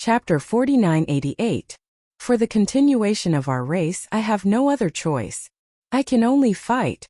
Chapter 4988. For the continuation of our race, I have no other choice. I can only fight.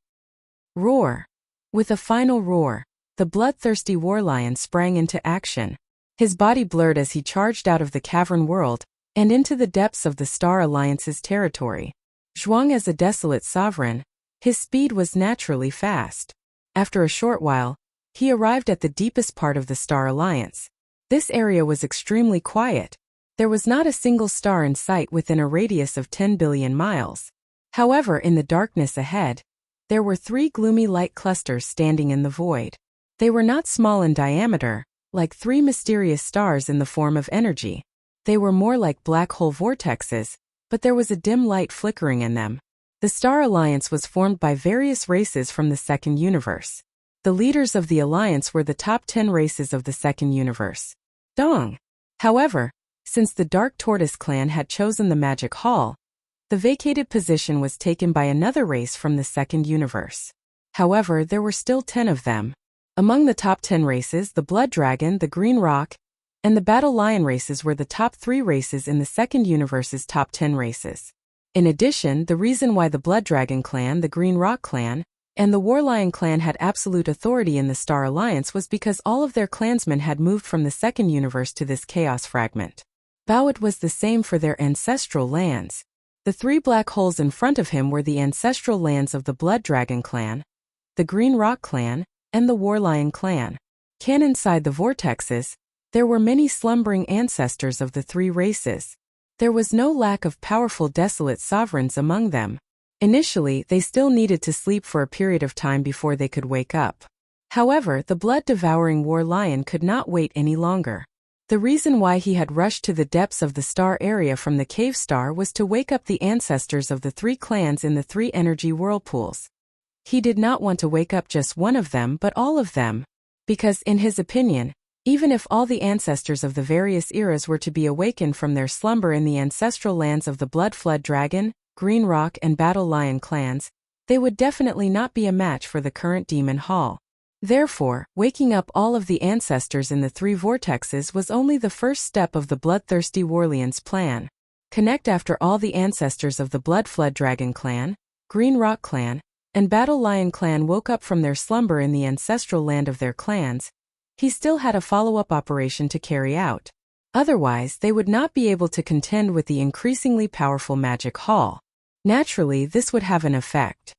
Roar. With a final roar, the bloodthirsty warlion sprang into action. His body blurred as he charged out of the cavern world and into the depths of the Star Alliance's territory. Zhuang as a desolate sovereign, his speed was naturally fast. After a short while, he arrived at the deepest part of the Star Alliance. This area was extremely quiet. There was not a single star in sight within a radius of 10 billion miles. However, in the darkness ahead, there were 3 gloomy light clusters standing in the void. They were not small in diameter, like 3 mysterious stars in the form of energy. They were more like black hole vortexes, but there was a dim light flickering in them. The Star Alliance was formed by various races from the Second Universe. The leaders of the Alliance were the top 10 races of the Second Universe. Dong. However, since the Dark Tortoise clan had chosen the Magic Hall, the vacated position was taken by another race from the Second Universe. However, there were still 10 of them. Among the top 10 races, the Blood Dragon, the Green Rock, and the Battle Lion races were the top 3 races in the Second Universe's top 10 races. In addition, the reason why the Blood Dragon clan, the Green Rock clan, and the Warlion clan had absolute authority in the Star Alliance was because all of their clansmen had moved from the Second Universe to this chaos fragment. Bowit was the same for their ancestral lands. The 3 black holes in front of him were the ancestral lands of the Blood Dragon clan, the Green Rock clan, and the Warlion clan. Inside the vortexes, there were many slumbering ancestors of the 3 races. There was no lack of powerful desolate sovereigns among them. Initially, they still needed to sleep for a period of time before they could wake up. However, the blood-devouring warlion could not wait any longer. The reason why he had rushed to the depths of the star area from the cave star was to wake up the ancestors of the 3 clans in the 3 energy whirlpools. He did not want to wake up just one of them but all of them, because in his opinion, even if all the ancestors of the various eras were to be awakened from their slumber in the ancestral lands of the Blood Flood Dragon, Green Rock and Battle Lion clans, they would definitely not be a match for the current Demon Hall. Therefore, waking up all of the ancestors in the 3 vortexes was only the first step of the bloodthirsty Warlion's plan. Connect after all the ancestors of the Blood Flood Dragon clan, Green Rock clan, and Battle Lion clan woke up from their slumber in the ancestral land of their clans, he still had a follow-up operation to carry out. Otherwise, they would not be able to contend with the increasingly powerful Magic Hall. Naturally, this would have an effect.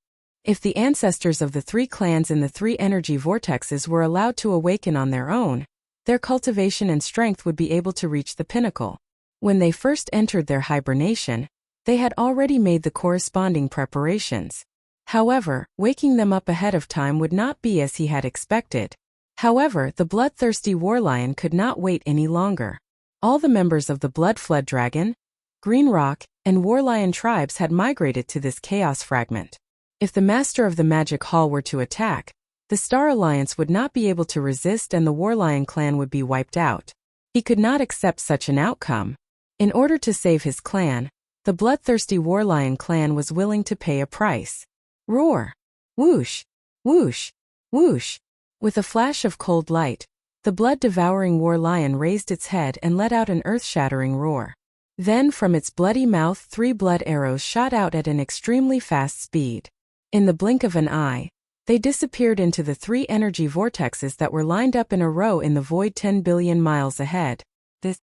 If the ancestors of the 3 clans in the 3 energy vortexes were allowed to awaken on their own, their cultivation and strength would be able to reach the pinnacle. When they first entered their hibernation, they had already made the corresponding preparations. However, waking them up ahead of time would not be as he had expected. However, the bloodthirsty warlion could not wait any longer. All the members of the Blood Flood Dragon, Green Rock, and Warlion tribes had migrated to this chaos fragment. If the master of the Magic Hall were to attack, the Star Alliance would not be able to resist and the Warlion clan would be wiped out. He could not accept such an outcome. In order to save his clan, the bloodthirsty Warlion clan was willing to pay a price. Roar! Whoosh! Whoosh! Whoosh! With a flash of cold light, the blood-devouring warlion raised its head and let out an earth-shattering roar. Then from its bloody mouth 3 blood arrows shot out at an extremely fast speed. In the blink of an eye, they disappeared into the 3 energy vortexes that were lined up in a row in the void 10 billion miles ahead. The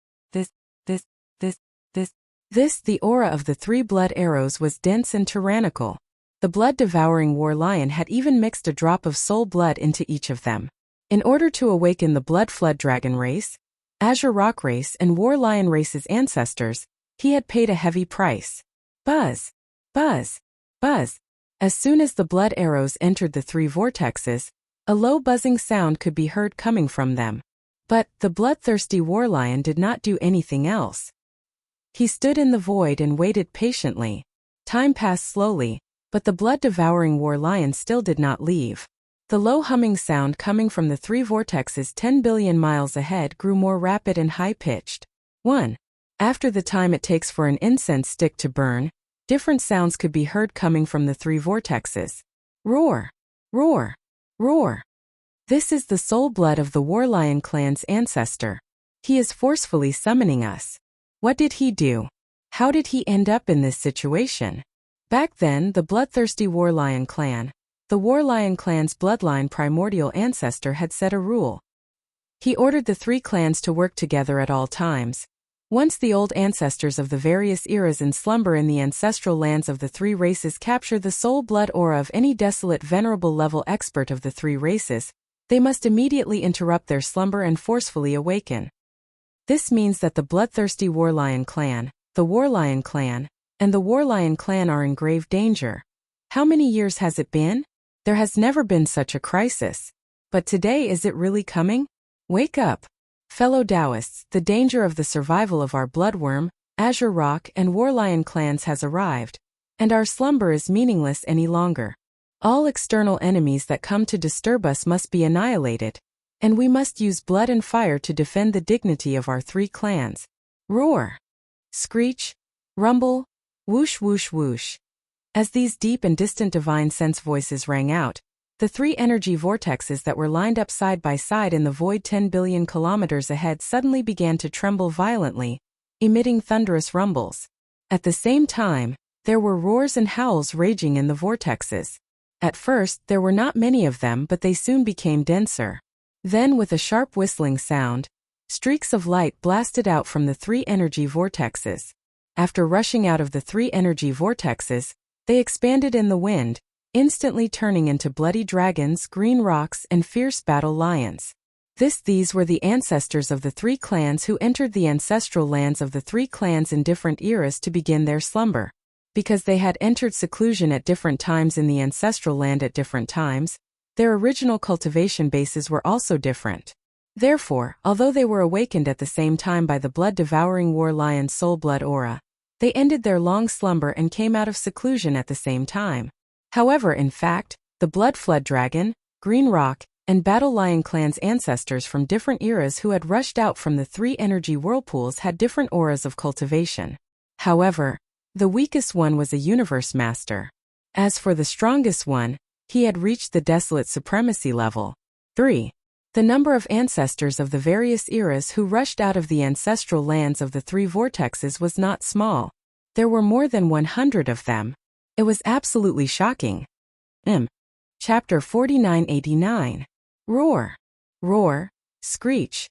aura of the 3 blood arrows was dense and tyrannical. The blood-devouring warlion had even mixed a drop of soul blood into each of them. In order to awaken the Blood Flood Dragon race, Azure Rock race and Warlion race's ancestors, he had paid a heavy price. Buzz! Buzz! Buzz! As soon as the blood arrows entered the 3 vortexes, a low buzzing sound could be heard coming from them. But the bloodthirsty warlion did not do anything else. He stood in the void and waited patiently. Time passed slowly, but the blood-devouring warlion still did not leave. The low humming sound coming from the 3 vortexes 10 billion miles ahead grew more rapid and high-pitched. 1. After the time it takes for an incense stick to burn, different sounds could be heard coming from the 3 vortexes. Roar! Roar! Roar! This is the soul blood of the Warlion clan's ancestor. He is forcefully summoning us. What did he do? How did he end up in this situation? Back then, the bloodthirsty Warlion clan, the Warlion clan's bloodline primordial ancestor, had set a rule. He ordered the three clans to work together at all times. Once the old ancestors of the various eras in slumber in the ancestral lands of the three races capture the soul blood aura of any desolate venerable level expert of the three races, they must immediately interrupt their slumber and forcefully awaken. This means that the bloodthirsty Warlion clan, the Warlion clan, and the Warlion clan are in grave danger. How many years has it been? There has never been such a crisis. But today, is it really coming? Wake up! Fellow Taoists, the danger of the survival of our Bloodworm, Azure Rock, and Warlion clans has arrived, and our slumber is meaningless any longer. All external enemies that come to disturb us must be annihilated, and we must use blood and fire to defend the dignity of our three clans. Roar! Screech! Rumble! Whoosh whoosh whoosh! As these deep and distant divine sense voices rang out, the three energy vortexes that were lined up side by side in the void 10 billion kilometers ahead suddenly began to tremble violently, emitting thunderous rumbles. At the same time, there were roars and howls raging in the vortexes. At first, there were not many of them, but they soon became denser. Then, with a sharp whistling sound, streaks of light blasted out from the three energy vortexes. After rushing out of the three energy vortexes, they expanded in the wind, instantly turning into bloody dragons, green rocks, and fierce battle lions. These were the ancestors of the three clans who entered the ancestral lands of the three clans in different eras to begin their slumber. Because they had entered seclusion at different times in the ancestral land at different times, their original cultivation bases were also different. Therefore, although they were awakened at the same time by the blood-devouring war lion's soul blood aura, they ended their long slumber and came out of seclusion at the same time. However, in fact, the blood flood dragon, green rock, and battle lion clans' ancestors from different eras who had rushed out from the three energy whirlpools had different auras of cultivation. However, the weakest one was a universe master. As for the strongest one, he had reached the desolate supremacy level. 3. The number of ancestors of the various eras who rushed out of the ancestral lands of the three vortexes was not small. There were more than 100 of them. It was absolutely shocking. Chapter 4989. Roar! Roar! Screech!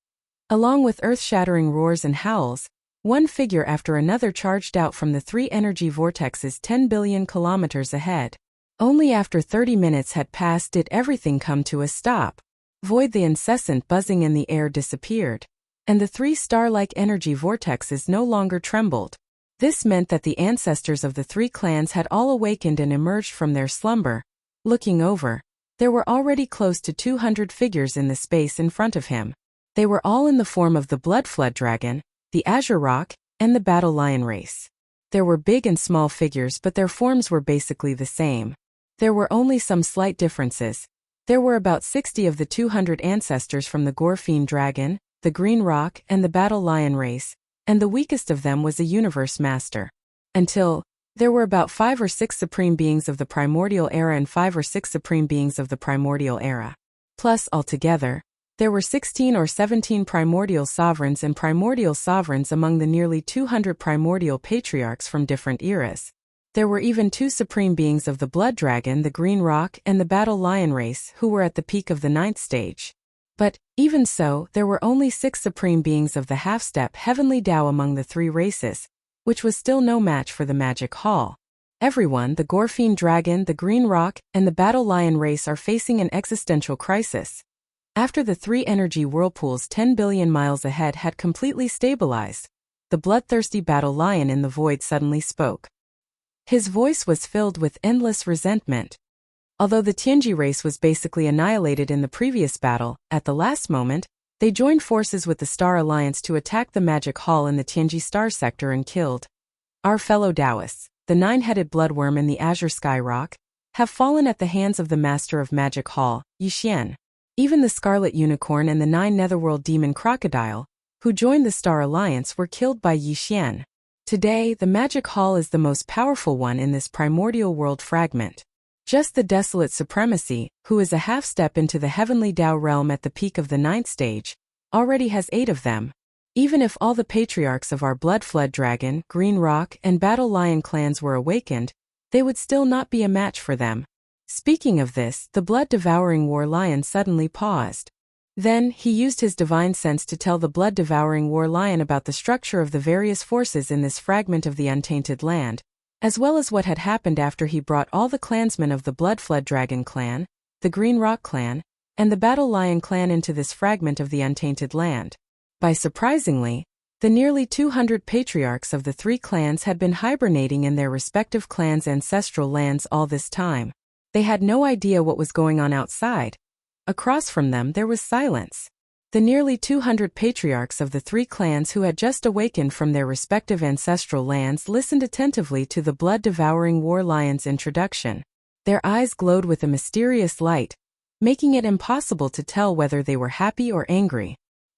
Along with earth-shattering roars and howls, one figure after another charged out from the three energy vortexes 10 billion kilometers ahead. Only after 30 minutes had passed did everything come to a stop. Void, the incessant buzzing in the air, disappeared, and the three star-like energy vortexes no longer trembled. This meant that the ancestors of the three clans had all awakened and emerged from their slumber. Looking over, there were already close to 200 figures in the space in front of him. They were all in the form of the blood flood dragon, the Azure Rock, and the battle lion race. There were big and small figures, but their forms were basically the same. There were only some slight differences. There were about 60 of the 200 ancestors from the Gorfiend dragon, the green rock, and the battle lion race, and the weakest of them was a universe master. Until, there were about 5 or 6 supreme beings of the primordial era and 5 or 6 supreme beings of the primordial era. Plus, altogether, there were 16 or 17 primordial sovereigns and primordial sovereigns among the nearly 200 primordial patriarchs from different eras. There were even 2 supreme beings of the blood dragon, the green rock, and the battle lion race who were at the peak of the 9th stage. But, even so, there were only 6 supreme beings of the half-step heavenly Tao among the 3 races, which was still no match for the Magic Hall. Everyone, the Gorfiend dragon, the green rock, and the battle lion race are facing an existential crisis. After the 3 energy whirlpools 10 billion miles ahead had completely stabilized, the bloodthirsty battle lion in the void suddenly spoke. His voice was filled with endless resentment. Although the Tianji race was basically annihilated in the previous battle, at the last moment, they joined forces with the Star Alliance to attack the Magic Hall in the Tianji Star sector and killed our fellow Taoists. The 9-headed bloodworm and the Azure Sky Rock have fallen at the hands of the Master of Magic Hall, Yixian. Even the Scarlet Unicorn and the 9 Netherworld Demon Crocodile, who joined the Star Alliance, were killed by Yixian. Today, the Magic Hall is the most powerful one in this primordial world fragment. Just the Desolate Supremacy, who is a half-step into the Heavenly Tao realm at the peak of the 9th stage, already has 8 of them. Even if all the patriarchs of our Blood Flood Dragon, Green Rock, and Battle Lion clans were awakened, they would still not be a match for them. Speaking of this, the blood-devouring war lion suddenly paused. Then, he used his divine sense to tell the blood-devouring war lion about the structure of the various forces in this fragment of the untainted land, as well as what had happened after he brought all the clansmen of the Blood Flood Dragon clan, the Green Rock clan, and the Battle Lion clan into this fragment of the untainted land. Surprisingly, the nearly 200 patriarchs of the three clans had been hibernating in their respective clans' ancestral lands all this time. They had no idea what was going on outside. Across from them there was silence. The nearly 200 patriarchs of the three clans who had just awakened from their respective ancestral lands listened attentively to the blood-devouring war lion's introduction. Their eyes glowed with a mysterious light, making it impossible to tell whether they were happy or angry.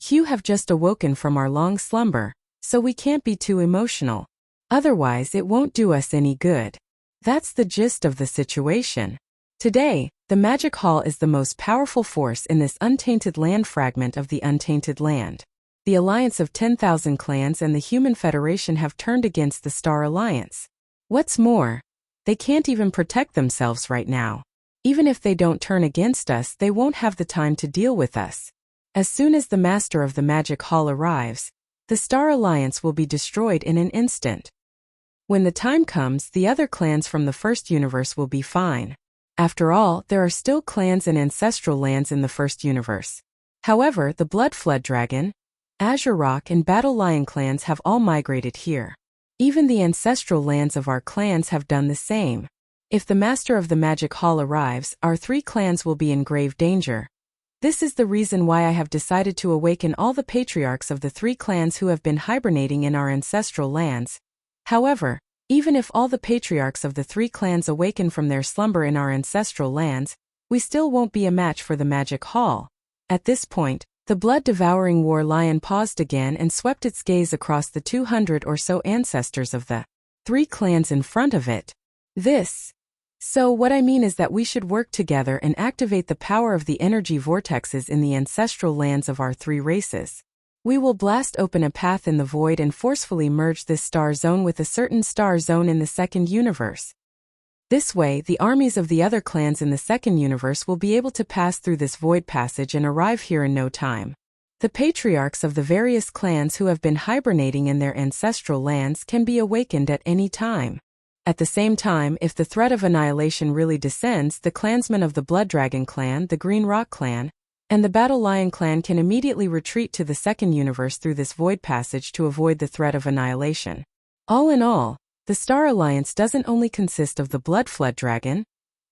"You have just awoken from our long slumber, so we can't be too emotional. Otherwise it won't do us any good. That's the gist of the situation. Today, the Magic Hall is the most powerful force in this untainted land fragment of the untainted land. The alliance of 10,000 clans and the Human Federation have turned against the Star Alliance. What's more, they can't even protect themselves right now. Even if they don't turn against us, they won't have the time to deal with us. As soon as the Master of the Magic Hall arrives, the Star Alliance will be destroyed in an instant. When the time comes, the other clans from the first universe will be fine. After all, there are still clans and ancestral lands in the first universe. However, the Blood Flood Dragon, Azure Rock, and Battle Lion clans have all migrated here. Even the ancestral lands of our clans have done the same. If the Master of the Magic Hall arrives, our three clans will be in grave danger. This is the reason why I have decided to awaken all the patriarchs of the three clans who have been hibernating in our ancestral lands. However, even if all the patriarchs of the three clans awaken from their slumber in our ancestral lands, we still won't be a match for the Magic Hall." At this point, the blood-devouring war lion paused again and swept its gaze across the 200 or so ancestors of the three clans in front of it. So what I mean is that we should work together and activate the power of the energy vortexes in the ancestral lands of our three races. We will blast open a path in the void and forcefully merge this star zone with a certain star zone in the second universe. This way, the armies of the other clans in the second universe will be able to pass through this void passage and arrive here in no time. The patriarchs of the various clans who have been hibernating in their ancestral lands can be awakened at any time. At the same time, if the threat of annihilation really descends, the clansmen of the Blood Dragon clan, the Green Rock clan, and the Battle Lion clan can immediately retreat to the second universe through this void passage to avoid the threat of annihilation. All in all, the Star Alliance doesn't only consist of the Blood Flood Dragon,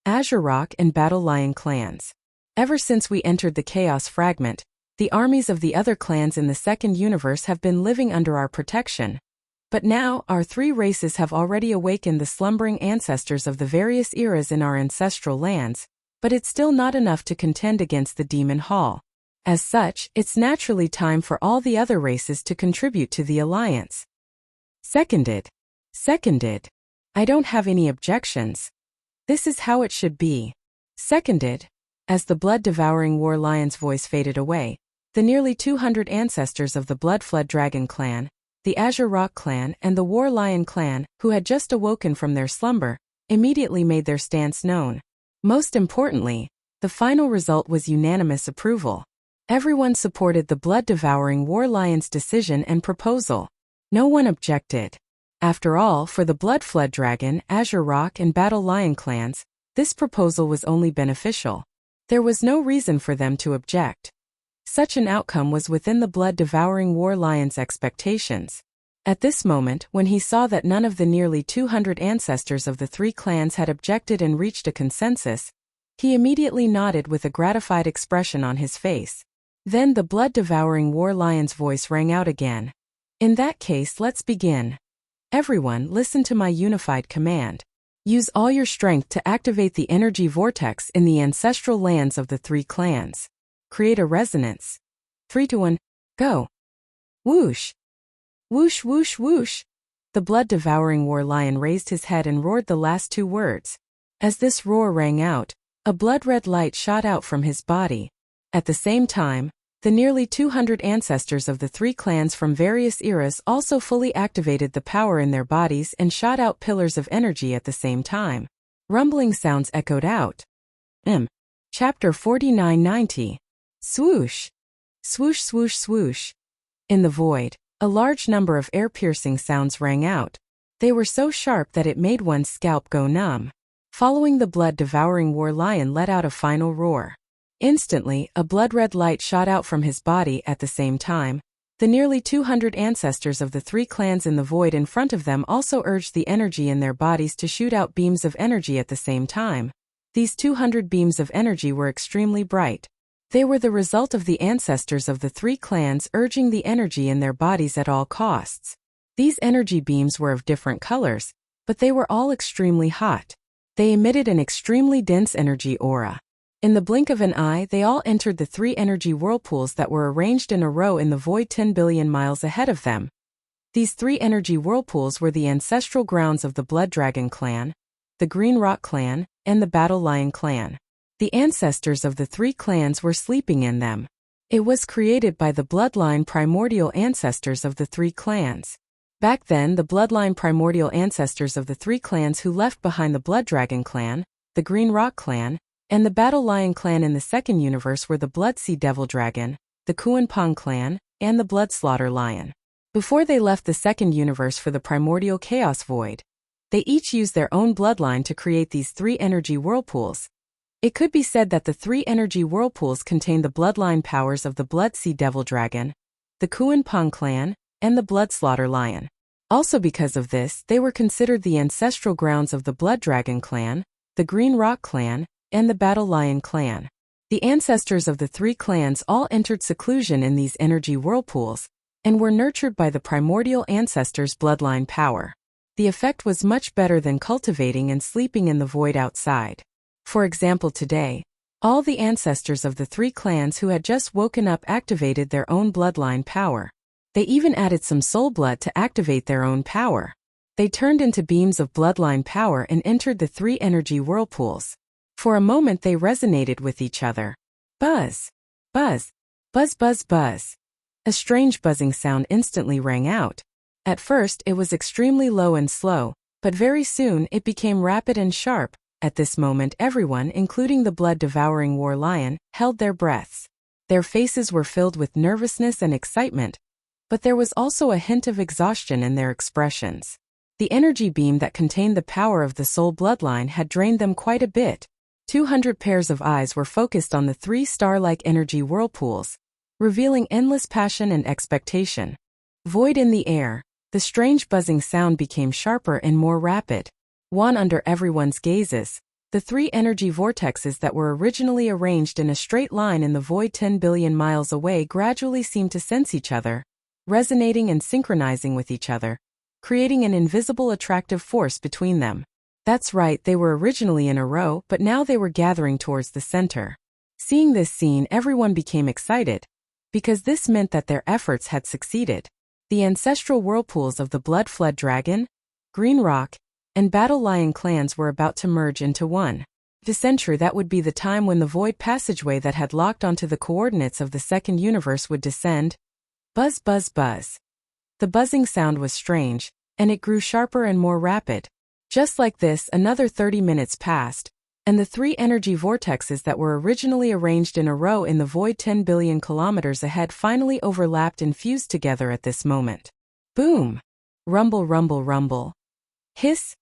Azure Rock, and Battle Lion clans. Ever since we entered the Chaos Fragment, the armies of the other clans in the second universe have been living under our protection. But now, our three races have already awakened the slumbering ancestors of the various eras in our ancestral lands, but it's still not enough to contend against the Demon Hall. As such, it's naturally time for all the other races to contribute to the alliance. Seconded. I don't have any objections. This is how it should be. Seconded. As the blood-devouring war lion's voice faded away, the nearly 200 ancestors of the Blood Flood Dragon clan, the Azure Rock clan, and the War Lion clan, who had just awoken from their slumber, immediately made their stance known. Most importantly, the final result was unanimous approval. Everyone supported the blood-devouring war lion's decision and proposal. No one objected. After all, for the Blood Flood Dragon, Azure Rock, and Battle Lion clans, this proposal was only beneficial. There was no reason for them to object. Such an outcome was within the blood-devouring war lion's expectations. At this moment, when he saw that none of the nearly 200 ancestors of the three clans had objected and reached a consensus, he immediately nodded with a gratified expression on his face. Then the blood-devouring war lion's voice rang out again. "In that case, let's begin. Everyone, listen to my unified command. Use all your strength to activate the energy vortex in the ancestral lands of the three clans. Create a resonance. 3, 2, 1, go." Whoosh! Whoosh, whoosh, whoosh! The blood-devouring war lion raised his head and roared the last two words. As this roar rang out, a blood-red light shot out from his body. At the same time, The nearly 200 ancestors of the three clans from various eras also fully activated the power in their bodies and shot out pillars of energy at the same time. Rumbling sounds echoed out. Chapter 4990. Swoosh. Swoosh swoosh swoosh. In the void, a large number of ear-piercing sounds rang out. They were so sharp that it made one's scalp go numb. Following the blood-devouring war lion let out a final roar. Instantly, a blood-red light shot out from his body at the same time. The nearly 200 ancestors of the three clans in the void in front of them also urged the energy in their bodies to shoot out beams of energy at the same time. These 200 beams of energy were extremely bright. They were the result of the ancestors of the three clans urging the energy in their bodies at all costs. These energy beams were of different colors, but they were all extremely hot. They emitted an extremely dense energy aura. In the blink of an eye, they all entered the three energy whirlpools that were arranged in a row in the void 10 billion miles ahead of them. These three energy whirlpools were the ancestral grounds of the Blood Dragon clan, the Green Rock clan, and the Battle Lion clan. The ancestors of the three clans were sleeping in them. It was created by the bloodline primordial ancestors of the three clans. Back then, the bloodline primordial ancestors of the three clans who left behind the Blood Dragon clan, the Green Rock clan, and the Battle Lion clan in the second universe were the Blood Sea Devil Dragon, the Kuan Pong clan, and the Blood Slaughter Lion. Before they left the second universe for the primordial chaos void, they each used their own bloodline to create these three energy whirlpools. It could be said that the three energy whirlpools contain the bloodline powers of the Blood Sea Devil Dragon, the Kuan Pong clan, and the Blood Slaughter Lion. Also because of this, they were considered the ancestral grounds of the Blood Dragon clan, the Green Rock clan, and the Battle Lion clan. The ancestors of the three clans all entered seclusion in these energy whirlpools, and were nurtured by the primordial ancestors' bloodline power. The effect was much better than cultivating and sleeping in the void outside. For example, today, all the ancestors of the three clans who had just woken up activated their own bloodline power. They even added some soul blood to activate their own power. They turned into beams of bloodline power and entered the three energy whirlpools. For a moment they resonated with each other. Buzz! Buzz! Buzz buzz buzz! A strange buzzing sound instantly rang out. At first it was extremely low and slow, but very soon it became rapid and sharp. At this moment everyone, including the blood-devouring war lion, held their breaths. Their faces were filled with nervousness and excitement, but there was also a hint of exhaustion in their expressions. The energy beam that contained the power of the soul bloodline had drained them quite a bit. 200 pairs of eyes were focused on the three star-like energy whirlpools, revealing endless passion and expectation. Void in the air, the strange buzzing sound became sharper and more rapid. One under everyone's gazes, the three energy vortexes that were originally arranged in a straight line in the void 10 billion miles away gradually seemed to sense each other, resonating and synchronizing with each other, creating an invisible attractive force between them. That's right, they were originally in a row, but now they were gathering towards the center. Seeing this scene, everyone became excited, because this meant that their efforts had succeeded. The ancestral whirlpools of the Blood-Flood Dragon, Green Rock, and Battle Lion clans were about to merge into one. The center, that would be the time when the void passageway that had locked onto the coordinates of the second universe would descend. Buzz buzz buzz. The buzzing sound was strange, and it grew sharper and more rapid. Just like this, another 30 minutes passed, and the three energy vortexes that were originally arranged in a row in the void 10 billion kilometers ahead finally overlapped and fused together at this moment. Boom! Rumble rumble rumble. Hiss!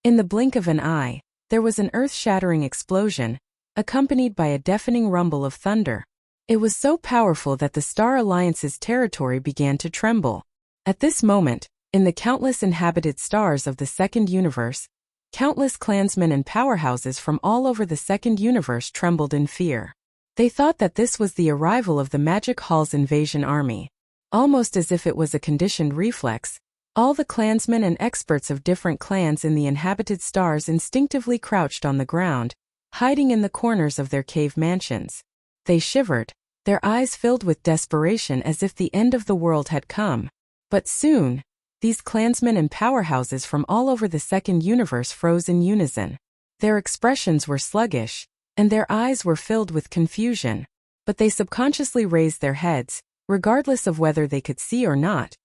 In the blink of an eye, there was an earth-shattering explosion, accompanied by a deafening rumble of thunder. It was so powerful that the Star Alliance's territory began to tremble. At this moment, in the countless inhabited stars of the second universe, countless clansmen and powerhouses from all over the second universe trembled in fear. They thought that this was the arrival of the Magic Hall's invasion army. Almost as if it was a conditioned reflex, all the clansmen and experts of different clans in the inhabited stars instinctively crouched on the ground, hiding in the corners of their cave mansions. They shivered, their eyes filled with desperation as if the end of the world had come. But soon, these clansmen and powerhouses from all over the second universe froze in unison. Their expressions were sluggish, and their eyes were filled with confusion. but they subconsciously raised their heads, regardless of whether they could see or not.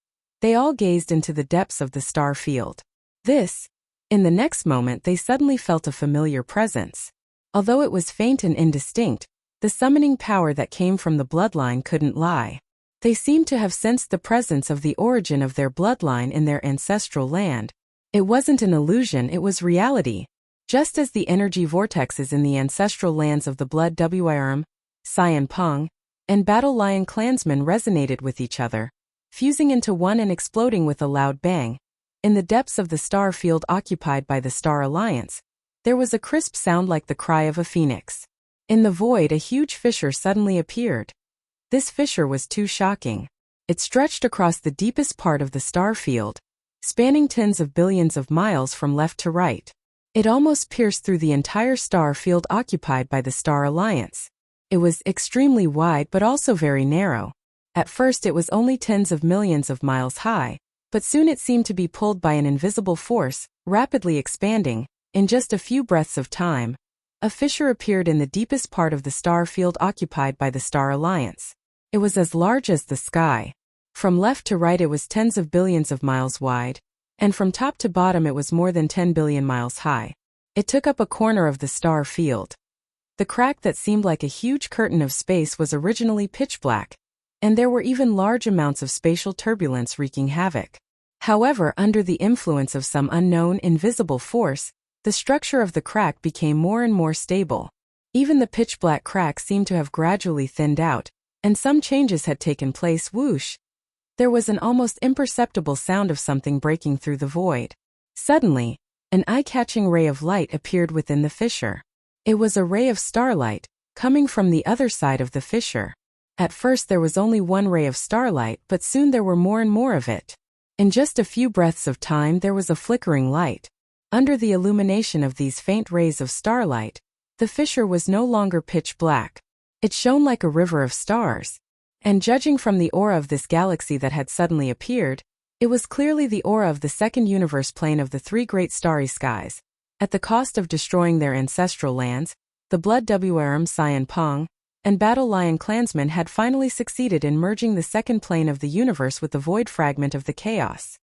They all gazed into the depths of the star field. In the next moment they suddenly felt a familiar presence. Although it was faint and indistinct, the summoning power that came from the bloodline couldn't lie. They seemed to have sensed the presence of the origin of their bloodline in their ancestral land. It wasn't an illusion, it was reality. Just as the energy vortexes in the ancestral lands of the Blood Devouring, Cyan Pong, and Battle Lion clansmen resonated with each other, fusing into one and exploding with a loud bang. In the depths of the star field occupied by the Star Alliance, there was a crisp sound like the cry of a phoenix. In the void, a huge fissure suddenly appeared. This fissure was too shocking. It stretched across the deepest part of the star field, spanning tens of billions of miles from left to right. It almost pierced through the entire star field occupied by the Star Alliance. It was extremely wide but also very narrow. At first it was only tens of millions of miles high, but soon it seemed to be pulled by an invisible force, rapidly expanding. In just a few breaths of time, a fissure appeared in the deepest part of the star field occupied by the Star Alliance. It was as large as the sky. From left to right it was tens of billions of miles wide, and from top to bottom it was more than 10 billion miles high. It took up a corner of the star field. The crack that seemed like a huge curtain of space was originally pitch black, and there were even large amounts of spatial turbulence wreaking havoc. However, under the influence of some unknown, invisible force, the structure of the crack became more and more stable. Even the pitch-black crack seemed to have gradually thinned out, and some changes had taken place. Whoosh! There was an almost imperceptible sound of something breaking through the void. Suddenly, an eye-catching ray of light appeared within the fissure. It was a ray of starlight, coming from the other side of the fissure. At first there was only one ray of starlight, but soon there were more and more of it. In just a few breaths of time there was a flickering light. Under the illumination of these faint rays of starlight, the fissure was no longer pitch black. It shone like a river of stars. And judging from the aura of this galaxy that had suddenly appeared, it was clearly the aura of the second universe plane of the three great starry skies. At the cost of destroying their ancestral lands, the Blood Devouring, Cyan Pong, and Battle Lion clansmen had finally succeeded in merging the second plane of the universe with the void fragment of the chaos.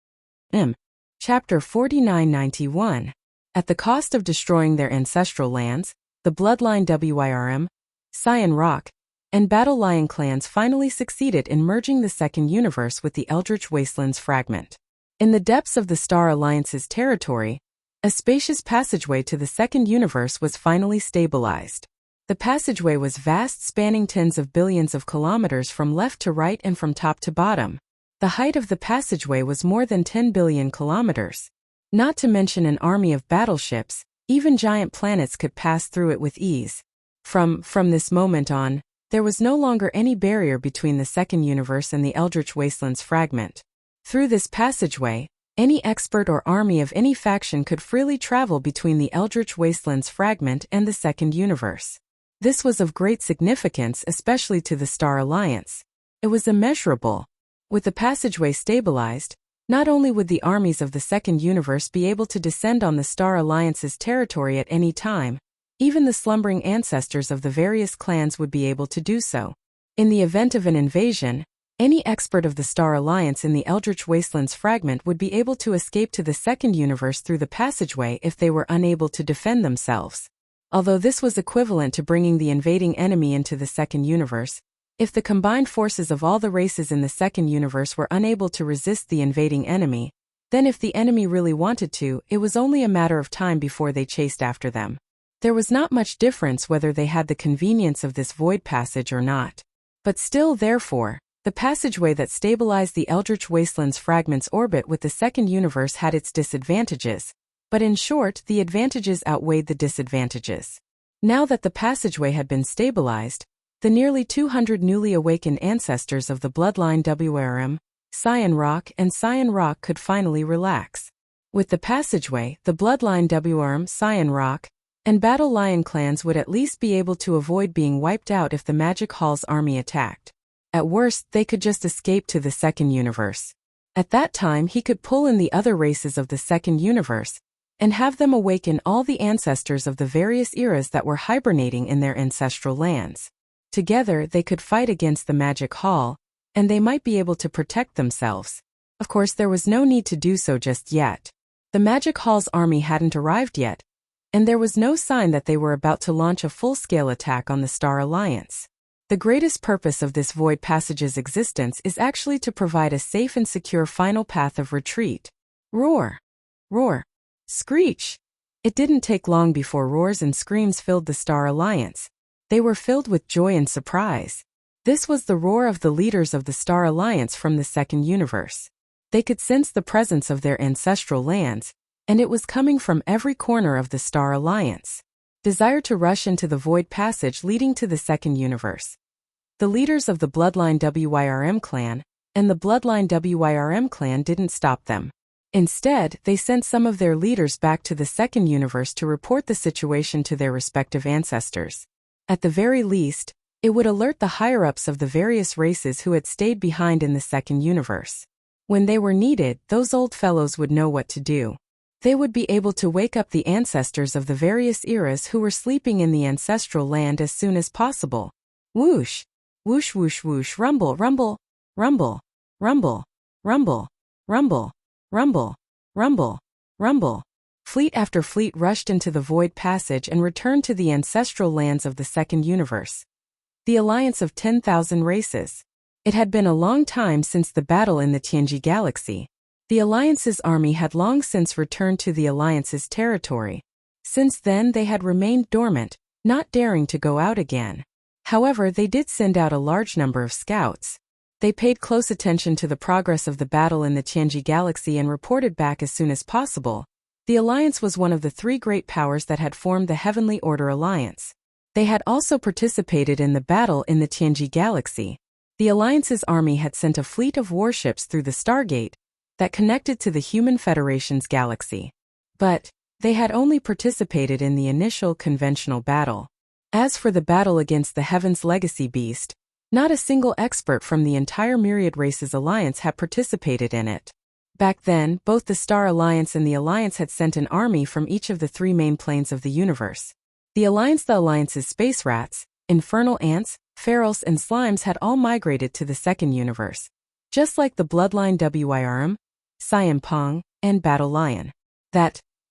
Chapter 4991. At the cost of destroying their ancestral lands, the Bloodline Wirm, Cyan Rock, and Battle Lion clans finally succeeded in merging the second universe with the Eldritch Wastelands fragment. In the depths of the Star Alliance's territory, a spacious passageway to the second universe was finally stabilized. The passageway was vast, spanning tens of billions of kilometers from left to right and from top to bottom. The height of the passageway was more than 10 billion kilometers. Not to mention an army of battleships, even giant planets could pass through it with ease. From this moment on, there was no longer any barrier between the second universe and the Eldritch Wastelands fragment. Through this passageway, any expert or army of any faction could freely travel between the Eldritch Wastelands fragment and the second universe. This was of great significance, especially to the Star Alliance. It was immeasurable. With the passageway stabilized, not only would the armies of the second universe be able to descend on the Star Alliance's territory at any time, even the slumbering ancestors of the various clans would be able to do so. In the event of an invasion, any expert of the Star Alliance in the Eldritch Wastelands fragment would be able to escape to the second universe through the passageway if they were unable to defend themselves. Although this was equivalent to bringing the invading enemy into the second universe, if the combined forces of all the races in the second universe were unable to resist the invading enemy, then if the enemy really wanted to, it was only a matter of time before they chased after them. There was not much difference whether they had the convenience of this void passage or not. But still, therefore, the passageway that stabilized the Eldritch Wastelands fragment's orbit with the second universe had its disadvantages. But in short, the advantages outweighed the disadvantages. Now that the passageway had been stabilized, the nearly 200 newly awakened ancestors of the Bloodline Wirm, Cyan Rock, and Cyan Rock could finally relax. With the passageway, the Bloodline Wirm, Cyan Rock, and Battle Lion clans would at least be able to avoid being wiped out if the Magic Hall's army attacked. At worst, they could just escape to the second universe. At that time, he could pull in the other races of the second universe and have them awaken all the ancestors of the various eras that were hibernating in their ancestral lands. Together they could fight against the Magic Hall, and they might be able to protect themselves. Of course, there was no need to do so just yet. The Magic Hall's army hadn't arrived yet, and there was no sign that they were about to launch a full-scale attack on the Star Alliance. The greatest purpose of this Void Passage's existence is actually to provide a safe and secure final path of retreat. Roar! Roar! Screech! It didn't take long before roars and screams filled the Star Alliance. They were filled with joy and surprise. This was the roar of the leaders of the Star Alliance from the second universe. They could sense the presence of their ancestral lands, and it was coming from every corner of the Star Alliance. Desire to rush into the Void Passage leading to the second universe. The leaders of the Bloodline WYRM clan and the Bloodline WYRM clan didn't stop them. Instead, they sent some of their leaders back to the second universe to report the situation to their respective ancestors. At the very least, it would alert the higher-ups of the various races who had stayed behind in the second universe. When they were needed, those old fellows would know what to do. They would be able to wake up the ancestors of the various eras who were sleeping in the ancestral land as soon as possible. Whoosh! Whoosh whoosh whoosh, rumble, rumble, rumble, rumble, rumble, rumble, rumble, rumble, rumble. Fleet after fleet rushed into the Void Passage and returned to the ancestral lands of the second universe. The alliance of 10,000 races. It had been a long time since the battle in the Tianji Galaxy. The Alliance's army had long since returned to the Alliance's territory. Since then they had remained dormant, not daring to go out again. However, they did send out a large number of scouts. They paid close attention to the progress of the battle in the Tianji Galaxy and reported back as soon as possible. The Alliance was one of the three great powers that had formed the Heavenly Order Alliance. They had also participated in the battle in the Tianji Galaxy. The Alliance's army had sent a fleet of warships through the Stargate that connected to the Human Federation's galaxy. But they had only participated in the initial conventional battle. As for the battle against the Heaven's Legacy Beast, not a single expert from the entire Myriad Races Alliance had participated in it. Back then, both the Star Alliance and the Alliance had sent an army from each of the three main planes of the universe. The Alliance's space rats, infernal ants, ferals and slimes had all migrated to the second universe, just like the Bloodline WYRM, Cyan Pong, and Battle Lion.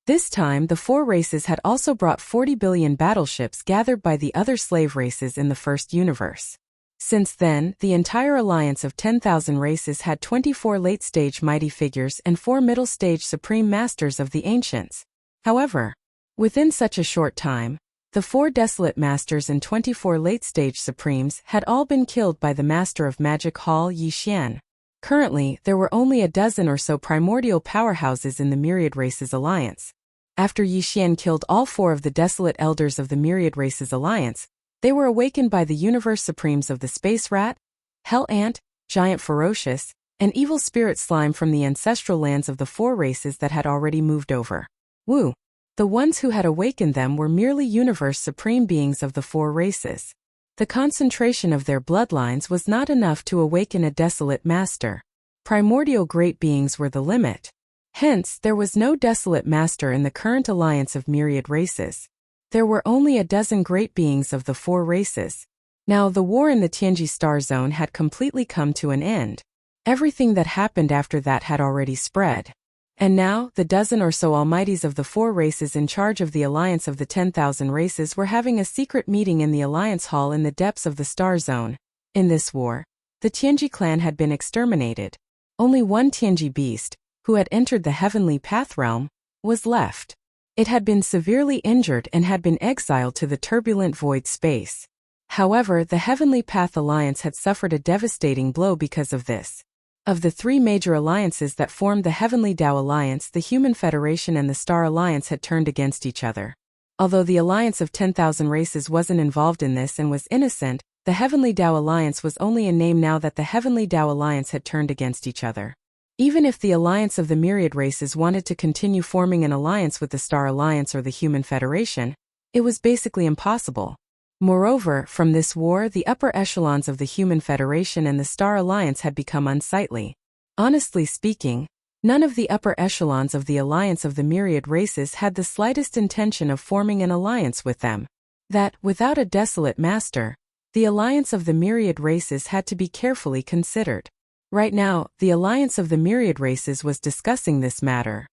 This time the four races had also brought 40 billion battleships gathered by the other slave races in the first universe. Since then, the entire alliance of 10,000 races had 24 late-stage mighty figures and 4 middle-stage supreme masters of the ancients. However, within such a short time, the 4 desolate masters and 24 late-stage supremes had all been killed by the master of Magic Hall Yi Xian. Currently, there were only a dozen or so primordial powerhouses in the Myriad Races Alliance. After Yi Xian killed all 4 of the desolate elders of the Myriad Races Alliance, they were awakened by the Universe Supremes of the Space Rat, Hell Ant, Giant Ferocious, and Evil Spirit Slime from the ancestral lands of the 4 races that had already moved over. Woo! The ones who had awakened them were merely Universe Supreme beings of the 4 races. The concentration of their bloodlines was not enough to awaken a desolate master. Primordial great beings were the limit. Hence, there was no desolate master in the current alliance of Myriad Races. There were only a dozen great beings of the 4 races. Now, the war in the Tianji Star Zone had completely come to an end. Everything that happened after that had already spread. And now, the dozen or so almighties of the 4 races in charge of the alliance of the 10,000 races were having a secret meeting in the Alliance Hall in the depths of the Star Zone. In this war, the Tianji clan had been exterminated. Only one Tianji beast, who had entered the Heavenly Path realm, was left. It had been severely injured and had been exiled to the turbulent void space. However, the Heavenly Path Alliance had suffered a devastating blow because of this. Of the 3 major alliances that formed the Heavenly Dao Alliance, the Human Federation and the Star Alliance had turned against each other. Although the alliance of 10,000 races wasn't involved in this and was innocent, the Heavenly Dao Alliance was only a name now that the Heavenly Dao Alliance had turned against each other. Even if the alliance of the Myriad Races wanted to continue forming an alliance with the Star Alliance or the Human Federation, it was basically impossible. Moreover, from this war, the upper echelons of the Human Federation and the Star Alliance had become unsightly. Honestly speaking, none of the upper echelons of the alliance of the Myriad Races had the slightest intention of forming an alliance with them. That, without a desolate master, The alliance of the myriad races had to be carefully considered. Right now, the alliance of the myriad races was discussing this matter.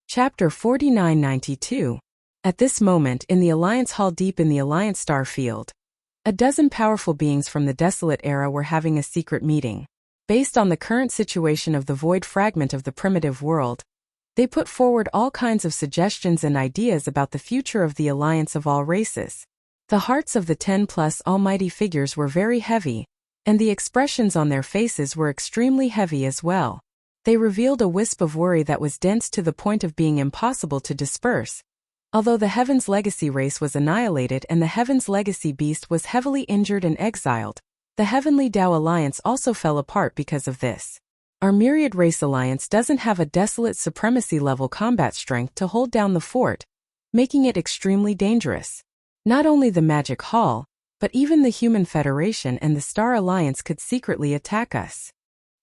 Chapter 4992. At this moment in the Alliance Hall deep in the Alliance star field, a dozen powerful beings from the Desolate Era were having a secret meeting. Based on the current situation of the void fragment of the primitive world, they put forward all kinds of suggestions and ideas about the future of the alliance of all races. The hearts of the 10+ almighty figures were very heavy, and the expressions on their faces were extremely heavy as well. They revealed a wisp of worry that was dense to the point of being impossible to disperse. Although the Heaven's Legacy race was annihilated and the Heaven's Legacy beast was heavily injured and exiled, the Heavenly Tao Alliance also fell apart because of this. Our Myriad Race Alliance doesn't have a desolate supremacy level combat strength to hold down the fort, making it extremely dangerous. Not only the Magic Hall, but even the Human Federation and the Star Alliance could secretly attack us.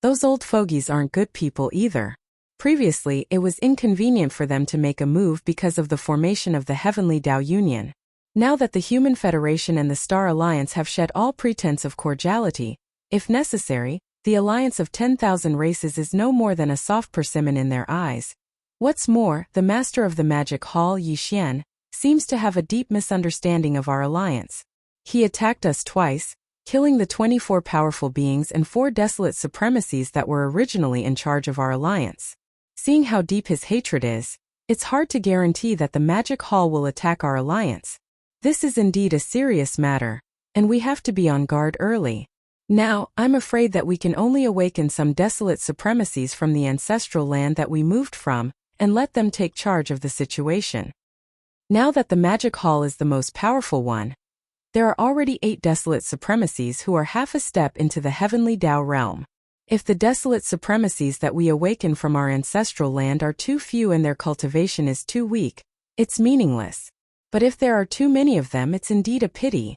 Those old fogies aren't good people either. Previously, it was inconvenient for them to make a move because of the formation of the Heavenly Tao Union. Now that the Human Federation and the Star Alliance have shed all pretense of cordiality, if necessary, the alliance of 10,000 races is no more than a soft persimmon in their eyes. What's more, the master of the Magic Hall, Yi Xian, seems to have a deep misunderstanding of our alliance. He attacked us twice, killing the 24 powerful beings and 4 desolate supremacies that were originally in charge of our alliance. Seeing how deep his hatred is, it's hard to guarantee that the Magic Hall will attack our alliance. This is indeed a serious matter, and we have to be on guard early. Now, I'm afraid that we can only awaken some desolate supremacies from the ancestral land that we moved from, and let them take charge of the situation. Now that the Magic Hall is the most powerful one, there are already 8 desolate supremacies who are half a step into the Heavenly Tao realm. If the desolate supremacies that we awaken from our ancestral land are too few and their cultivation is too weak, it's meaningless. But if there are too many of them, it's indeed a pity.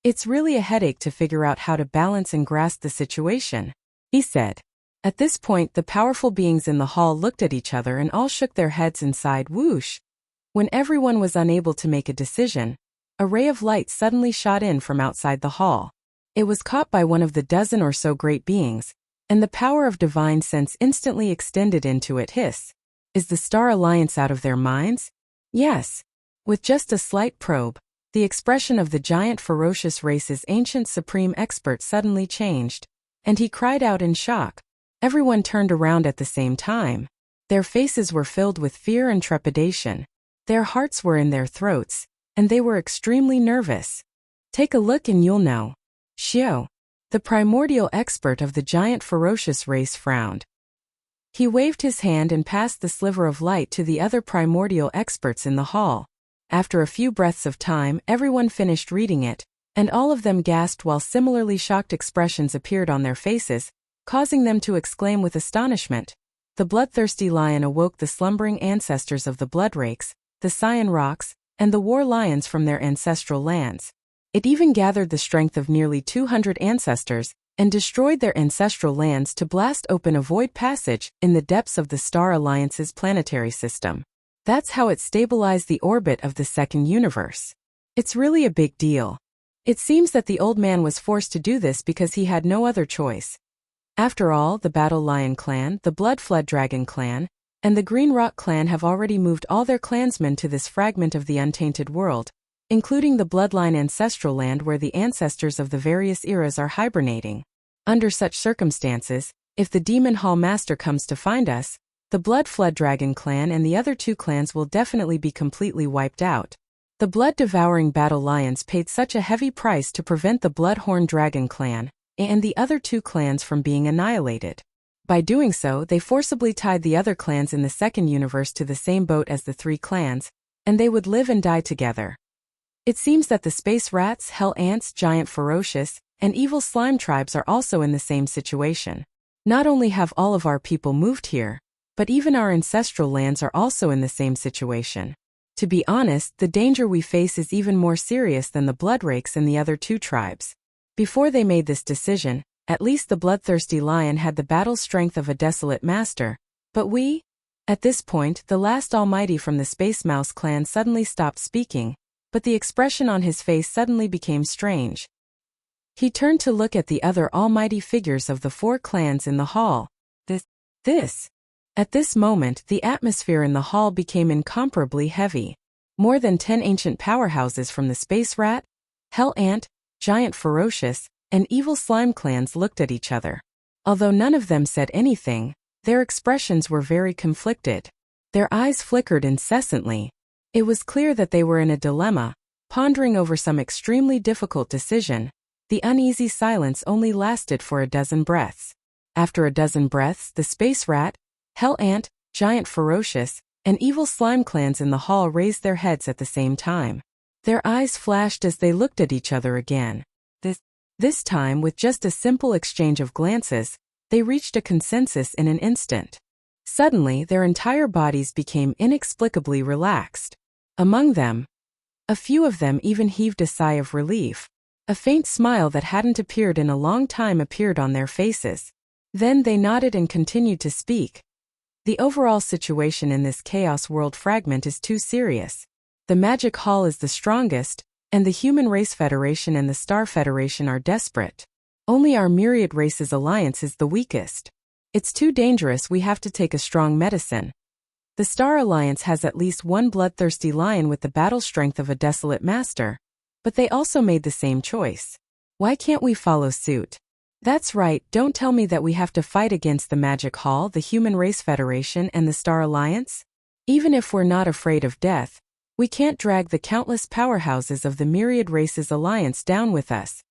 It's really a headache to figure out how to balance and grasp the situation, he said. At this point, the powerful beings in the hall looked at each other and all shook their heads and sighed whoosh. When everyone was unable to make a decision, a ray of light suddenly shot in from outside the hall. It was caught by one of the dozen or so great beings, and the power of divine sense instantly extended into it. Hiss. Is the Star Alliance out of their minds? Yes. With just a slight probe, the expression of the giant ferocious race's ancient supreme expert suddenly changed, and he cried out in shock. Everyone turned around at the same time. Their faces were filled with fear and trepidation. Their hearts were in their throats, and they were extremely nervous. Take a look and you'll know. Xiao, the primordial expert of the giant ferocious race, frowned. He waved his hand and passed the sliver of light to the other primordial experts in the hall. After a few breaths of time, everyone finished reading it, and all of them gasped while similarly shocked expressions appeared on their faces, causing them to exclaim with astonishment. The bloodthirsty lion awoke the slumbering ancestors of the Bloodrakes, the Scion Rocks, and the War Lions from their ancestral lands. It even gathered the strength of nearly 200 ancestors and destroyed their ancestral lands to blast open a void passage in the depths of the Star Alliance's planetary system. That's how it stabilized the orbit of the second universe. It's really a big deal. It seems that the old man was forced to do this because he had no other choice. After all, the Battle Lion clan, the Blood Flood Dragon clan, and the Green Rock clan have already moved all their clansmen to this fragment of the untainted world, including the Bloodline ancestral land where the ancestors of the various eras are hibernating. Under such circumstances, if the Demon Hall Master comes to find us, the Blood Flood Dragon clan and the other 2 clans will definitely be completely wiped out. The Blood Devouring Battle Lions paid such a heavy price to prevent the Bloodhorn Dragon clan and the other 2 clans from being annihilated. By doing so, they forcibly tied the other clans in the second universe to the same boat as the 3 clans, and they would live and die together. It seems that the space rats, hell ants, giant ferocious, and evil slime tribes are also in the same situation. Not only have all of our people moved here, but even our ancestral lands are also in the same situation. To be honest, the danger we face is even more serious than the Bloodrakes and the other 2 tribes. Before they made this decision, at least the bloodthirsty lion had the battle strength of a desolate master, but we? At this point, the last almighty from the Space Mouse clan suddenly stopped speaking, but the expression on his face suddenly became strange. He turned to look at the other almighty figures of the 4 clans in the hall. This. At this moment, the atmosphere in the hall became incomparably heavy. More than 10 ancient powerhouses from the Space Rat, Hell Ant, Giant Ferocious, and Evil Slime clans looked at each other. Although none of them said anything, their expressions were very conflicted. Their eyes flickered incessantly. It was clear that they were in a dilemma, pondering over some extremely difficult decision. The uneasy silence only lasted for a dozen breaths. After a dozen breaths, the Space Rat, Hell Ant, Giant Ferocious, and Evil Slime clans in the hall raised their heads at the same time. Their eyes flashed as they looked at each other again. This time, with just a simple exchange of glances, they reached a consensus in an instant. Suddenly, their entire bodies became inexplicably relaxed. Among them, a few of them even heaved a sigh of relief. A faint smile that hadn't appeared in a long time appeared on their faces. Then they nodded and continued to speak. The overall situation in this Chaos World fragment is too serious. The Magic Hall is the strongest, and the Human Race Federation and the Star Federation are desperate. Only our Myriad Races Alliance is the weakest. It's too dangerous, we have to take a strong medicine. The Star Alliance has at least one bloodthirsty lion with the battle strength of a desolate master. But they also made the same choice. Why can't we follow suit? That's right, don't tell me that we have to fight against the Magic Hall, the Human Race Federation, and the Star Alliance? Even if we're not afraid of death, we can't drag the countless powerhouses of the Myriad Races Alliance down with us.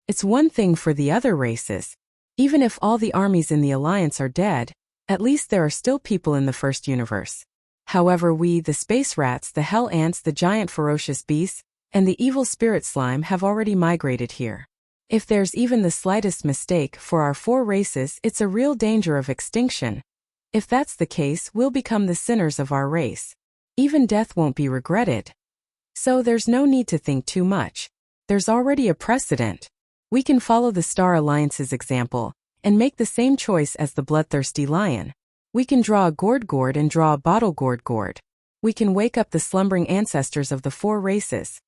It's one thing for the other races. Even if all the armies in the Alliance are dead, at least there are still people in the first universe. However, we, the Space Rats, the Hell Ants, the Giant Ferocious Beasts, and the Evil Spirit Slime have already migrated here. If there's even the slightest mistake for our 4 races, it's a real danger of extinction. If that's the case, we'll become the sinners of our race. Even death won't be regretted. So there's no need to think too much. There's already a precedent. We can follow the Star Alliance's example, and make the same choice as the bloodthirsty lion. We can draw a gourd and draw a bottle gourd. We can wake up the slumbering ancestors of the 4 races.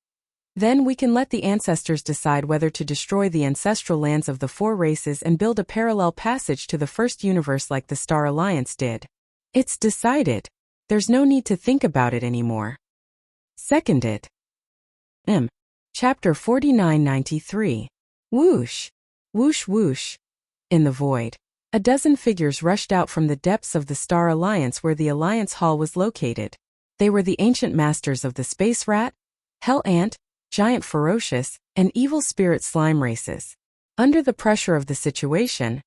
Then we can let the ancestors decide whether to destroy the ancestral lands of the 4 races and build a parallel passage to the first universe like the Star Alliance did. It's decided. There's no need to think about it anymore. Seconded. Chapter 4993. Whoosh. Whoosh whoosh. In the void, a dozen figures rushed out from the depths of the Star Alliance where the Alliance Hall was located. They were the ancient masters of the Space Rat, Hell Ant, Giant Ferocious, and Evil Spirit Slime races. Under the pressure of the situation,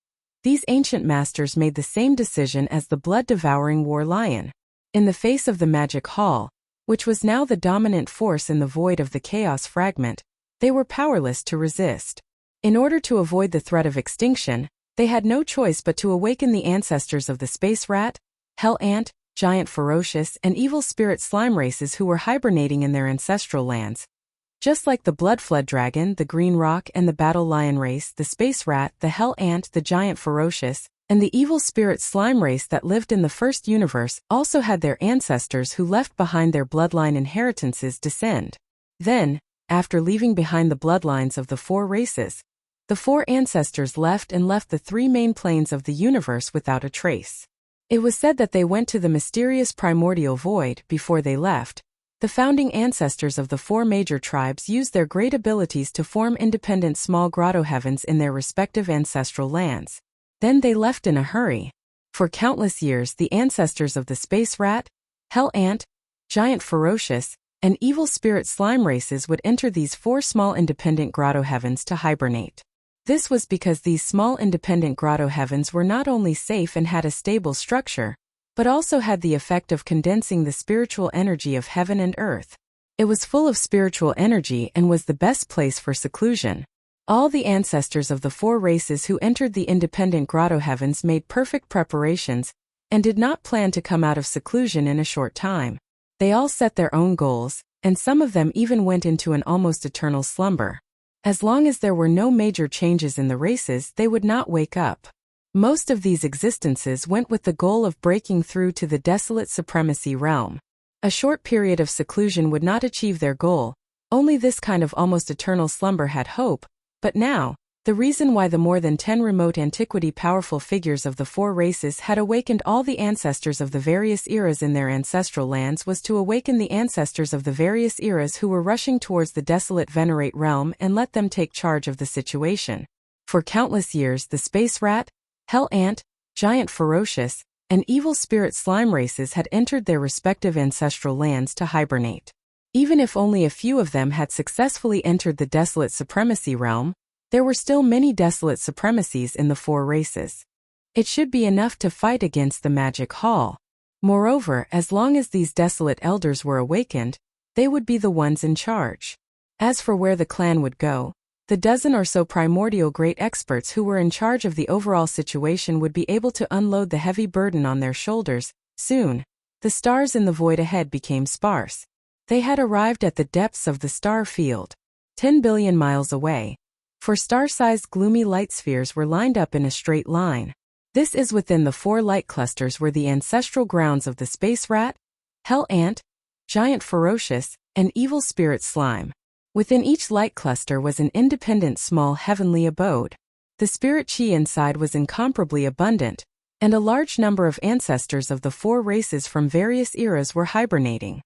these ancient masters made the same decision as the blood-devouring war lion. In the face of the Magic Hall, which was now the dominant force in the void of the Chaos Fragment, they were powerless to resist. In order to avoid the threat of extinction, they had no choice but to awaken the ancestors of the Space Rat, Hell Ant, Giant Ferocious, and Evil Spirit Slime races who were hibernating in their ancestral lands. Just like the Blood Flood Dragon, the Green Rock, and the Battle Lion race, the Space Rat, the Hell Ant, the Giant Ferocious, and the Evil Spirit Slime race that lived in the first universe also had their ancestors who left behind their bloodline inheritances descend. Then, after leaving behind the bloodlines of the 4 races, the 4 ancestors left the 3 main planes of the universe without a trace. It was said that they went to the mysterious primordial void before they left. The founding ancestors of the 4 major tribes used their great abilities to form independent small grotto heavens in their respective ancestral lands. Then they left in a hurry. For countless years, the ancestors of the Space Rat, Hell Ant, Giant Ferocious, and Evil Spirit Slime races would enter these 4 small independent grotto heavens to hibernate. This was because these small independent grotto heavens were not only safe and had a stable structure, but also had the effect of condensing the spiritual energy of heaven and earth. It was full of spiritual energy and was the best place for seclusion. All the ancestors of the 4 races who entered the independent grotto heavens made perfect preparations and did not plan to come out of seclusion in a short time. They all set their own goals, and some of them even went into an almost eternal slumber. As long as there were no major changes in the races, they would not wake up. Most of these existences went with the goal of breaking through to the desolate supremacy realm. A short period of seclusion would not achieve their goal. Only this kind of almost eternal slumber had hope, But now, the reason why the more than 10 remote antiquity powerful figures of the four races had awakened all the ancestors of the various eras in their ancestral lands was to awaken the ancestors of the various eras who were rushing towards the desolate Venerate realm and let them take charge of the situation. For countless years the space rat, hell ant, giant ferocious, and evil spirit slime races had entered their respective ancestral lands to hibernate. Even if only a few of them had successfully entered the desolate supremacy realm, there were still many desolate supremacies in the four races. It should be enough to fight against the magic hall. Moreover, as long as these desolate elders were awakened, they would be the ones in charge. As for where the clan would go, the dozen or so primordial great experts who were in charge of the overall situation would be able to unload the heavy burden on their shoulders. Soon, the stars in the void ahead became sparse. They had arrived at the depths of the star field, 10 billion miles away. For star-sized gloomy light spheres were lined up in a straight line. This is within the four light clusters were the ancestral grounds of the space rat, hell ant, giant ferocious, and evil spirit slime. Within each light cluster was an independent small heavenly abode. The spirit chi inside was incomparably abundant, and a large number of ancestors of the four races from various eras were hibernating.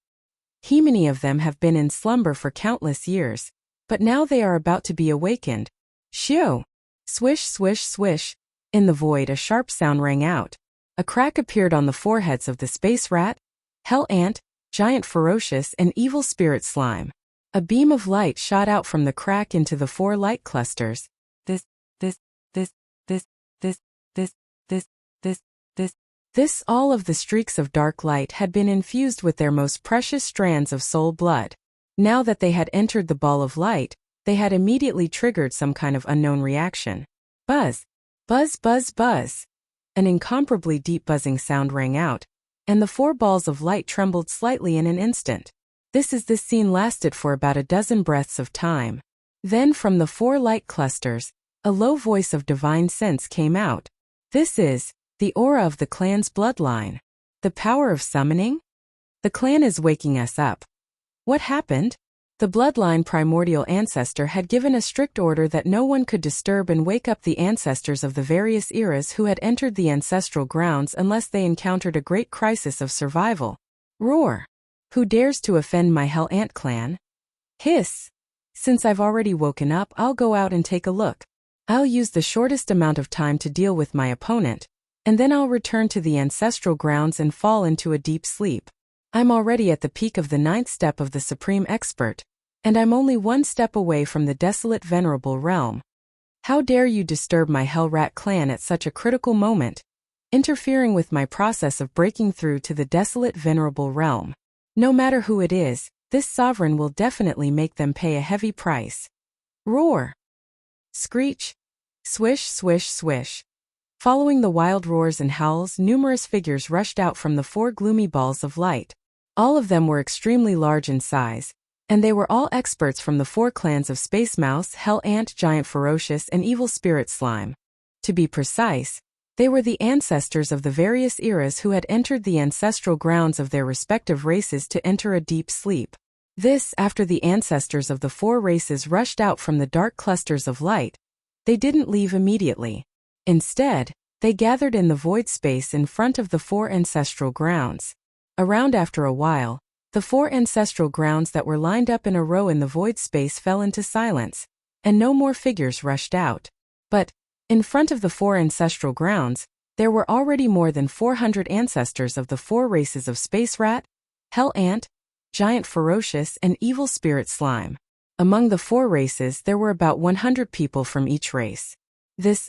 Many of them have been in slumber for countless years, but now they are about to be awakened. Shio! Swish, swish, swish. In the void a sharp sound rang out. A crack appeared on the foreheads of the space rat, hell ant, giant ferocious, and evil spirit slime. A beam of light shot out from the crack into the four light clusters. This all of the streaks of dark light had been infused with their most precious strands of soul blood. Now that they had entered the ball of light, they had immediately triggered some kind of unknown reaction. Buzz! Buzz, buzz, buzz! An incomparably deep buzzing sound rang out, and the four balls of light trembled slightly in an instant. This scene lasted for about a dozen breaths of time. Then from the four light clusters, a low voice of divine sense came out. This is the aura of the clan's bloodline. The power of summoning? The clan is waking us up. What happened? The bloodline primordial ancestor had given a strict order that no one could disturb and wake up the ancestors of the various eras who had entered the ancestral grounds unless they encountered a great crisis of survival. Roar! Who dares to offend my hell ant clan? Hiss! Since I've already woken up, I'll go out and take a look. I'll use the shortest amount of time to deal with my opponent, and then I'll return to the ancestral grounds and fall into a deep sleep. I'm already at the peak of the 9th step of the Supreme Expert, and I'm only one step away from the desolate venerable realm. How dare you disturb my hell rat clan at such a critical moment, interfering with my process of breaking through to the desolate venerable realm. No matter who it is, this sovereign will definitely make them pay a heavy price. Roar! Screech! Swish, swish, swish. Following the wild roars and howls, numerous figures rushed out from the four gloomy balls of light. All of them were extremely large in size, and they were all experts from the four clans of Space Mouse, Hell Ant, Giant Ferocious, and Evil Spirit Slime. To be precise, they were the ancestors of the various eras who had entered the ancestral grounds of their respective races to enter a deep sleep. This after the ancestors of the four races rushed out from the dark clusters of light. They didn't leave immediately. Instead, they gathered in the void space in front of the four ancestral grounds. Around after a while, the four ancestral grounds that were lined up in a row in the void space fell into silence, and no more figures rushed out. But, in front of the four ancestral grounds, there were already more than 400 ancestors of the four races of Space Rat, Hell Ant, Giant Ferocious, and Evil Spirit Slime. Among the four races there were about 100 people from each race.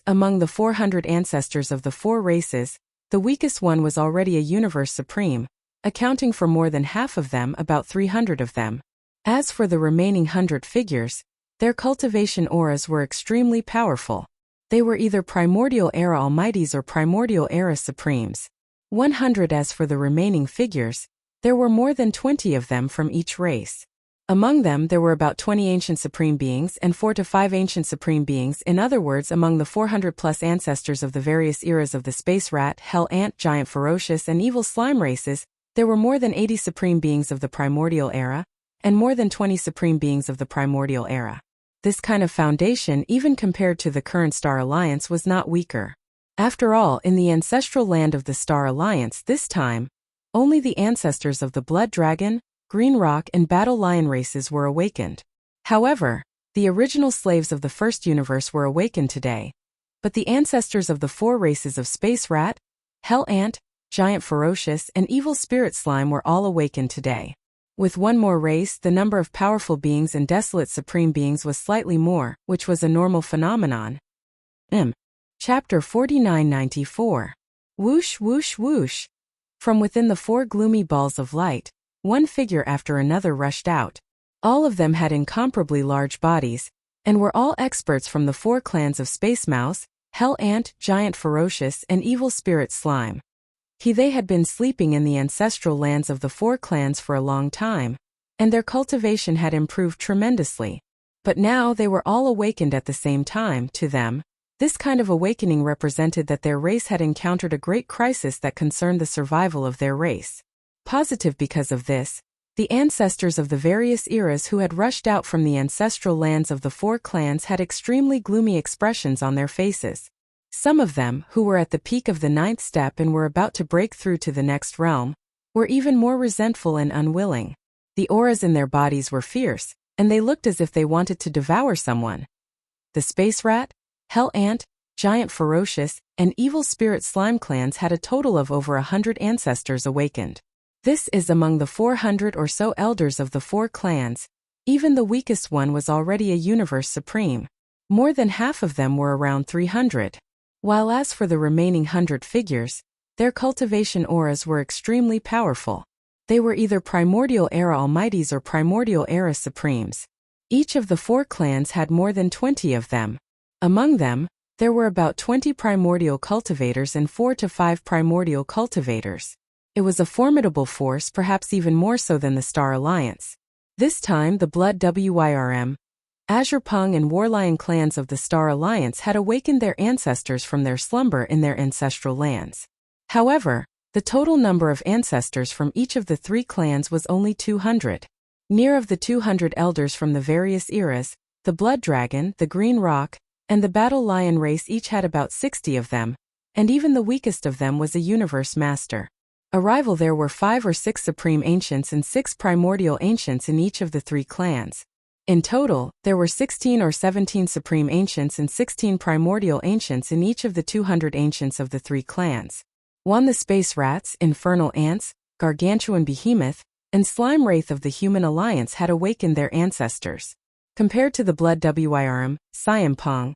Among the 400 ancestors of the four races, the weakest one was already a universe supreme, accounting for more than half of them, about 300 of them. As for the remaining 100 figures, their cultivation auras were extremely powerful. They were either primordial era almighties or primordial era supremes. 100. As for the remaining figures, there were more than 20 of them from each race. Among them there were about 20 ancient supreme beings and 4 to 5 ancient supreme beings. In other words, among the 400 plus ancestors of the various eras of the Space Rat, Hell Ant, Giant Ferocious, and Evil Slime races, there were more than 80 supreme beings of the primordial era, and more than 20 supreme beings of the primordial era. This kind of foundation, even compared to the current Star Alliance, was not weaker. After all, in the ancestral land of the Star Alliance this time, only the ancestors of the Blood Dragon, Green Rock, and Battle Lion races were awakened. However, the original slaves of the first universe were awakened today. But the ancestors of the 4 races of Space Rat, Hell Ant, Giant Ferocious, and Evil Spirit Slime were all awakened today. With one more race, the number of powerful beings and desolate supreme beings was slightly more, which was a normal phenomenon. Chapter 4994. Whoosh whoosh whoosh. From within the 4 gloomy balls of light, one figure after another rushed out. All of them had incomparably large bodies, and were all experts from the 4 clans of Space Mouse, Hell Ant, Giant Ferocious, and Evil Spirit Slime. They had been sleeping in the ancestral lands of the 4 clans for a long time, and their cultivation had improved tremendously. But now they were all awakened at the same time. To them, this kind of awakening represented that their race had encountered a great crisis that concerned the survival of their race. Positive because of this, the ancestors of the various eras who had rushed out from the ancestral lands of the 4 clans had extremely gloomy expressions on their faces. Some of them, who were at the peak of the 9th step and were about to break through to the next realm, were even more resentful and unwilling. The auras in their bodies were fierce, and they looked as if they wanted to devour someone. The Space Rat, Hell Ant, Giant Ferocious, and Evil Spirit Slime clans had a total of over 100 ancestors awakened. This is among the 400 or so elders of the 4 clans. Even the weakest one was already a universe supreme. More than half of them were around 300. While as for the remaining 100 figures, their cultivation auras were extremely powerful. They were either Primordial Era Almighties or Primordial Era Supremes. Each of the 4 clans had more than 20 of them. Among them, there were about 20 Primordial Cultivators and 4 to 5 Primordial Cultivators. It was a formidable force, perhaps even more so than the Star Alliance. This time the Blood Wyrm, Azure Pung and Warlion clans of the Star Alliance had awakened their ancestors from their slumber in their ancestral lands. However, the total number of ancestors from each of the 3 clans was only 200. Near of the 200 elders from the various eras, the Blood Dragon, the Green Rock, and the Battle Lion race each had about 60 of them, and even the weakest of them was a Universe Master. Arrival there were 5 or 6 Supreme Ancients and 6 Primordial Ancients in each of the 3 clans. In total, there were 16 or 17 Supreme Ancients and 16 Primordial Ancients in each of the 200 Ancients of the 3 clans. The Space Rats, Infernal Ants, Gargantuan Behemoth, and Slime Wraith of the Human Alliance had awakened their ancestors. Compared to the Blood Wyrm, Siam Pong,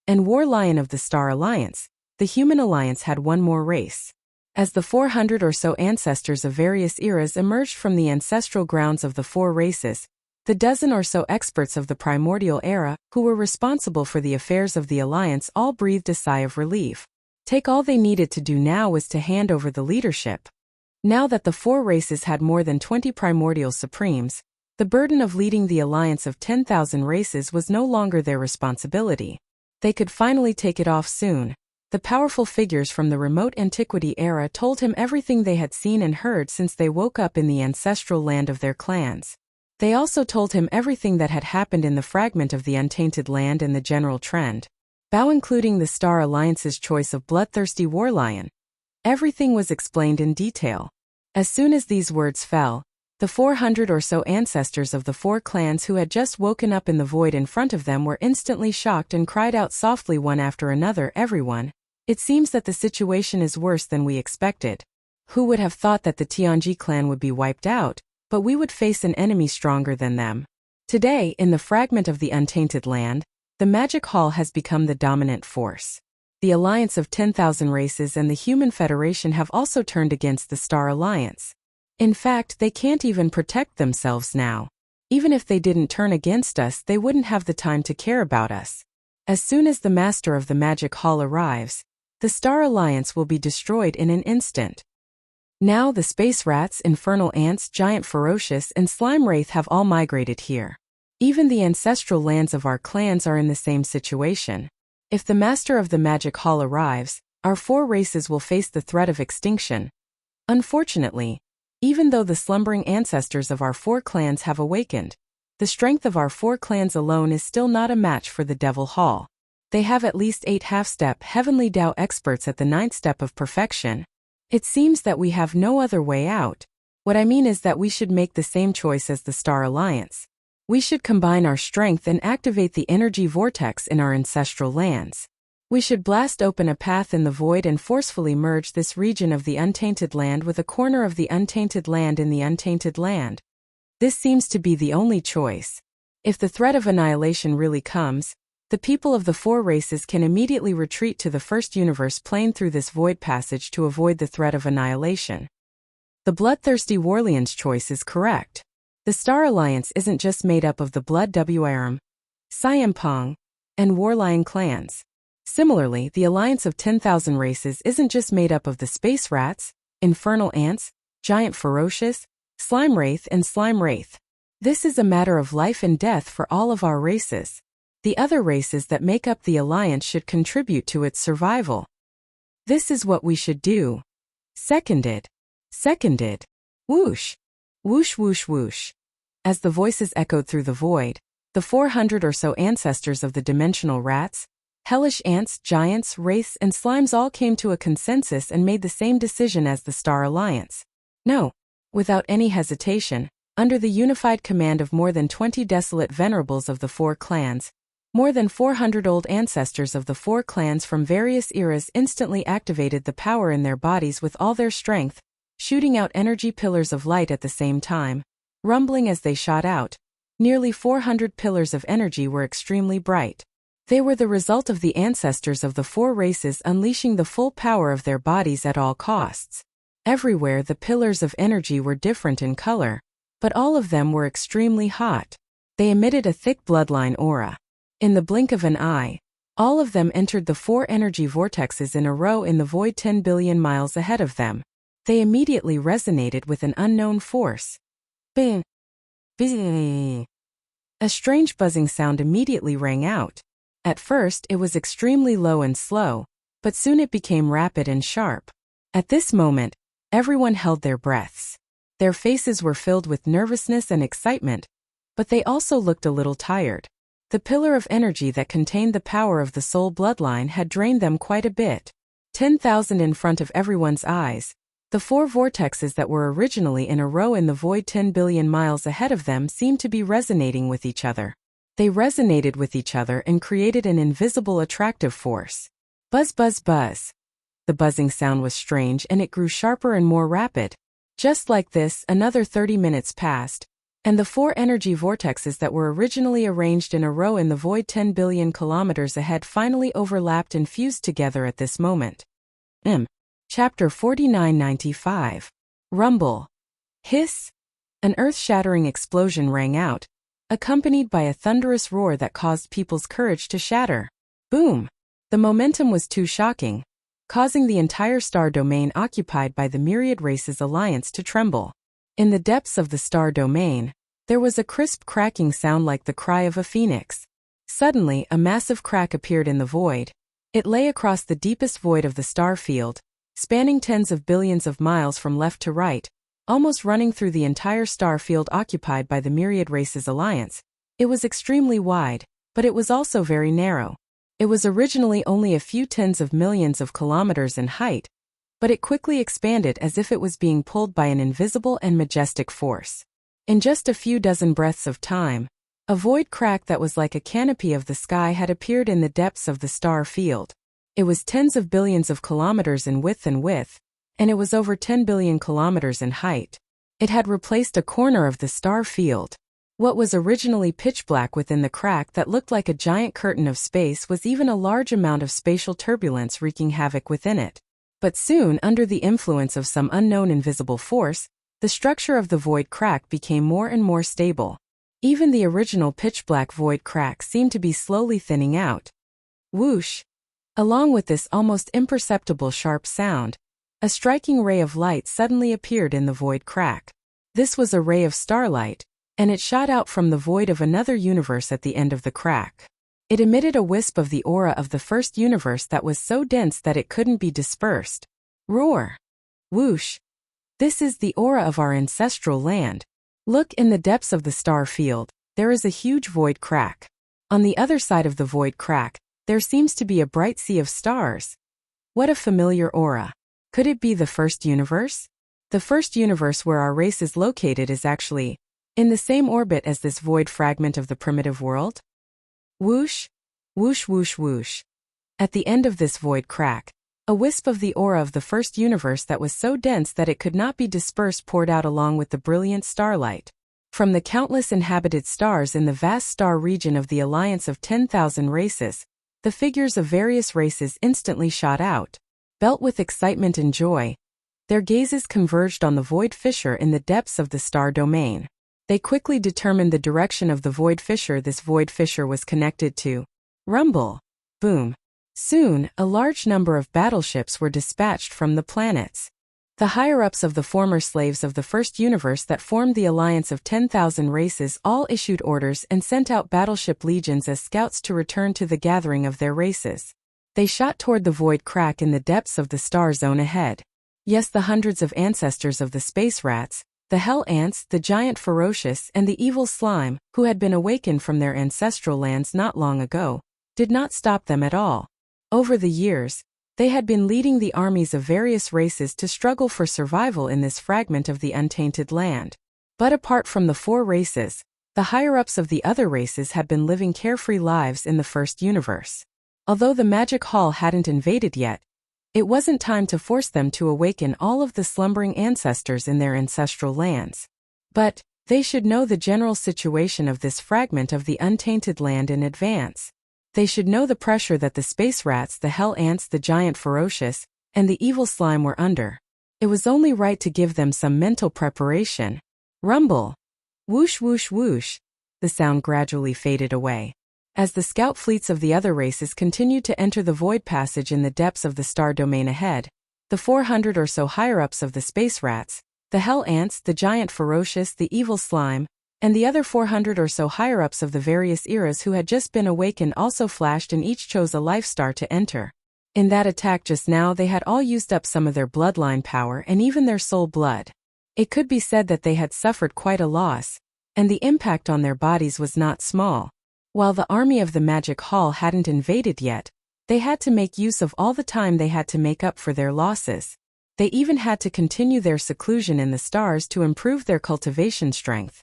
and War Lion of the Star Alliance, the Human Alliance had one more race. As the 400 or so ancestors of various eras emerged from the ancestral grounds of the 4 races, the dozen or so experts of the Primordial Era, who were responsible for the affairs of the Alliance, all breathed a sigh of relief. All they needed to do now was to hand over the leadership. Now that the 4 races had more than 20 Primordial Supremes, the burden of leading the alliance of 10,000 races was no longer their responsibility. They could finally take it off soon. The powerful figures from the remote antiquity era told him everything they had seen and heard since they woke up in the ancestral land of their clans. They also told him everything that had happened in the fragment of the untainted land and the general trend, including the Star Alliance's choice of bloodthirsty Warlion. Everything was explained in detail. As soon as these words fell, the 400 or so ancestors of the 4 clans who had just woken up in the void in front of them were instantly shocked and cried out softly one after another, "Everyone, it seems that the situation is worse than we expected. Who would have thought that the Tianji clan would be wiped out? But we would face an enemy stronger than them." Today, in the fragment of the untainted land, the Magic Hall has become the dominant force. The alliance of 10,000 races and the Human Federation have also turned against the Star Alliance. In fact, they can't even protect themselves now. Even if they didn't turn against us, they wouldn't have the time to care about us. As soon as the Master of the Magic Hall arrives, the Star Alliance will be destroyed in an instant. Now the Space Rats, Infernal Ants, Giant Ferocious, and Slime Wraith have all migrated here. Even the ancestral lands of our clans are in the same situation. If the Master of the Magic Hall arrives, our 4 races will face the threat of extinction. Unfortunately, even though the slumbering ancestors of our 4 clans have awakened, The strength of our 4 clans alone is still not a match for the Devil Hall. They have at least 8 half-step Heavenly Tao experts at the 9th step of perfection. It seems that we have no other way out. What I mean is that we should make the same choice as the Star Alliance. We should combine our strength and activate the energy vortex in our ancestral lands. We should blast open a path in the void and forcefully merge this region of the untainted land with a corner of the untainted land in the untainted land. This seems to be the only choice. If the threat of annihilation really comes, the people of the 4 races can immediately retreat to the first universe plane through this void passage to avoid the threat of annihilation. The bloodthirsty Warlian's choice is correct. The Star Alliance isn't just made up of the Blood Wrm, Siampong, and Warlion clans. Similarly, the Alliance of 10,000 races isn't just made up of the Space Rats, Infernal Ants, Giant Ferocious, Slime Wraith and Slime Wraith. This is a matter of life and death for all of our races. The other races that make up the Alliance should contribute to its survival. This is what we should do. Seconded. Seconded. Whoosh. Whoosh whoosh whoosh. As the voices echoed through the void, the 400 or so ancestors of the dimensional rats, hellish ants, giants, wraiths, and slimes all came to a consensus and made the same decision as the Star Alliance. No. Without any hesitation, under the unified command of more than 20 desolate venerables of the 4 clans, more than 400 old ancestors of the 4 clans from various eras instantly activated the power in their bodies with all their strength, shooting out energy pillars of light at the same time, rumbling as they shot out. Nearly 400 pillars of energy were extremely bright. They were the result of the ancestors of the 4 races unleashing the full power of their bodies at all costs. Everywhere the pillars of energy were different in color, but all of them were extremely hot. They emitted a thick bloodline aura. In the blink of an eye, all of them entered the 4 energy vortexes in a row in the void 10 billion miles ahead of them. They immediately resonated with an unknown force. Bing! Bing! A strange buzzing sound immediately rang out. At first it was extremely low and slow, but soon it became rapid and sharp. At this moment, everyone held their breaths. Their faces were filled with nervousness and excitement, but they also looked a little tired. The pillar of energy that contained the power of the soul bloodline had drained them quite a bit. 10,000 in front of everyone's eyes. The 4 vortexes that were originally in a row in the void 10 billion miles ahead of them seemed to be resonating with each other. They resonated with each other and created an invisible attractive force. Buzz buzz buzz. The buzzing sound was strange and it grew sharper and more rapid. Just like this, another 30 minutes passed, and the 4 energy vortexes that were originally arranged in a row in the void 10 billion kilometers ahead finally overlapped and fused together at this moment. Chapter 4995. Rumble. Hiss. An earth-shattering explosion rang out, accompanied by a thunderous roar that caused people's courage to shatter. Boom! The momentum was too shocking, causing the entire star domain occupied by the Myriad Races Alliance to tremble. In the depths of the star domain, there was a crisp cracking sound like the cry of a phoenix. Suddenly, a massive crack appeared in the void. It lay across the deepest void of the star field, spanning tens of billions of miles from left to right, almost running through the entire star field occupied by the Myriad Races Alliance. It was extremely wide, but it was also very narrow. It was originally only a few tens of millions of kilometers in height, but it quickly expanded as if it was being pulled by an invisible and majestic force. In just a few dozen breaths of time, a void crack that was like a canopy of the sky had appeared in the depths of the star field. It was tens of billions of kilometers in width, and it was over 10 billion kilometers in height. It had replaced a corner of the star field. What was originally pitch black within the crack that looked like a giant curtain of space was even a large amount of spatial turbulence wreaking havoc within it. But soon, under the influence of some unknown invisible force, the structure of the void crack became more and more stable. Even the original pitch-black void crack seemed to be slowly thinning out. Whoosh! Along with this almost imperceptible sharp sound, a striking ray of light suddenly appeared in the void crack. This was a ray of starlight, and it shot out from the void of another universe at the end of the crack. It emitted a wisp of the aura of the first universe that was so dense that it couldn't be dispersed. Roar! Whoosh! This is the aura of our ancestral land. Look in the depths of the star field. there is a huge void crack. On the other side of the void crack, there seems to be a bright sea of stars. What a familiar aura. Could it be the first universe? The first universe where our race is located is actually in the same orbit as this void fragment of the primitive world? Whoosh, whoosh, whoosh, whoosh. At the end of this void crack, a wisp of the aura of the first universe that was so dense that it could not be dispersed poured out along with the brilliant starlight. From the countless inhabited stars in the vast star region of the alliance of 10,000 races, the figures of various races instantly shot out, belt with excitement and joy. Their gazes converged on the void fissure in the depths of the star domain. They quickly determined the direction of the void fissure this void fissure was connected to. Rumble. Boom. Soon, a large number of battleships were dispatched from the planets. The higher-ups of the former slaves of the first universe that formed the alliance of 10,000 races all issued orders and sent out battleship legions as scouts to return to the gathering of their races. They shot toward the void crack in the depths of the star zone ahead. Yes, the hundreds of ancestors of the space rats, the hell ants, the giant ferocious, and the evil slime, who had been awakened from their ancestral lands not long ago, did not stop them at all. Over the years, they had been leading the armies of various races to struggle for survival in this fragment of the untainted land. But apart from the four races, the higher-ups of the other races had been living carefree lives in the first universe. Although the magic hall hadn't invaded yet, it wasn't time to force them to awaken all of the slumbering ancestors in their ancestral lands. But they should know the general situation of this fragment of the untainted land in advance. They should know the pressure that the space rats, the hell ants, the giant ferocious, and the evil slime were under. It was only right to give them some mental preparation. Rumble. Whoosh, whoosh, whoosh. The sound gradually faded away. As the scout fleets of the other races continued to enter the void passage in the depths of the star domain ahead, the 400 or so higher-ups of the space rats, the hell ants, the giant ferocious, the evil slime, and the other 400 or so higher-ups of the various eras who had just been awakened also flashed and each chose a life star to enter. In that attack just now they had all used up some of their bloodline power and even their soul blood. It could be said that they had suffered quite a loss, and the impact on their bodies was not small. While the army of the Magic Hall hadn't invaded yet, they had to make use of all the time they had to make up for their losses. They even had to continue their seclusion in the stars to improve their cultivation strength.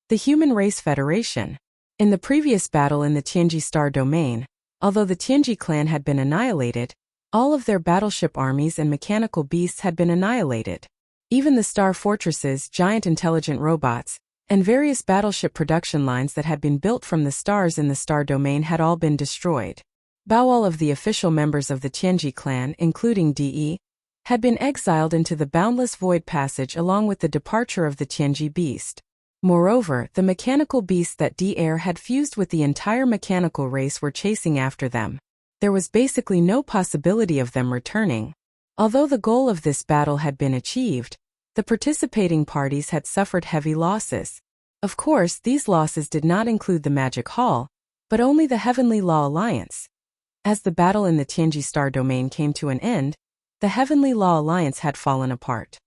The Human Race Federation. In the previous battle in the Tianji star domain, although the Tianji clan had been annihilated, all of their battleship armies and mechanical beasts had been annihilated. Even the star fortresses, giant intelligent robots, and various battleship production lines that had been built from the stars in the star domain had all been destroyed. All of the official members of the Tianji clan, including De, had been exiled into the boundless void passage along with the departure of the Tianji beast. Moreover, the mechanical beasts that De had fused with the entire mechanical race were chasing after them. There was basically no possibility of them returning. Although the goal of this battle had been achieved, the participating parties had suffered heavy losses. Of course, these losses did not include the Magic Hall, but only the Heavenly Law Alliance. As the battle in the Tianji star domain came to an end, the Heavenly Law Alliance had fallen apart.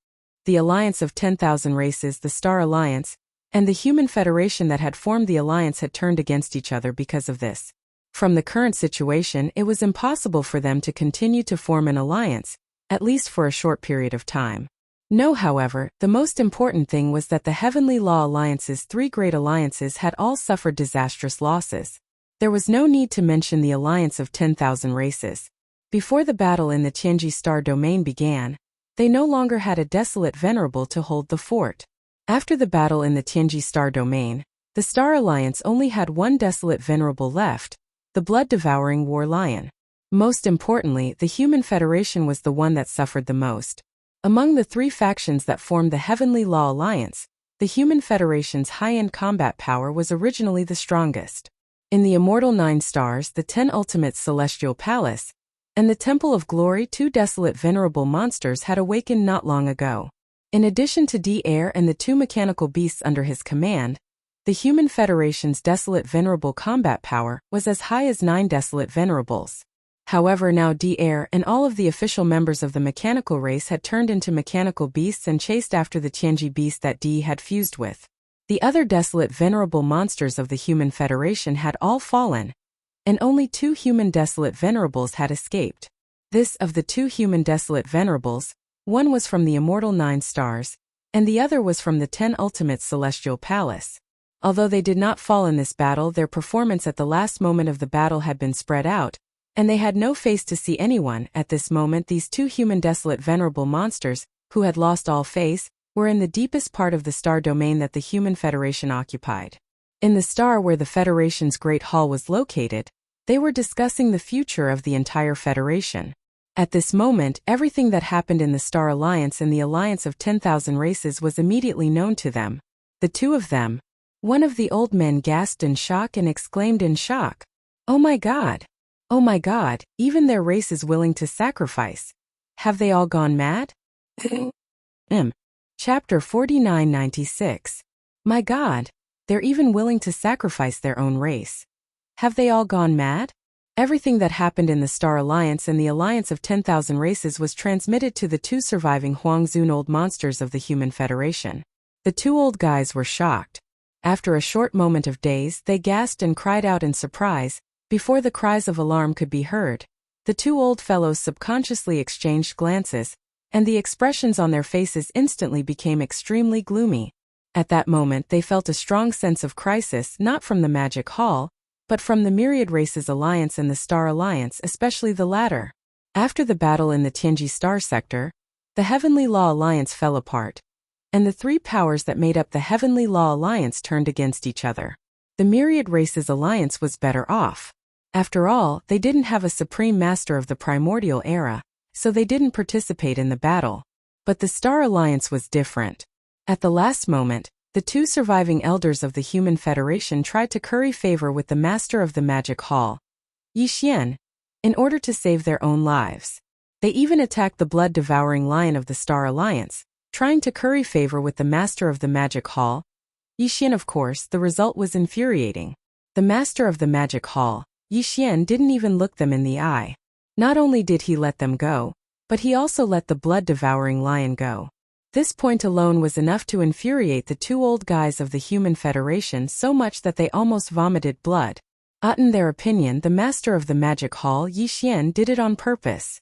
The alliance of 10,000 races, the Star Alliance, and the Human Federation that had formed the alliance had turned against each other because of this. From the current situation, it was impossible for them to continue to form an alliance, at least for a short period of time. No, however, the most important thing was that the Heavenly Law Alliance's three great alliances had all suffered disastrous losses. There was no need to mention the alliance of 10,000 races. Before the battle in the Tianji star domain began, they no longer had a desolate venerable to hold the fort. After the battle in the Tianji star domain, the Star Alliance only had one desolate venerable left, the blood-devouring war lion. Most importantly, the Human Federation was the one that suffered the most. Among the three factions that formed the Heavenly Law Alliance, the Human Federation's high-end combat power was originally the strongest. In the Immortal 9 Stars, the 10 Ultimate Celestial Palace, and the Temple of Glory, two desolate venerable monsters had awakened not long ago. In addition to De and the two mechanical beasts under his command, the Human Federation's desolate venerable combat power was as high as 9 desolate venerables. However, now De and all of the official members of the mechanical race had turned into mechanical beasts and chased after the Tianji beast that De had fused with. The other desolate venerable monsters of the Human Federation had all fallen, and only 2 human desolate venerables had escaped. This of the 2 human desolate venerables, one was from the immortal 9 stars, and the other was from the 10 ultimate celestial palace. Although they did not fall in this battle, their performance at the last moment of the battle had been spread out, and they had no face to see anyone. At this moment, these 2 human desolate venerable monsters, who had lost all face, were in the deepest part of the star domain that the Human Federation occupied. In the star where the Federation's Great Hall was located, they were discussing the future of the entire Federation. At this moment, everything that happened in the Star Alliance and the Alliance of 10,000 Races was immediately known to them. The 2 of them. One of the old men gasped in shock and exclaimed in shock, "Oh my God! Oh my God, even their race is willing to sacrifice. Have they all gone mad?" Chapter 4996. My God, they're even willing to sacrifice their own race. Have they all gone mad? Everything that happened in the Star Alliance and the Alliance of 10,000 Races was transmitted to the 2 surviving Huangzun old monsters of the Human Federation. The 2 old guys were shocked. After a short moment of daze, they gasped and cried out in surprise. Before the cries of alarm could be heard, the 2 old fellows subconsciously exchanged glances, and the expressions on their faces instantly became extremely gloomy. At that moment they felt a strong sense of crisis, not from the Magic Hall, but from the Myriad Races Alliance and the Star Alliance, especially the latter. After the battle in the Tianji Star Sector, the Heavenly Law Alliance fell apart, and the 3 powers that made up the Heavenly Law Alliance turned against each other. The Myriad Races Alliance was better off. After all, they didn't have a Supreme Master of the Primordial Era, so they didn't participate in the battle. But the Star Alliance was different. At the last moment, the 2 surviving elders of the Human Federation tried to curry favor with the Master of the Magic Hall, Yi Xian, in order to save their own lives. They even attacked the blood-devouring lion of the Star Alliance, trying to curry favor with the Master of the Magic Hall, Yi Xian. Of course, the result was infuriating. The Master of the Magic Hall, Yi Xian, didn't even look them in the eye. Not only did he let them go, but he also let the blood-devouring lion go. This point alone was enough to infuriate the 2 old guys of the Human Federation so much that they almost vomited blood. In their opinion, the Master of the Magic Hall, Yi Xian, did it on purpose.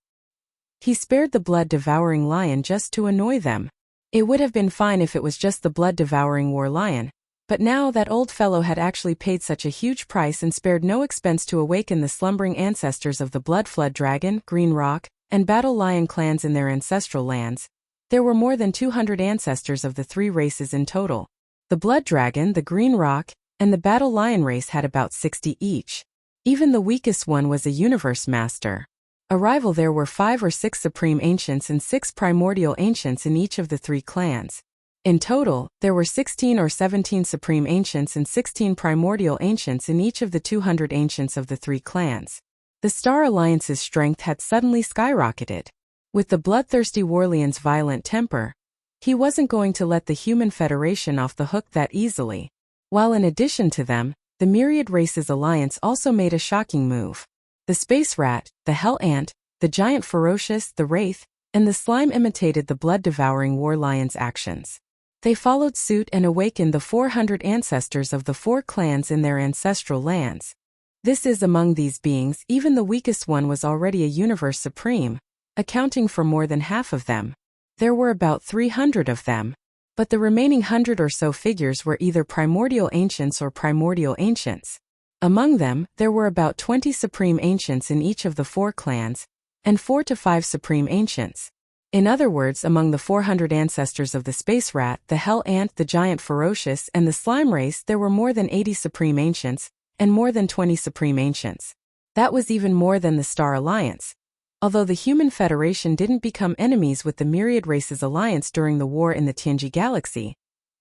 He spared the blood-devouring lion just to annoy them. It would have been fine if it was just the blood-devouring war lion, but now that old fellow had actually paid such a huge price and spared no expense to awaken the slumbering ancestors of the Blood Flood Dragon, Green Rock, and Battle Lion clans in their ancestral lands. There were more than 200 ancestors of the 3 races in total. The Blood Dragon, the Green Rock, and the Battle Lion race had about 60 each. Even the weakest one was a Universe Master. Arrival there were 5 or 6 Supreme Ancients and 6 Primordial Ancients in each of the 3 clans. In total, there were 16 or 17 Supreme Ancients and 16 Primordial Ancients in each of the 200 Ancients of the 3 clans. The Star Alliance's strength had suddenly skyrocketed. With the bloodthirsty Warlion's violent temper, he wasn't going to let the Human Federation off the hook that easily. While in addition to them, the Myriad Races Alliance also made a shocking move. The Space Rat, the Hell Ant, the Giant Ferocious, the Wraith, and the Slime imitated the blood-devouring War Lion's actions. They followed suit and awakened the 400 ancestors of the 4 clans in their ancestral lands. This is, among these beings, even the weakest one was already a Universe Supreme, accounting for more than half of them. There were about 300 of them, but the remaining 100 or so figures were either Primordial Ancients or Primordial Ancients. Among them, there were about 20 Supreme Ancients in each of the 4 clans, and 4 to 5 Supreme Ancients. In other words, among the 400 ancestors of the Space Rat, the Hell Ant, the Giant Ferocious, and the Slime race, there were more than 80 Supreme Ancients, and more than 20 Supreme Ancients. That was even more than the Star Alliance. Although the Human Federation didn't become enemies with the Myriad Races Alliance during the war in the Tianji Galaxy,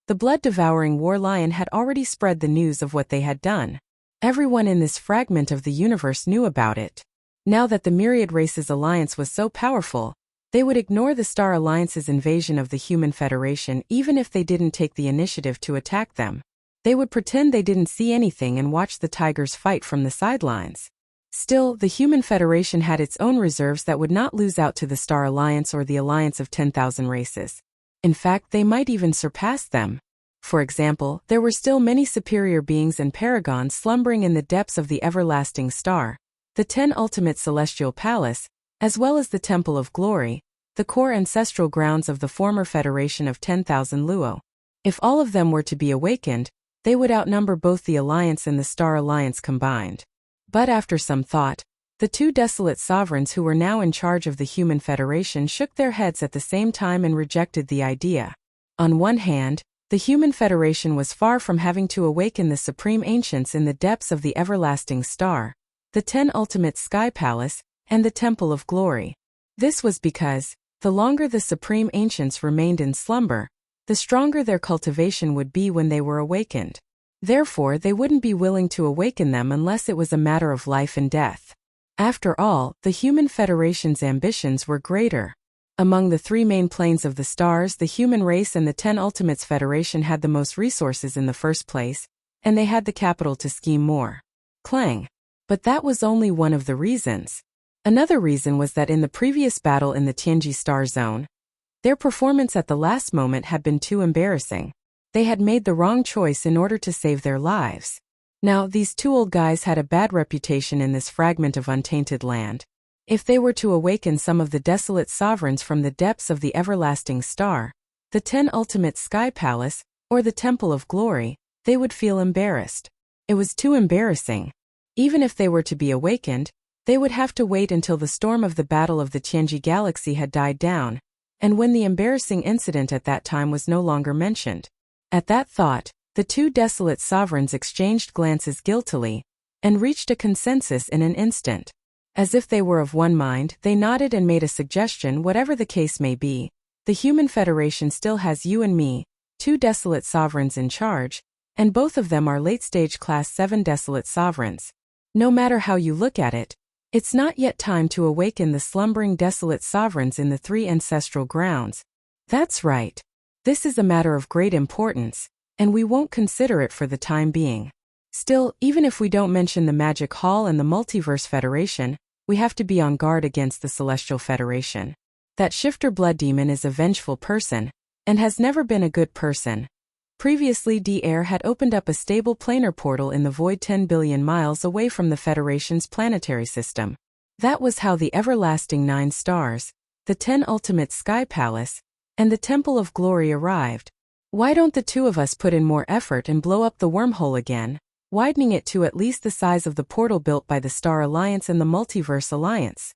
the blood-devouring War Lion had already spread the news of what they had done. Everyone in this fragment of the universe knew about it. Now that the Myriad Races Alliance was so powerful, they would ignore the Star Alliance's invasion of the Human Federation even if they didn't take the initiative to attack them. They would pretend they didn't see anything and watch the tigers fight from the sidelines. Still, the Human Federation had its own reserves that would not lose out to the Star Alliance or the Alliance of 10,000 Races. In fact, they might even surpass them. For example, there were still many superior beings and paragons slumbering in the depths of the everlasting star, the 10 ultimate celestial palace, as well as the Temple of Glory, the core ancestral grounds of the former Federation of 10,000 Luo. If all of them were to be awakened, they would outnumber both the Alliance and the Star Alliance combined. But after some thought, the two desolate sovereigns who were now in charge of the Human Federation shook their heads at the same time and rejected the idea. On one hand, the Human Federation was far from having to awaken the Supreme Ancients in the depths of the everlasting star, the 10 ultimate Sky Palace, and the Temple of Glory. This was because, the longer the Supreme Ancients remained in slumber, the stronger their cultivation would be when they were awakened. Therefore, they wouldn't be willing to awaken them unless it was a matter of life and death. After all, the Human Federation's ambitions were greater. Among the 3 main planes of the stars, the human race and the 10 Ultimates Federation had the most resources in the first place, and they had the capital to scheme more. Clang. But that was only one of the reasons. Another reason was that in the previous battle in the Tianji Star Zone, their performance at the last moment had been too embarrassing. They had made the wrong choice in order to save their lives. Now, these 2 old guys had a bad reputation in this fragment of untainted land. If they were to awaken some of the desolate sovereigns from the depths of the everlasting star, the 10 ultimate Sky Palace, or the Temple of Glory, they would feel embarrassed. It was too embarrassing. Even if they were to be awakened, they would have to wait until the storm of the Battle of the Tianji Galaxy had died down, and when the embarrassing incident at that time was no longer mentioned. At that thought, the 2 desolate sovereigns exchanged glances guiltily, and reached a consensus in an instant. As if they were of one mind, they nodded and made a suggestion. Whatever the case may be, the Human Federation still has you and me, 2 desolate sovereigns in charge, and both of them are late-stage Class 7 desolate sovereigns. No matter how you look at it, it's not yet time to awaken the slumbering desolate sovereigns in the 3 ancestral grounds. That's right. This is a matter of great importance, and we won't consider it for the time being. Still, even if we don't mention the Magic Hall and the Multiverse Federation, we have to be on guard against the Celestial Federation. That shifter blood demon is a vengeful person, and has never been a good person. Previously, D-Air had opened up a stable planar portal in the void 10 billion miles away from the Federation's planetary system. That was how the everlasting 9 stars, the 10 ultimate Sky Palace, and the Temple of Glory arrived. Why don't the 2 of us put in more effort and blow up the wormhole again, widening it to at least the size of the portal built by the Star Alliance and the Multiverse Alliance?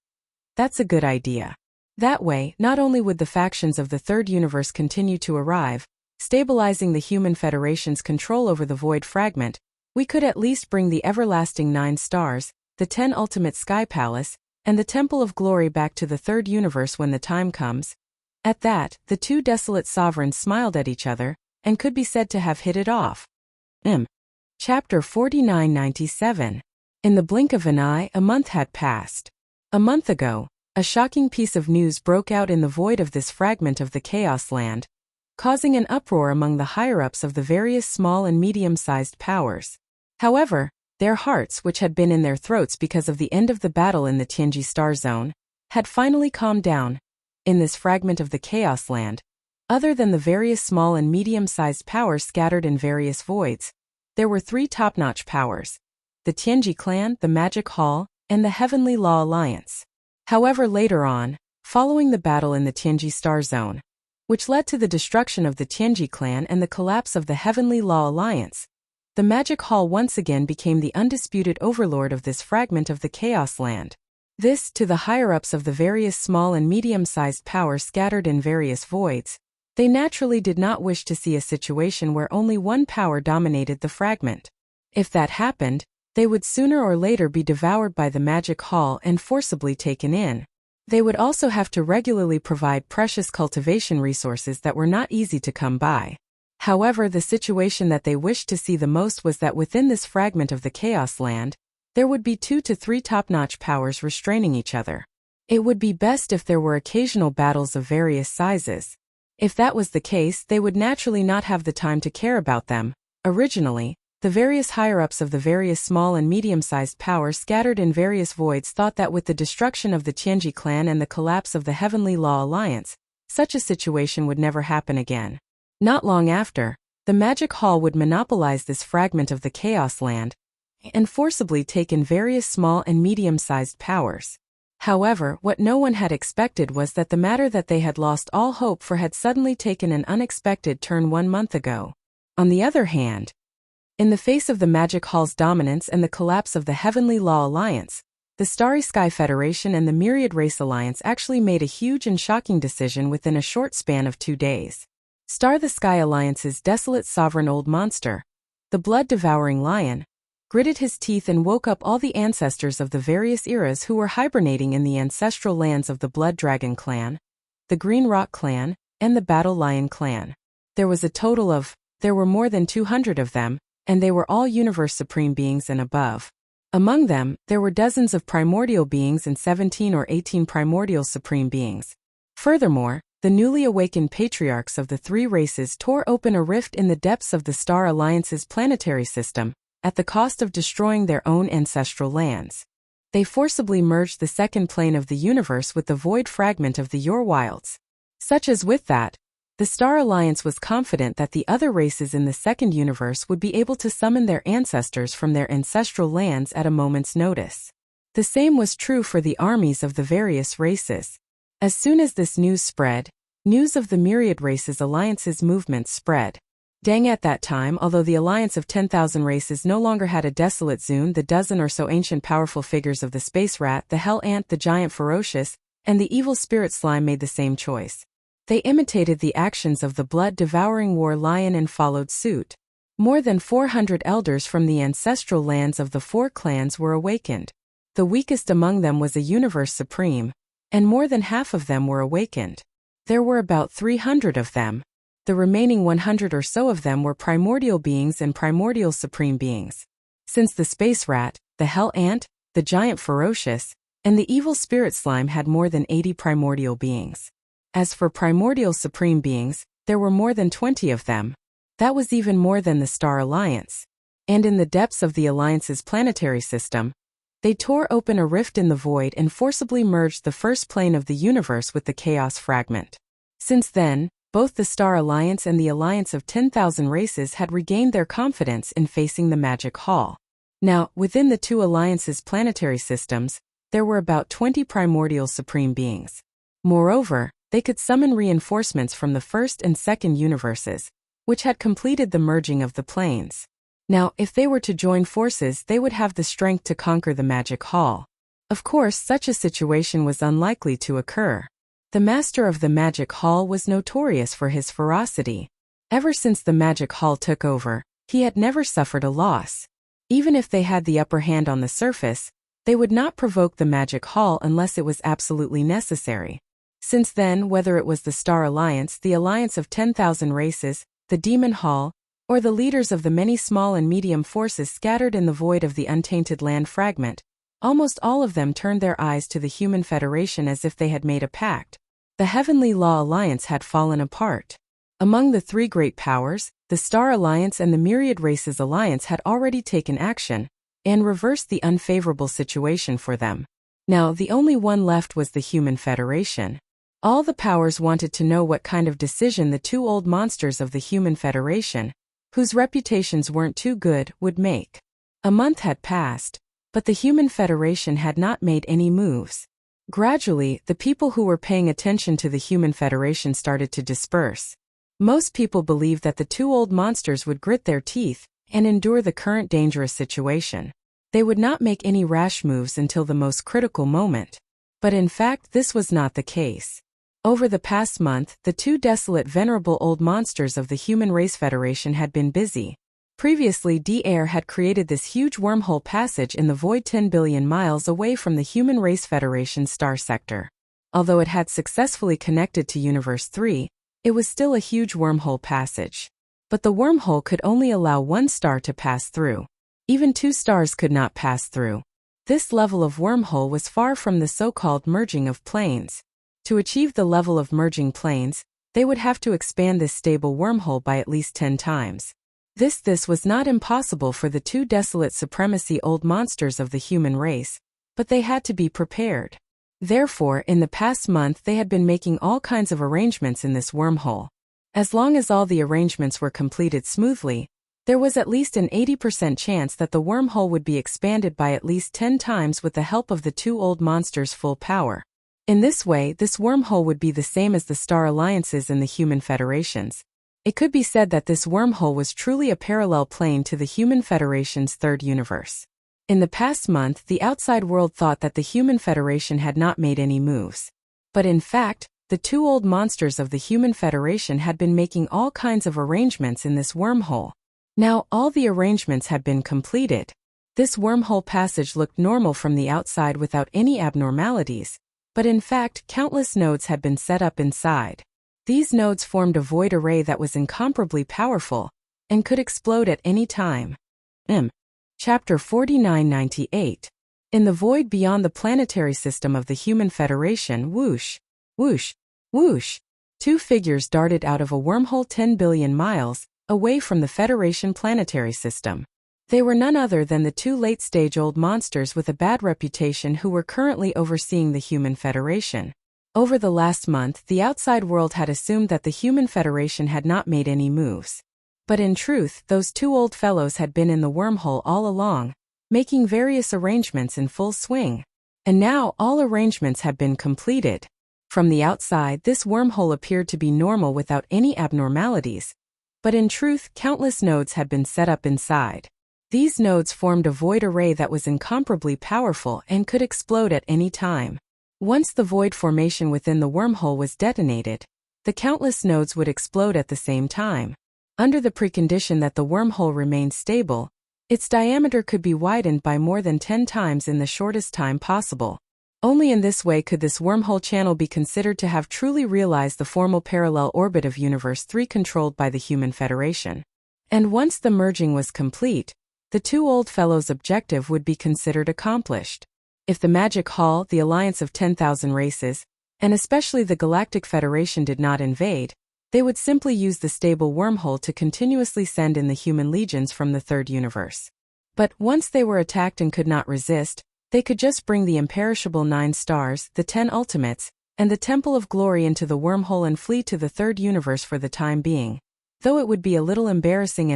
That's a good idea. That way, not only would the factions of the Third Universe continue to arrive, stabilizing the Human Federation's control over the Void Fragment, we could at least bring the everlasting 9 stars, the 10 ultimate Sky Palace, and the Temple of Glory back to the Third Universe when the time comes. At that, the 2 desolate sovereigns smiled at each other, and could be said to have hit it off. Chapter 4997. In the blink of an eye, a month had passed. A month ago, a shocking piece of news broke out in the void of this fragment of the Chaos Land, causing an uproar among the higher-ups of the various small and medium-sized powers. However, their hearts, which had been in their throats because of the end of the battle in the Tianji Star Zone, had finally calmed down. In this fragment of the Chaos Land, other than the various small and medium-sized powers scattered in various voids, there were 3 top-notch powers: the Tianji Clan, the Magic Hall, and the Heavenly Law Alliance. However, later on, following the battle in the Tianji Star Zone, which led to the destruction of the Tianji Clan and the collapse of the Heavenly Law Alliance, the Magic Hall once again became the undisputed overlord of this fragment of the Chaos Land. This, to the higher-ups of the various small and medium-sized powers scattered in various voids, they naturally did not wish to see a situation where only one power dominated the fragment. If that happened, they would sooner or later be devoured by the Magic Hall and forcibly taken in. They would also have to regularly provide precious cultivation resources that were not easy to come by. However, the situation that they wished to see the most was that within this fragment of the Chaos Land, there would be 2 to 3 top-notch powers restraining each other. It would be best if there were occasional battles of various sizes. If that was the case, they would naturally not have the time to care about them. Originally, the various higher-ups of the various small and medium-sized powers scattered in various voids thought that with the destruction of the Tianji Clan and the collapse of the Heavenly Law Alliance, such a situation would never happen again. Not long after, The magic hall would monopolize this fragment of the Chaos Land and forcibly take in various small and medium-sized powers. However, what no one had expected was that the matter that they had lost all hope for had suddenly taken an unexpected turn 1 month ago. On the other hand, in the face of the Magic Hall's dominance and the collapse of the Heavenly Law Alliance, the Starry Sky Federation and the Myriad Race Alliance actually made a huge and shocking decision within a short span of 2 days. Star the Sky Alliance's desolate sovereign old monster, the blood-devouring lion, gritted his teeth and woke up all the ancestors of the various eras who were hibernating in the ancestral lands of the Blood Dragon Clan, the Green Rock Clan, and the Battle Lion Clan. There were more than 200 of them, and they were all Universe Supreme Beings and above. Among them, there were dozens of primordial beings and 17 or 18 primordial supreme beings. Furthermore, the newly awakened patriarchs of the 3 races tore open a rift in the depths of the Star Alliance's planetary system, at the cost of destroying their own ancestral lands. They forcibly merged the second plane of the universe with the void fragment of the Your Wilds. Such as with that, the Star Alliance was confident that the other races in the second universe would be able to summon their ancestors from their ancestral lands at a moment's notice. The same was true for the armies of the various races. As soon as this news spread, news of the Myriad Races Alliance's movement spread. Dang, at that time, although the alliance of 10,000 races no longer had a desolate Zune, the dozen or so ancient powerful figures of the Space Rat, the Hell Ant, the Giant Ferocious, and the Evil Spirit Slime made the same choice. They imitated the actions of the blood-devouring war lion and followed suit. More than 400 elders from the ancestral lands of the 4 clans were awakened. The weakest among them was a Universe Supreme, and more than half of them were awakened. There were about 300 of them. The remaining 100 or so of them were primordial beings and primordial supreme beings. Since the Space Rat, the Hell Ant, the Giant Ferocious, and the Evil Spirit Slime had more than 80 primordial beings. As for primordial supreme beings, there were more than 20 of them. That was even more than the Star Alliance. And in the depths of the Alliance's planetary system, they tore open a rift in the void and forcibly merged the first plane of the universe with the Chaos Fragment. Since then, both the Star Alliance and the Alliance of 10,000 races had regained their confidence in facing the Magic Hall. Now, within the 2 alliances' planetary systems, there were about 20 primordial supreme beings. Moreover, they could summon reinforcements from the first and second universes, which had completed the merging of the planes. Now, if they were to join forces, they would have the strength to conquer the Magic Hall. Of course, such a situation was unlikely to occur. The master of the Magic Hall was notorious for his ferocity. Ever since the Magic Hall took over, he had never suffered a loss. Even if they had the upper hand on the surface, they would not provoke the Magic Hall unless it was absolutely necessary. Since then, whether it was the Star Alliance, the Alliance of 10,000 races, the Demon Hall, or the leaders of the many small and medium forces scattered in the void of the untainted land fragment, almost all of them turned their eyes to the Human Federation as if they had made a pact. The Heavenly Law Alliance had fallen apart. Among the 3 great powers, the Star Alliance and the Myriad Races Alliance had already taken action and reversed the unfavorable situation for them. Now, the only one left was the Human Federation. All the powers wanted to know what kind of decision the 2 old monsters of the Human Federation, whose reputations weren't too good, would make. A month had passed, but the Human Federation had not made any moves. Gradually, the people who were paying attention to the Human Federation started to disperse. Most people believed that the 2 old monsters would grit their teeth and endure the current dangerous situation. They would not make any rash moves until the most critical moment. But in fact, this was not the case. Over the past month, the 2 desolate venerable old monsters of the Human Race Federation had been busy. Previously, D-Air had created this huge wormhole passage in the void 10 billion miles away from the Human Race Federation's star sector. Although it had successfully connected to Universe 3, it was still a huge wormhole passage. But the wormhole could only allow 1 star to pass through. Even 2 stars could not pass through. This level of wormhole was far from the so-called merging of planes. To achieve the level of merging planes, they would have to expand this stable wormhole by at least 10 times. This was not impossible for the 2 desolate supremacy old monsters of the human race, but they had to be prepared. Therefore, in the past month they had been making all kinds of arrangements in this wormhole. As long as all the arrangements were completed smoothly, there was at least an 80% chance that the wormhole would be expanded by at least 10 times with the help of the two old monsters' full power. In this way, this wormhole would be the same as the star alliances in the human federations. It could be said that this wormhole was truly a parallel plane to the human federation's third universe. In the past month, the outside world thought that the human federation had not made any moves. But in fact, the two old monsters of the human federation had been making all kinds of arrangements in this wormhole. Now, all the arrangements had been completed. This wormhole passage looked normal from the outside without any abnormalities, but in fact, countless nodes had been set up inside. These nodes formed a void array that was incomparably powerful and could explode at any time. Chapter 4998. In the void beyond the planetary system of the human federation, whoosh, whoosh, whoosh, two figures darted out of a wormhole 10 billion miles away from the Federation planetary system. They were none other than the two late-stage old monsters with a bad reputation who were currently overseeing the Human Federation. Over the last month, the outside world had assumed that the Human Federation had not made any moves. But in truth, those two old fellows had been in the wormhole all along, making various arrangements in full swing. And now all arrangements had been completed. From the outside, this wormhole appeared to be normal without any abnormalities. But in truth, countless nodes had been set up inside. These nodes formed a void array that was incomparably powerful and could explode at any time. Once the void formation within the wormhole was detonated, the countless nodes would explode at the same time. Under the precondition that the wormhole remained stable, its diameter could be widened by more than 10 times in the shortest time possible. Only in this way could this wormhole channel be considered to have truly realized the formal parallel orbit of Universe 3 controlled by the Human Federation. And once the merging was complete, the two old fellows' objective would be considered accomplished. If the Magic Hall, the alliance of 10,000 races, and especially the Galactic Federation did not invade, they would simply use the stable wormhole to continuously send in the human legions from the third universe. But once they were attacked and could not resist, they could just bring the imperishable 9 stars, the 10 ultimates, and the Temple of Glory into the wormhole and flee to the third universe for the time being. Though it would be a little embarrassing,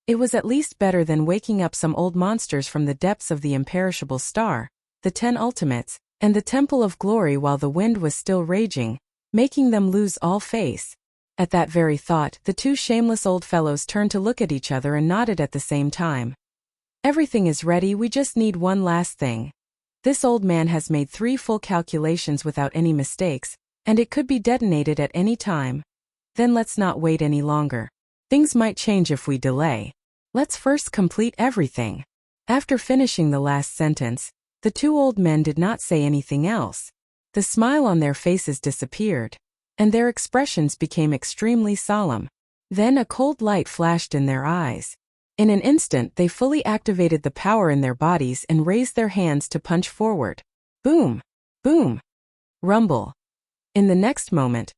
it was at least better than waking up some old monsters from the depths of the imperishable star, the 10 ultimates, and the Temple of Glory while the wind was still raging, making them lose all face. At that very thought, the two shameless old fellows turned to look at each other and nodded at the same time. Everything is ready, we just need one last thing. This old man has made 3 full calculations without any mistakes, and it could be detonated at any time. Then let's not wait any longer. Things might change if we delay. Let's first complete everything. After finishing the last sentence, the two old men did not say anything else. The smile on their faces disappeared, and their expressions became extremely solemn. Then a cold light flashed in their eyes. In an instant, they fully activated the power in their bodies and raised their hands to punch forward. Boom! Boom! Rumble. In the next moment,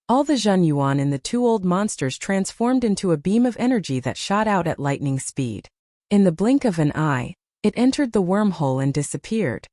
all the Zhen Yuan in the two old monsters transformed into a beam of energy that shot out at lightning speed. In the blink of an eye, it entered the wormhole and disappeared.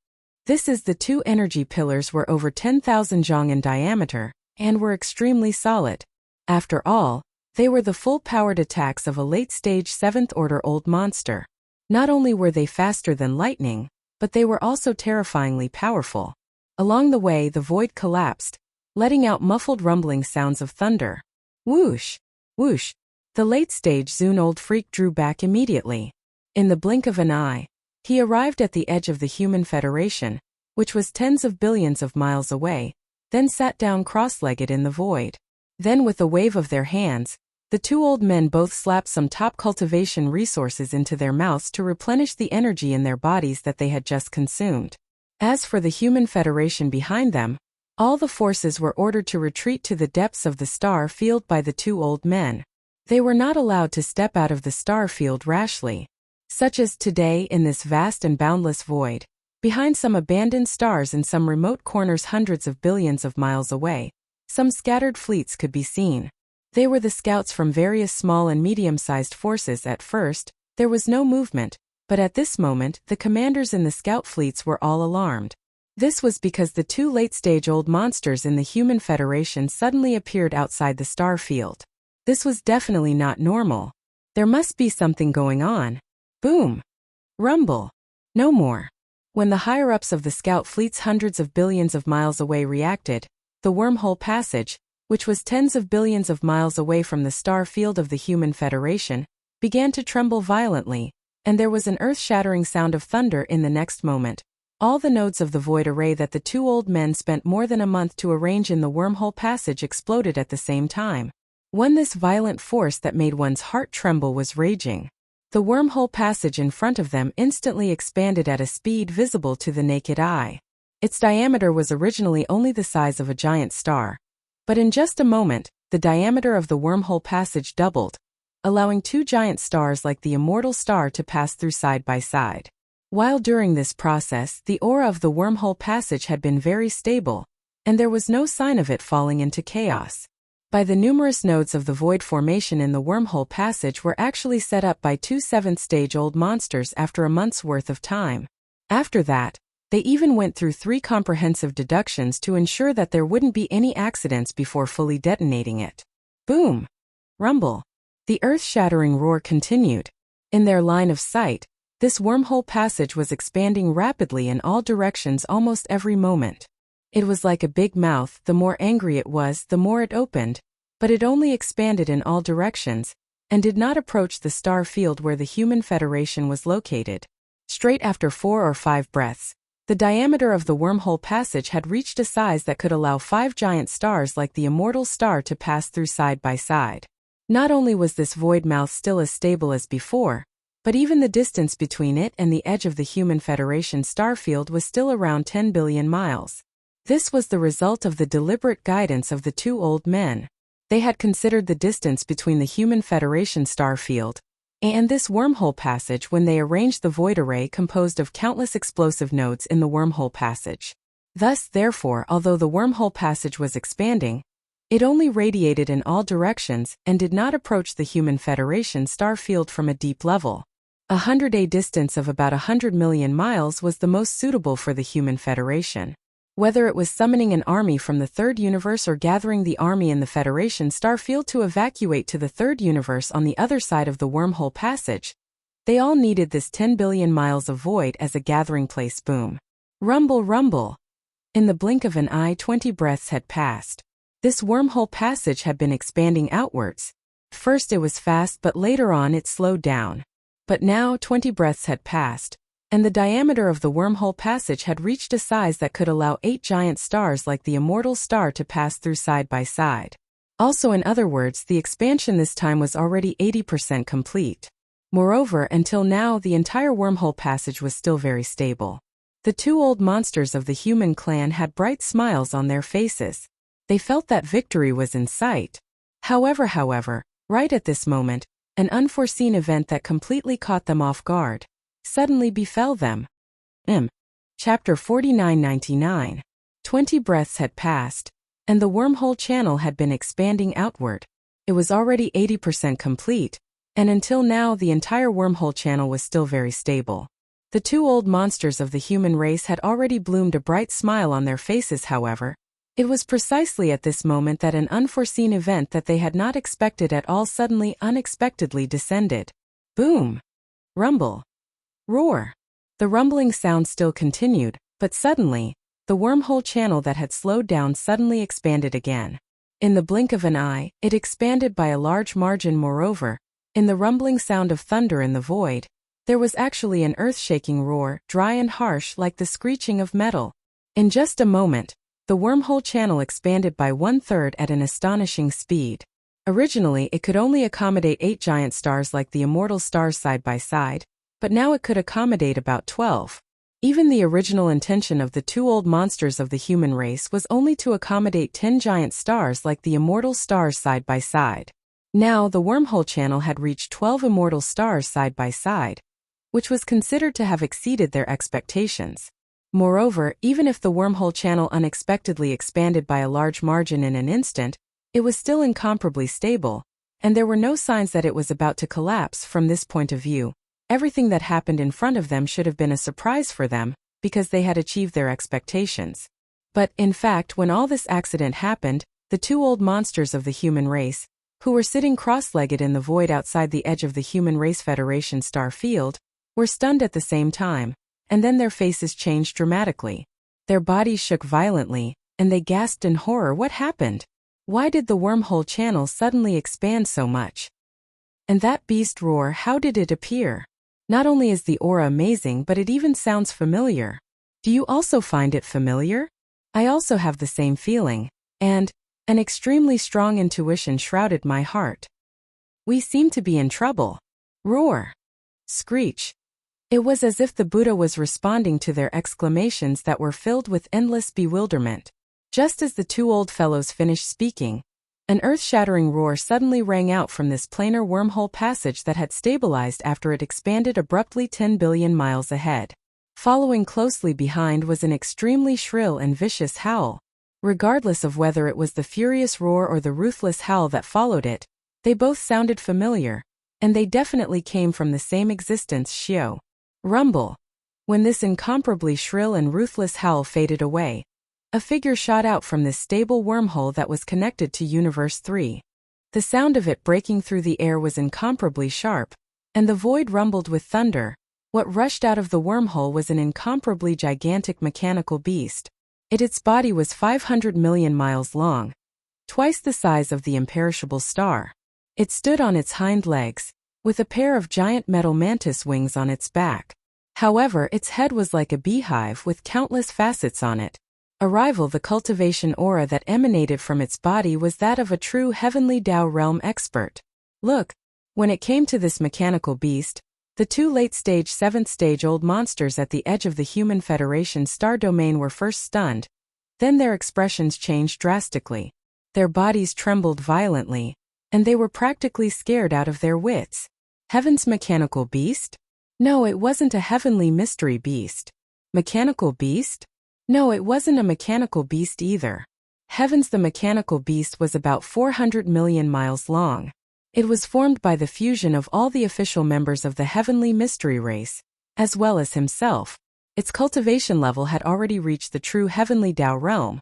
The two energy pillars were over 10,000 zhong in diameter, and were extremely solid. After all, they were the full-powered attacks of a late-stage 7th-order old monster. Not only were they faster than lightning, but they were also terrifyingly powerful. Along the way, the void collapsed, letting out muffled rumbling sounds of thunder. Whoosh! Whoosh! The late-stage Zun old freak drew back immediately. In the blink of an eye, he arrived at the edge of the Human Federation, which was tens of billions of miles away, then sat down cross-legged in the void. Then with a wave of their hands, the two old men both slapped some top cultivation resources into their mouths to replenish the energy in their bodies that they had just consumed. As for the Human Federation behind them, all the forces were ordered to retreat to the depths of the star field by the two old men. They were not allowed to step out of the star field rashly. Such as today in this vast and boundless void, behind some abandoned stars in some remote corners hundreds of billions of miles away, some scattered fleets could be seen. They were the scouts from various small and medium-sized forces. At first, there was no movement, but at this moment, the commanders in the scout fleets were all alarmed. This was because the two late-stage-old monsters in the Human Federation suddenly appeared outside the star field. This was definitely not normal. There must be something going on. Boom. Rumble. No more. When the higher-ups of the scout fleets hundreds of billions of miles away reacted, the wormhole passage, which was tens of billions of miles away from the star field of the Human Federation, began to tremble violently, and there was an earth-shattering sound of thunder in the next moment. All the nodes of the void array that the two old men spent more than a month to arrange in the wormhole passage exploded at the same time. When this violent force that made one's heart tremble was raging, the wormhole passage in front of them instantly expanded at a speed visible to the naked eye. Its diameter was originally only the size of a giant star, but in just a moment, the diameter of the wormhole passage doubled, allowing two giant stars like the immortal star to pass through side by side. While during this process, the aura of the wormhole passage had been very stable, and there was no sign of it falling into chaos. By the numerous nodes of the void formation in the wormhole passage were actually set up by two seventh-stage-old monsters after a month's worth of time. After that, they even went through 3 comprehensive deductions to ensure that there wouldn't be any accidents before fully detonating it. Boom! Rumble! The earth-shattering roar continued. In their line of sight, this wormhole passage was expanding rapidly in all directions almost every moment. It was like a big mouth. The more angry it was, the more it opened, but it only expanded in all directions, and did not approach the star field where the Human Federation was located. Straight after 4 or 5 breaths, the diameter of the wormhole passage had reached a size that could allow 5 giant stars like the immortal star to pass through side by side. Not only was this void mouth still as stable as before, but even the distance between it and the edge of the Human Federation starfield was still around 10 billion miles. This was the result of the deliberate guidance of the two old men. They had considered the distance between the Human Federation starfield and this wormhole passage when they arranged the void array composed of countless explosive nodes in the wormhole passage. Thus, therefore, although the wormhole passage was expanding, it only radiated in all directions and did not approach the Human Federation starfield from a deep level. 100 distance of about 100 million miles was the most suitable for the Human Federation. Whether it was summoning an army from the third universe or gathering the army in the Federation starfield to evacuate to the third universe on the other side of the wormhole passage, they all needed this 10 billion miles of void as a gathering place. Boom. Rumble, rumble. In the blink of an eye, 20 breaths had passed. This wormhole passage had been expanding outwards. First it was fast, but later on it slowed down. But now 20 breaths had passed, and the diameter of the wormhole passage had reached a size that could allow 8 giant stars like the immortal star to pass through side by side. Also, in other words, the expansion this time was already 80% complete. Moreover, until now the entire wormhole passage was still very stable. The two old monsters of the human clan had bright smiles on their faces. They felt that victory was in sight. However, right at this moment, an unforeseen event that completely caught them off guard suddenly befell them. Chapter 4999. 20 breaths had passed, and the wormhole channel had been expanding outward. It was already 80% complete, and until now the entire wormhole channel was still very stable. The two old monsters of the human race had already bloomed a bright smile on their faces. However, it was precisely at this moment that an unforeseen event that they had not expected at all suddenly unexpectedly descended. Boom! Rumble! Roar! The rumbling sound still continued, but suddenly, the wormhole channel that had slowed down suddenly expanded again. In the blink of an eye, it expanded by a large margin. Moreover, in the rumbling sound of thunder in the void, there was actually an earth-shaking roar, dry and harsh like the screeching of metal. In just a moment, the wormhole channel expanded by 1/3 at an astonishing speed. Originally, it could only accommodate 8 giant stars like the immortal stars side by side, but now it could accommodate about 12. Even the original intention of the two old monsters of the human race was only to accommodate 10 giant stars like the immortal stars side by side. Now the wormhole channel had reached 12 immortal stars side by side, which was considered to have exceeded their expectations. Moreover, even if the wormhole channel unexpectedly expanded by a large margin in an instant, it was still incomparably stable, and there were no signs that it was about to collapse. From this point of view, everything that happened in front of them should have been a surprise for them, because they had achieved their expectations. But, in fact, when all this accident happened, the two old monsters of the human race, who were sitting cross-legged in the void outside the edge of the Human Race Federation star field, were stunned at the same time, and then their faces changed dramatically. Their bodies shook violently, and they gasped in horror. What happened? Why did the wormhole channel suddenly expand so much? And that beast roar, how did it appear? Not only is the aura amazing, but it even sounds familiar. Do you also find it familiar? I also have the same feeling, and an extremely strong intuition shrouded my heart. We seem to be in trouble. Roar. Screech. It was as if the Buddha was responding to their exclamations that were filled with endless bewilderment. Just as the two old fellows finished speaking, an earth-shattering roar suddenly rang out from this planar wormhole passage that had stabilized after it expanded abruptly 10 billion miles ahead. Following closely behind was an extremely shrill and vicious howl. Regardless of whether it was the furious roar or the ruthless howl that followed it, they both sounded familiar, and they definitely came from the same existence. Shio. Rumble. When this incomparably shrill and ruthless howl faded away, a figure shot out from this stable wormhole that was connected to Universe 3. The sound of it breaking through the air was incomparably sharp, and the void rumbled with thunder. What rushed out of the wormhole was an incomparably gigantic mechanical beast. Its body was 500 million miles long, twice the size of the imperishable star. It stood on its hind legs, with a pair of giant metal mantis wings on its back. However, its head was like a beehive with countless facets on it. The cultivation aura that emanated from its body was that of a true heavenly Tao realm expert. Look, when it came to this mechanical beast, the two late-stage 7th-stage old monsters at the edge of the Human Federation star domain were first stunned. Then their expressions changed drastically. Their bodies trembled violently, and they were practically scared out of their wits. Heaven's mechanical beast? No, it wasn't a heavenly mystery beast. Mechanical beast? No, it wasn't a mechanical beast either. Heaven's the mechanical beast was about 400 million miles long. It was formed by the fusion of all the official members of the heavenly mystery race, as well as himself. Its cultivation level had already reached the true heavenly Tao realm.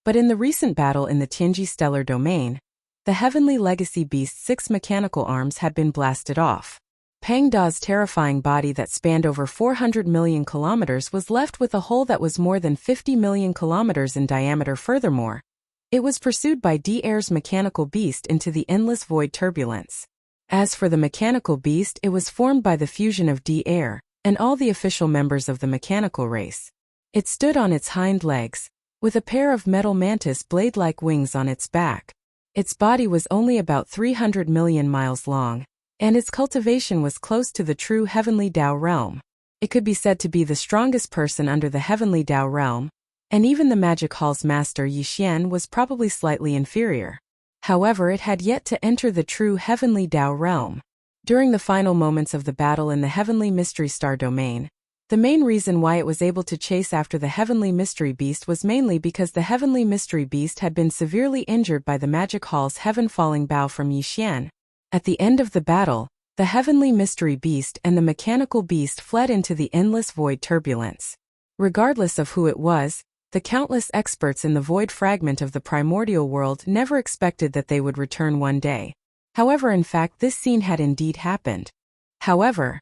But in the recent battle in the Tianji stellar domain, the heavenly legacy beast's 6 mechanical arms had been blasted off. Pang Da's terrifying body that spanned over 400 million kilometers was left with a hole that was more than 50 million kilometers in diameter. Furthermore, it was pursued by D-Air's mechanical beast into the endless void turbulence. As for the mechanical beast, it was formed by the fusion of D-Air and all the official members of the mechanical race. It stood on its hind legs, with a pair of metal mantis blade-like wings on its back. Its body was only about 300 million miles long, and its cultivation was close to the true heavenly Tao realm. It could be said to be the strongest person under the heavenly Tao realm, and even the Magic Hall's master Yixian was probably slightly inferior. However, it had yet to enter the true heavenly Tao realm. During the final moments of the battle in the heavenly mystery star domain, the main reason why it was able to chase after the heavenly mystery beast was mainly because the heavenly mystery beast had been severely injured by the Magic Hall's heaven-falling bow from Yixian. At the end of the battle, the heavenly mystery beast and the mechanical beast fled into the endless void turbulence. Regardless of who it was, the countless experts in the void fragment of the primordial world never expected that they would return one day. However, in fact, this scene had indeed happened. However,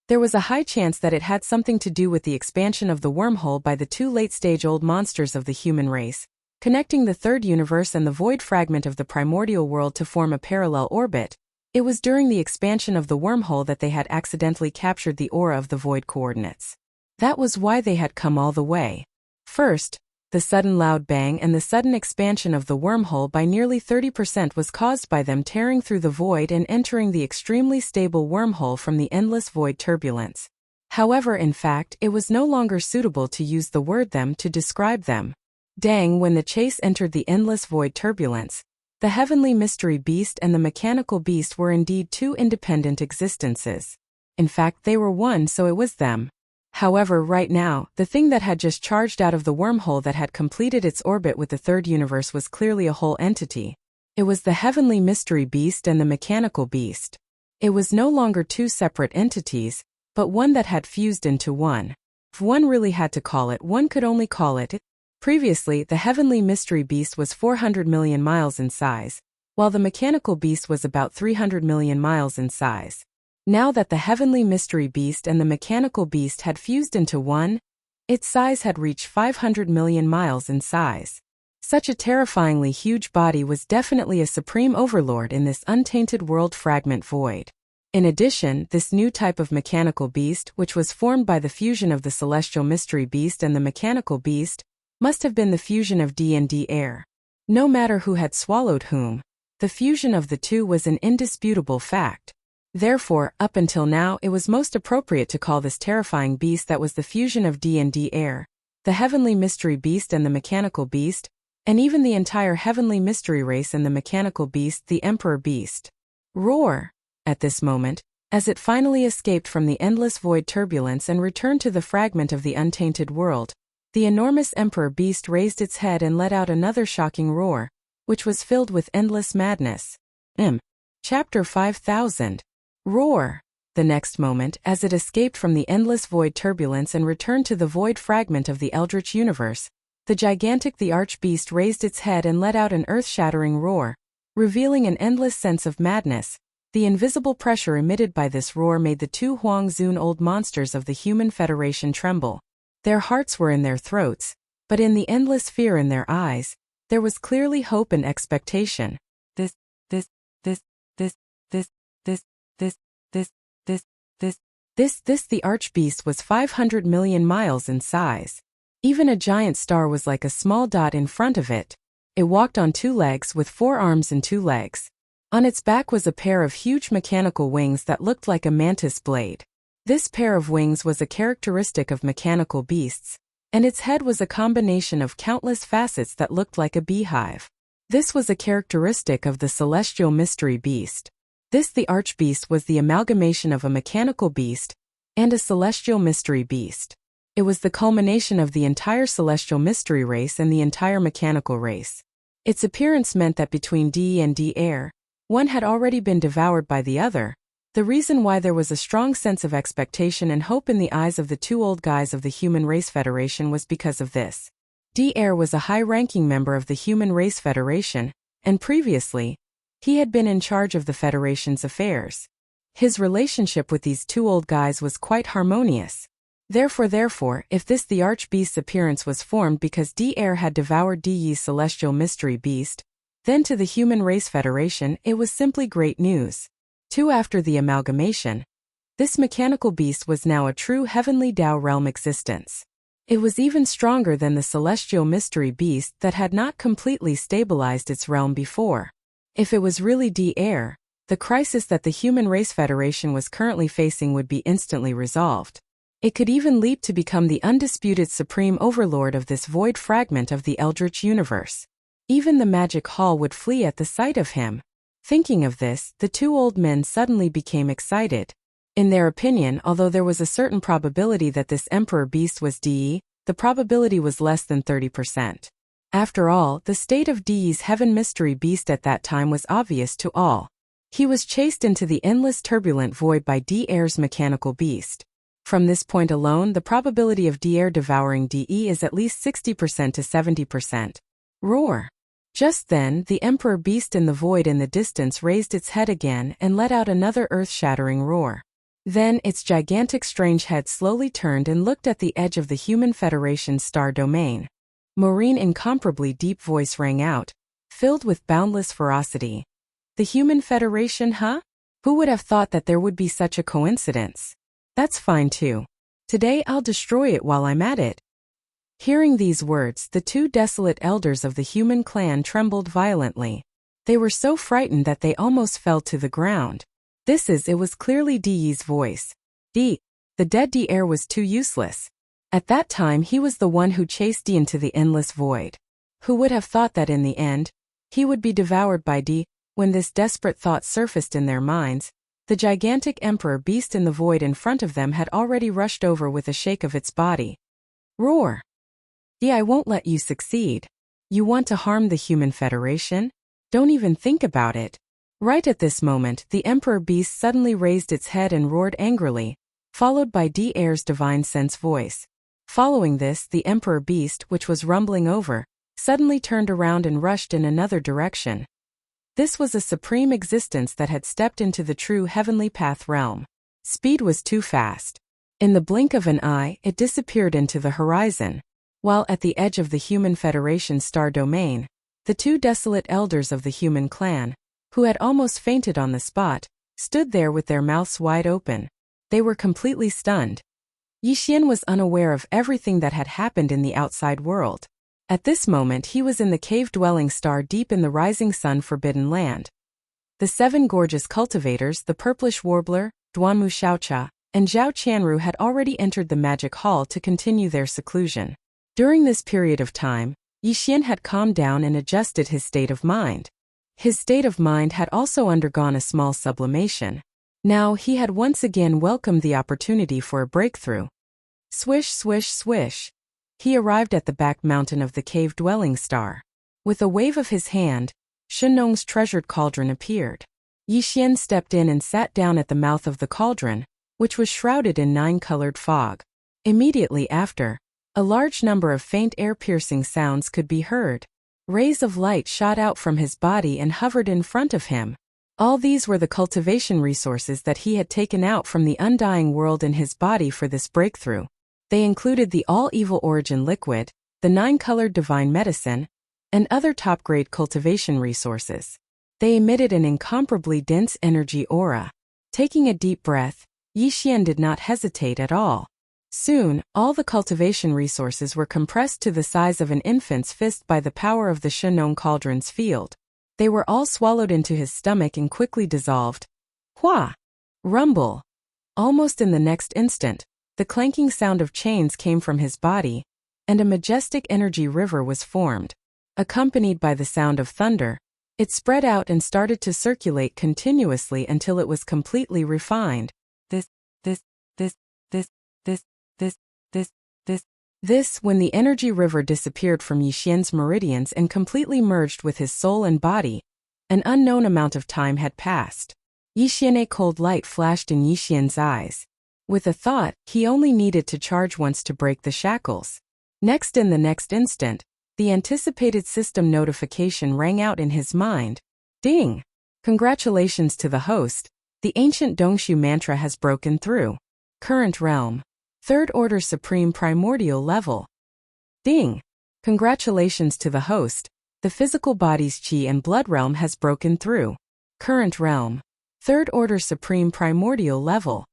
there was a high chance that it had something to do with the expansion of the wormhole by the two late-stage old monsters of the human race, connecting the third universe and the void fragment of the primordial world to form a parallel orbit. It was during the expansion of the wormhole that they had accidentally captured the aura of the void coordinates. That was why they had come all the way. First, the sudden loud bang and the sudden expansion of the wormhole by nearly 30% was caused by them tearing through the void and entering the extremely stable wormhole from the endless void turbulence. However, in fact, it was no longer suitable to use the word them to describe them. Dang, when the chase entered the endless void turbulence, the heavenly mystery beast and the mechanical beast were indeed two independent existences. In fact, they were one, so it was them. However, right now, the thing that had just charged out of the wormhole that had completed its orbit with the third universe was clearly a whole entity. It was the heavenly mystery beast and the mechanical beast. It was no longer two separate entities, but one that had fused into one. If one really had to call it, one could only call it. Previously, the heavenly mystery beast was 400 million miles in size, while the mechanical beast was about 300 million miles in size. Now that the heavenly mystery beast and the mechanical beast had fused into one, its size had reached 500 million miles in size. Such a terrifyingly huge body was definitely a supreme overlord in this untainted world fragment void. In addition, this new type of mechanical beast, which was formed by the fusion of the celestial mystery beast and the mechanical beast, must have been the fusion of D and D air. No matter who had swallowed whom, the fusion of the two was an indisputable fact. Therefore, up until now it was most appropriate to call this terrifying beast that was the fusion of D and D air, the heavenly mystery beast and the mechanical beast, and even the entire heavenly mystery race and the mechanical beast, the Emperor Beast. Roar! At this moment, as it finally escaped from the endless void turbulence and returned to the fragment of the untainted world, the enormous Emperor Beast raised its head and let out another shocking roar, which was filled with endless madness. Chapter 5000. Roar! The next moment, as it escaped from the endless void turbulence and returned to the void fragment of the eldritch universe, the gigantic the archbeast raised its head and let out an earth-shattering roar, revealing an endless sense of madness. The invisible pressure emitted by this roar made the two Huang-Zun old monsters of the Human Federation tremble. Their hearts were in their throats, but in the endless fear in their eyes, there was clearly hope and expectation. This, the archbeast was 500 million miles in size. Even a giant star was like a small dot in front of it. It walked on two legs with 4 arms and 2 legs. On its back was a pair of huge mechanical wings that looked like a mantis blade. This pair of wings was a characteristic of mechanical beasts, and its head was a combination of countless facets that looked like a beehive. This was a characteristic of the celestial mystery beast. This the archbeast was the amalgamation of a mechanical beast and a celestial mystery beast. It was the culmination of the entire celestial mystery race and the entire mechanical race. Its appearance meant that between D and D air, one had already been devoured by the other. The reason why there was a strong sense of expectation and hope in the eyes of the two old guys of the Human Race Federation was because of this. D air was a high-ranking member of the Human Race Federation, and previously, he had been in charge of the Federation's affairs. His relationship with these two old guys was quite harmonious. Therefore, if this the archbeast's appearance was formed because D air had devoured Di's celestial mystery beast, then to the Human Race Federation it was simply great news. After the amalgamation, this mechanical beast was now a true heavenly Tao realm existence. It was even stronger than the celestial mystery beast that had not completely stabilized its realm before. If it was really D air, the crisis that the Human Race Federation was currently facing would be instantly resolved. It could even leap to become the undisputed supreme overlord of this void fragment of the eldritch universe. Even the magic hall would flee at the sight of him. Thinking of this, the two old men suddenly became excited. In their opinion, although there was a certain probability that this Emperor Beast was DE, the probability was less than 30%. After all, the state of DE's Heaven Mystery Beast at that time was obvious to all. He was chased into the endless turbulent void by D air's mechanical beast. From this point alone, the probability of D air devouring DE is at least 60% to 70%. Roar! Just then, the Emperor Beast in the void in the distance raised its head again and let out another earth-shattering roar. Then, its gigantic strange head slowly turned and looked at the edge of the Human Federation's star domain. Maureen's incomparably deep voice rang out, filled with boundless ferocity. The Human Federation, huh? Who would have thought that there would be such a coincidence? That's fine too. Today I'll destroy it while I'm at it. Hearing these words, the two desolate elders of the human clan trembled violently. They were so frightened that they almost fell to the ground. It was clearly Di's voice. The dead D air was too useless. At that time he was the one who chased D into the endless void. Who would have thought that in the end, he would be devoured by D? When this desperate thought surfaced in their minds, the gigantic Emperor Beast in the void in front of them had already rushed over with a shake of its body. Roar! I won't let you succeed. You want to harm the Human Federation? Don't even think about it. Right at this moment, the Emperor Beast suddenly raised its head and roared angrily, followed by D air's divine sense voice. Following this, the Emperor Beast, which was rumbling over, suddenly turned around and rushed in another direction. This was a supreme existence that had stepped into the true heavenly path realm. Speed was too fast. In the blink of an eye, it disappeared into the horizon. While at the edge of the Human Federation star domain, the two desolate elders of the human clan, who had almost fainted on the spot, stood there with their mouths wide open. They were completely stunned. Yixian was unaware of everything that had happened in the outside world. At this moment he was in the cave-dwelling star deep in the rising sun forbidden land. The seven gorgeous cultivators, the purplish warbler, Duanmu Xiaocha, and Zhao Qianru had already entered the magic hall to continue their seclusion. During this period of time, Yixian had calmed down and adjusted his state of mind. His state of mind had also undergone a small sublimation. Now he had once again welcomed the opportunity for a breakthrough. Swish, swish, swish. He arrived at the back mountain of the cave-dwelling star. With a wave of his hand, Shenong's treasured cauldron appeared. Yixian stepped in and sat down at the mouth of the cauldron, which was shrouded in 9-colored fog. Immediately after, a large number of faint air-piercing sounds could be heard. Rays of light shot out from his body and hovered in front of him. All these were the cultivation resources that he had taken out from the undying world in his body for this breakthrough. They included the all-evil origin liquid, the 9-colored divine medicine, and other top-grade cultivation resources. They emitted an incomparably dense energy aura. Taking a deep breath, Yixian did not hesitate at all. Soon, all the cultivation resources were compressed to the size of an infant's fist by the power of the Shenong cauldron's field. They were all swallowed into his stomach and quickly dissolved. Hua! Rumble! Almost in the next instant, the clanking sound of chains came from his body, and a majestic energy river was formed. Accompanied by the sound of thunder, it spread out and started to circulate continuously until it was completely refined. This, when the energy river disappeared from Yixian's meridians and completely merged with his soul and body, an unknown amount of time had passed. A cold light flashed in Yixian's eyes. With a thought, he only needed to charge once to break the shackles. Next, in the next instant, the anticipated system notification rang out in his mind. Ding! Congratulations to the host. The ancient Dongshu mantra has broken through. Current realm. Third order supreme primordial level. Ding! Congratulations to the host. The physical body's qi and blood realm has broken through. Current realm. Third order supreme primordial level.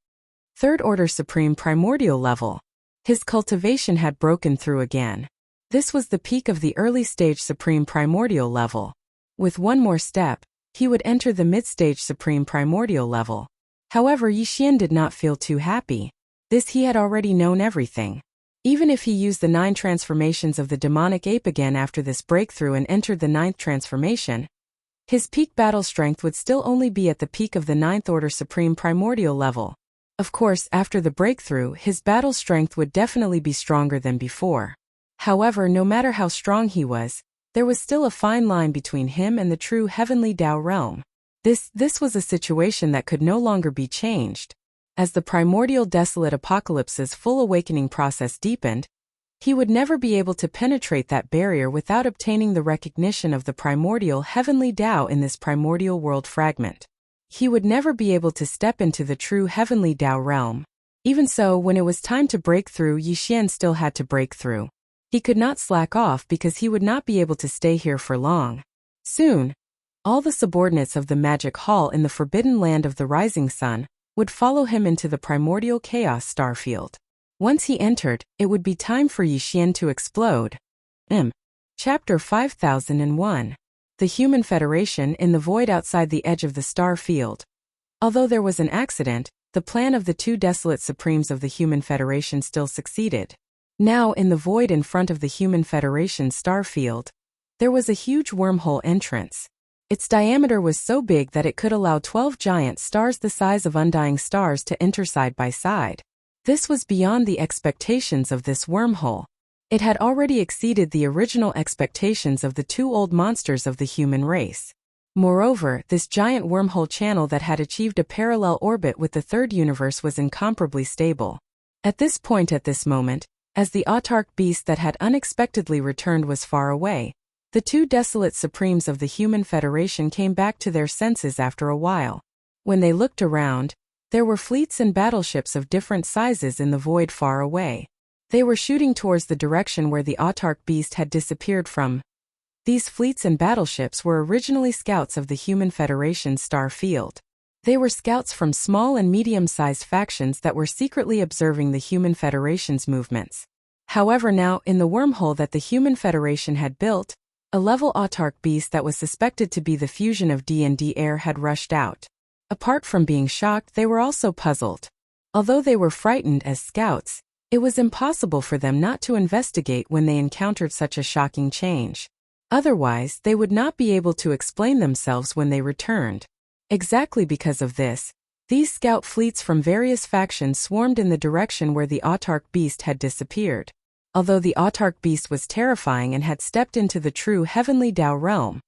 Third order supreme primordial level. His cultivation had broken through again. This was the peak of the early stage supreme primordial level. With one more step, he would enter the mid-stage supreme primordial level. However, Yixian did not feel too happy. This he had already known everything. Even if he used the 9 transformations of the demonic ape again after this breakthrough and entered the 9th transformation, his peak battle strength would still only be at the peak of the 9th order supreme primordial level. Of course, after the breakthrough, his battle strength would definitely be stronger than before. However, no matter how strong he was, there was still a fine line between him and the true heavenly Tao realm. This was a situation that could no longer be changed. As the primordial desolate apocalypse's full awakening process deepened, he would never be able to penetrate that barrier without obtaining the recognition of the primordial heavenly Tao in this primordial world fragment. He would never be able to step into the true heavenly Tao realm. Even so, when it was time to break through, Yixian still had to break through. He could not slack off because he would not be able to stay here for long. Soon, all the subordinates of the magic hall in the forbidden land of the rising sun would follow him into the primordial chaos starfield. Once he entered, it would be time for Yixian to explode. Chapter 5001. The Human Federation in the void outside the edge of the star field. Although there was an accident, the plan of the 2 desolate supremes of the Human Federation still succeeded. Now, in the void in front of the Human Federation star field, there was a huge wormhole entrance. Its diameter was so big that it could allow 12 giant stars the size of undying stars to enter side by side. This was beyond the expectations of this wormhole. It had already exceeded the original expectations of the 2 old monsters of the human race. Moreover, this giant wormhole channel that had achieved a parallel orbit with the 3rd universe was incomparably stable. At this point, at this moment, As the autarch beast that had unexpectedly returned was far away, the two desolate supremes of the Human Federation came back to their senses after a while. When they looked around, there were fleets and battleships of different sizes in the void far away. They were shooting towards the direction where the autarch beast had disappeared from. These fleets and battleships were originally scouts of the Human Federation's star field. They were scouts from small and medium-sized factions that were secretly observing the Human Federation's movements. However, now, in the wormhole that the Human Federation had built, a level autarch beast that was suspected to be the fusion of D&D air had rushed out. Apart from being shocked, they were also puzzled. Although they were frightened as scouts, it was impossible for them not to investigate when they encountered such a shocking change. Otherwise, they would not be able to explain themselves when they returned. Exactly because of this, these scout fleets from various factions swarmed in the direction where the autarch beast had disappeared. Although the autarch beast was terrifying and had stepped into the true heavenly Tao realm,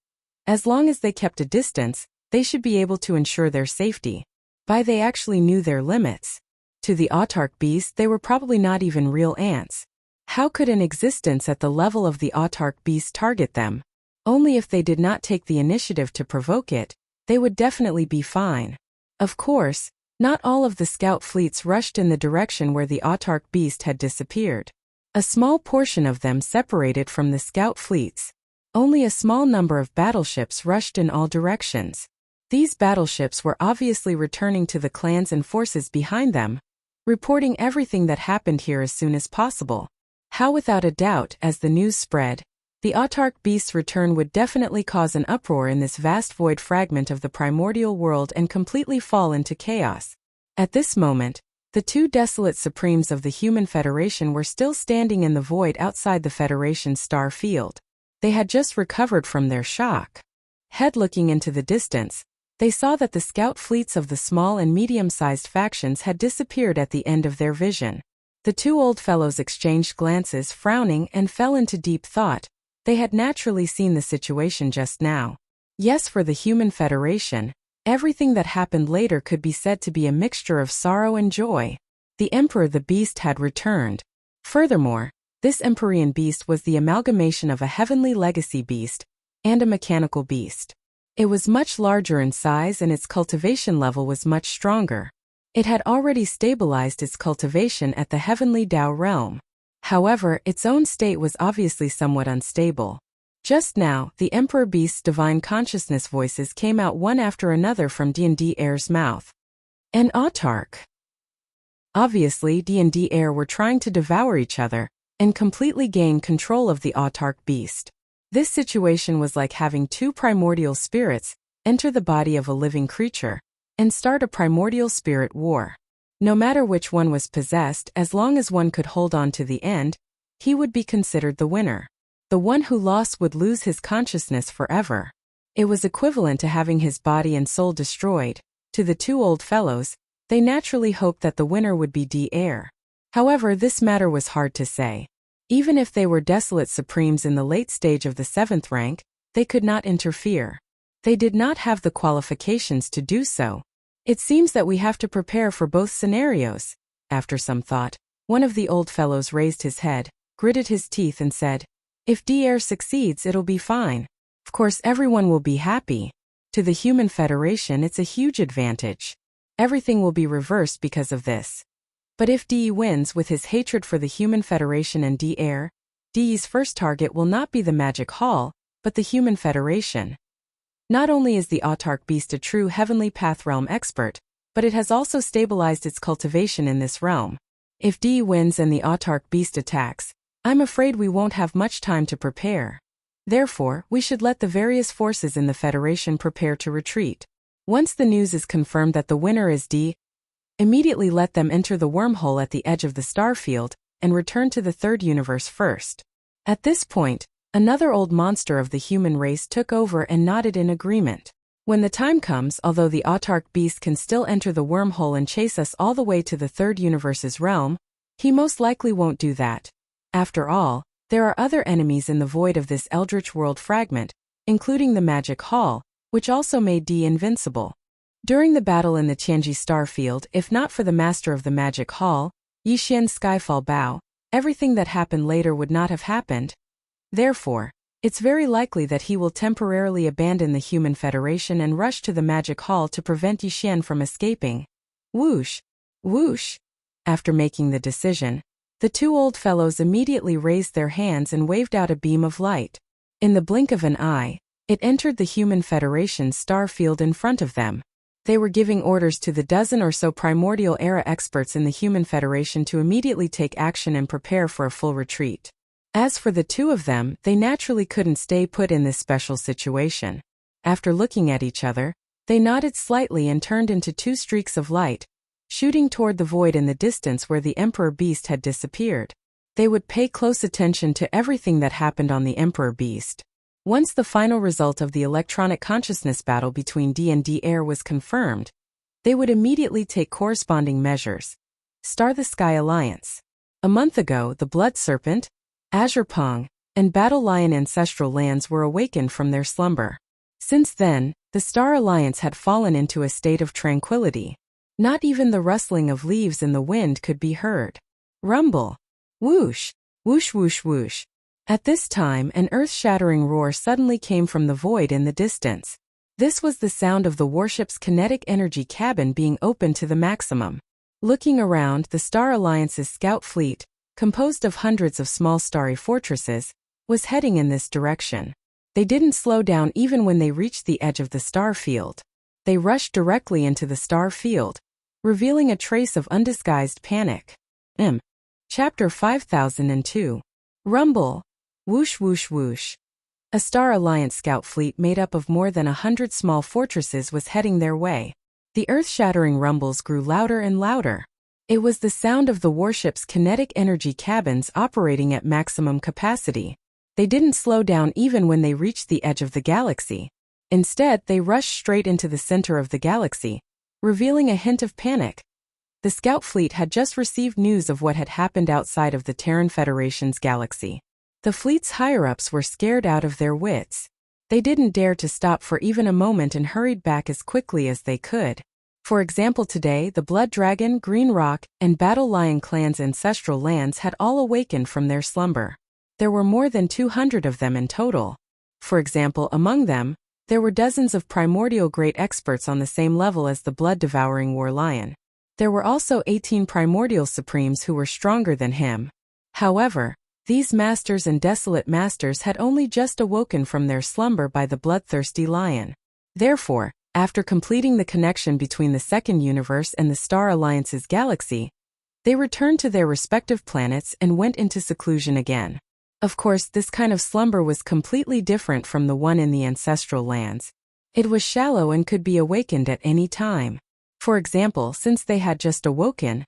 as long as they kept a distance, they should be able to ensure their safety. They actually knew their limits. To the autarch beast, they were probably not even real ants. How could an existence at the level of the autarch beast target them? Only if they did not take the initiative to provoke it, they would definitely be fine. Of course, not all of the scout fleets rushed in the direction where the autarch beast had disappeared. A small portion of them separated from the scout fleets. Only a small number of battleships rushed in all directions. These battleships were obviously returning to the clans and forces behind them, reporting everything that happened here as soon as possible. How without a doubt, as the news spread, the autarch beast's return would definitely cause an uproar in this vast void fragment of the primordial world and completely fall into chaos. At this moment, the two desolate supremes of the Human Federation were still standing in the void outside the Federation's star field. They had just recovered from their shock. Looking into the distance, they saw that the scout fleets of the small and medium-sized factions had disappeared at the end of their vision. The two old fellows exchanged glances, frowning, and fell into deep thought. They had naturally seen the situation just now. Yes, for the Human Federation, everything that happened later could be said to be a mixture of sorrow and joy. The Emperor the Beast had returned. Furthermore, this Empyrean beast was the amalgamation of a heavenly legacy beast and a mechanical beast. It was much larger in size and its cultivation level was much stronger. It had already stabilized its cultivation at the heavenly Tao realm. However, its own state was obviously somewhat unstable. Just now, the Emperor Beast's divine consciousness voices came out one after another from D&D Air's mouth. An autarch. Obviously, D&D Air were trying to devour each other and completely gain control of the autarch beast. This situation was like having two primordial spirits enter the body of a living creature and start a primordial spirit war. No matter which one was possessed, as long as one could hold on to the end, he would be considered the winner. The one who lost would lose his consciousness forever. It was equivalent to having his body and soul destroyed. To the two old fellows, they naturally hoped that the winner would be D-Air. However, this matter was hard to say. Even if they were desolate supremes in the late stage of the 7th rank, they could not interfere. They did not have the qualifications to do so. It seems that we have to prepare for both scenarios. After some thought, one of the old fellows raised his head, gritted his teeth and said, "If D-Air succeeds, it'll be fine. Of course everyone will be happy. To the Human Federation it's a huge advantage. Everything will be reversed because of this. But if D wins with his hatred for the Human Federation and D-Air, D's first target will not be the Magic Hall, but the Human Federation. Not only is the autarch beast a true heavenly path realm expert, but it has also stabilized its cultivation in this realm. If D wins and the autarch beast attacks, I'm afraid we won't have much time to prepare. Therefore, we should let the various forces in the Federation prepare to retreat. Once the news is confirmed that the winner is D, immediately let them enter the wormhole at the edge of the star field and return to the third universe first." At this point, another old monster of the human race took over and nodded in agreement. When the time comes, although the autarch beast can still enter the wormhole and chase us all the way to the third universe's realm, he most likely won't do that. After all, there are other enemies in the void of this eldritch world fragment, including the Magic Hall, which also made D invincible. During the battle in the Tianji star field, if not for the master of the Magic Hall, Yixian's Skyfall Bao, everything that happened later would not have happened. Therefore, it's very likely that he will temporarily abandon the Human Federation and rush to the Magic Hall to prevent Yixian from escaping. Whoosh! Whoosh! After making the decision, the two old fellows immediately raised their hands and waved out a beam of light. In the blink of an eye, it entered the Human Federation's star field in front of them. They were giving orders to the dozen or so primordial era experts in the Human Federation to immediately take action and prepare for a full retreat. As for the two of them, they naturally couldn't stay put in this special situation. After looking at each other, they nodded slightly and turned into two streaks of light, shooting toward the void in the distance where the Emperor Beast had disappeared. They would pay close attention to everything that happened on the Emperor Beast. Once the final result of the electronic consciousness battle between D&D Air was confirmed, they would immediately take corresponding measures. Star the Sky Alliance. A month ago, the Blood Serpent, Azure Pong, and Battle Lion ancestral lands were awakened from their slumber. Since then, the Star Alliance had fallen into a state of tranquility. Not even the rustling of leaves in the wind could be heard. Rumble. Whoosh. Whoosh whoosh whoosh. At this time, an earth-shattering roar suddenly came from the void in the distance. This was the sound of the warship's kinetic energy cabin being opened to the maximum. Looking around, the Star Alliance's scout fleet, composed of hundreds of small starry fortresses, was heading in this direction. They didn't slow down even when they reached the edge of the star field. They rushed directly into the star field, revealing a trace of undisguised panic. Chapter 5002. Rumble. Whoosh whoosh whoosh. A Star Alliance scout fleet made up of more than 100 small fortresses was heading their way. The earth-shattering rumbles grew louder and louder. It was the sound of the warship's kinetic energy cabins operating at maximum capacity. They didn't slow down even when they reached the edge of the galaxy. Instead, they rushed straight into the center of the galaxy, revealing a hint of panic. The scout fleet had just received news of what had happened outside of the Terran Federation's galaxy. The fleet's higher-ups were scared out of their wits. They didn't dare to stop for even a moment and hurried back as quickly as they could. For example, today, the Blood Dragon, Green Rock, and Battle Lion clans' ancestral lands had all awakened from their slumber. There were more than 200 of them in total. For example, among them, there were dozens of primordial great experts on the same level as the blood-devouring War Lion. There were also 18 primordial supremes who were stronger than him. However, these masters and desolate masters had only just awoken from their slumber by the bloodthirsty lion. Therefore, after completing the connection between the second universe and the Star Alliance's galaxy, they returned to their respective planets and went into seclusion again. Of course, this kind of slumber was completely different from the one in the ancestral lands. It was shallow and could be awakened at any time. For example, since they had just awoken,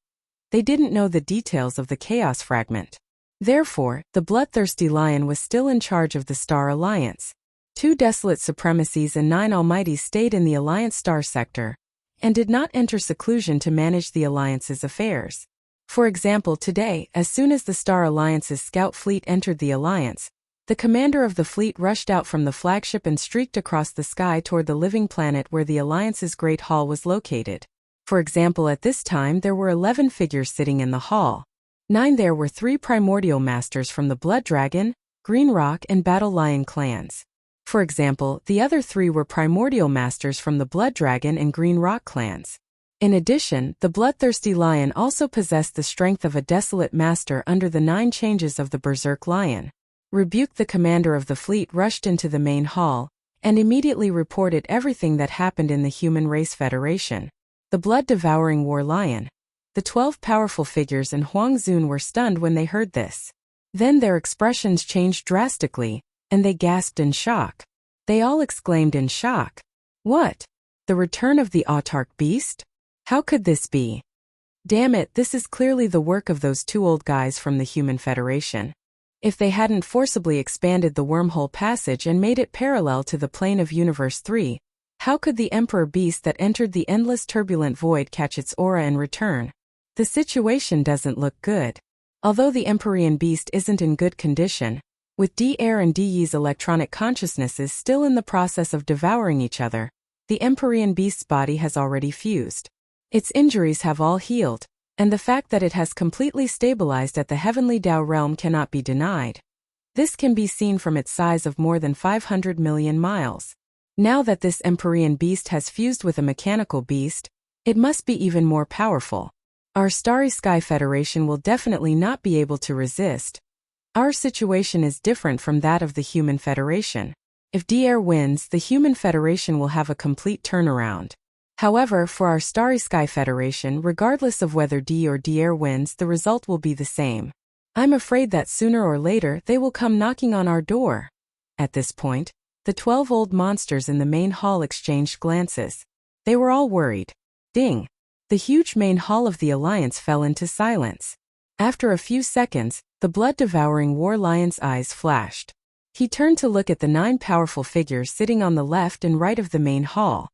they didn't know the details of the Chaos Fragment. Therefore, the bloodthirsty lion was still in charge of the Star Alliance. 2 desolate supremacies and 9 almighties stayed in the Alliance star sector, and did not enter seclusion to manage the Alliance's affairs. For example, today, as soon as the Star Alliance's scout fleet entered the Alliance, the commander of the fleet rushed out from the flagship and streaked across the sky toward the living planet where the Alliance's Great Hall was located. For example, at this time there were 11 figures sitting in the hall. 9 there were 3 primordial masters from the Blood Dragon, Green Rock, and Battle Lion clans. For example, the other 3 were primordial masters from the Blood Dragon and Green Rock clans. In addition, the bloodthirsty lion also possessed the strength of a desolate master under the 9 changes of the Berserk Lion. Rebuke, the commander of the fleet, rushed into the main hall, and immediately reported everything that happened in the Human Race Federation. The blood-devouring War Lion. The 12 powerful figures and Huang Zun were stunned when they heard this. Then their expressions changed drastically, and they gasped in shock. They all exclaimed in shock. What? The return of the autarch beast? How could this be? Damn it, this is clearly the work of those 2 old guys from the Human Federation. If they hadn't forcibly expanded the wormhole passage and made it parallel to the plane of Universe 3, how could the Emperor Beast that entered the endless turbulent void catch its aura and return? The situation doesn't look good. Although the Empyrean Beast isn't in good condition, with D-Air and D-Yi's electronic consciousnesses still in the process of devouring each other, the Empyrean Beast's body has already fused. Its injuries have all healed, and the fact that it has completely stabilized at the heavenly Tao realm cannot be denied. This can be seen from its size of more than 500 million miles. Now that this Empyrean beast has fused with a mechanical beast, it must be even more powerful. Our Starry Sky Federation will definitely not be able to resist. Our situation is different from that of the Human Federation. If D-Air wins, the Human Federation will have a complete turnaround. However, for our Starry Sky Federation, regardless of whether D or D-Air wins, the result will be the same. I'm afraid that sooner or later they will come knocking on our door. At this point, the 12 old monsters in the main hall exchanged glances. They were all worried. Ding! The huge main hall of the Alliance fell into silence. After a few seconds, the blood-devouring war lion's eyes flashed. He turned to look at the 9 powerful figures sitting on the left and right of the main hall.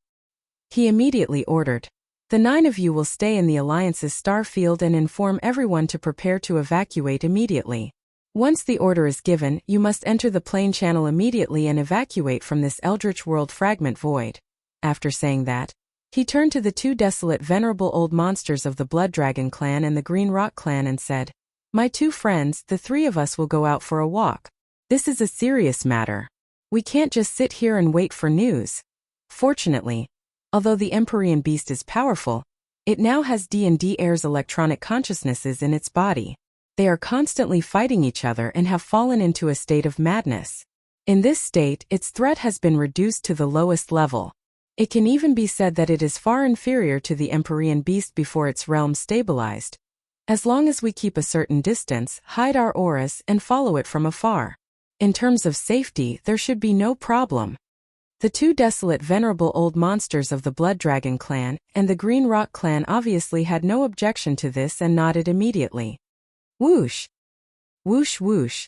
He immediately ordered, "The 9 of you will stay in the Alliance's star field and inform everyone to prepare to evacuate immediately. Once the order is given, you must enter the plane channel immediately and evacuate from this eldritch world fragment void." After saying that, he turned to the 2 desolate venerable old monsters of the Blood Dragon clan and the Green Rock clan and said, "My 2 friends, the 3 of us will go out for a walk. This is a serious matter. We can't just sit here and wait for news." Fortunately, although the Empyrean beast is powerful, it now has D&D-Air's electronic consciousnesses in its body. They are constantly fighting each other and have fallen into a state of madness. In this state, its threat has been reduced to the lowest level. It can even be said that it is far inferior to the Empyrean beast before its realm stabilized. As long as we keep a certain distance, hide our auras, and follow it from afar. In terms of safety, there should be no problem. The 2 desolate venerable old monsters of the Blood Dragon clan and the Green Rock clan obviously had no objection to this and nodded immediately. Whoosh! Whoosh whoosh!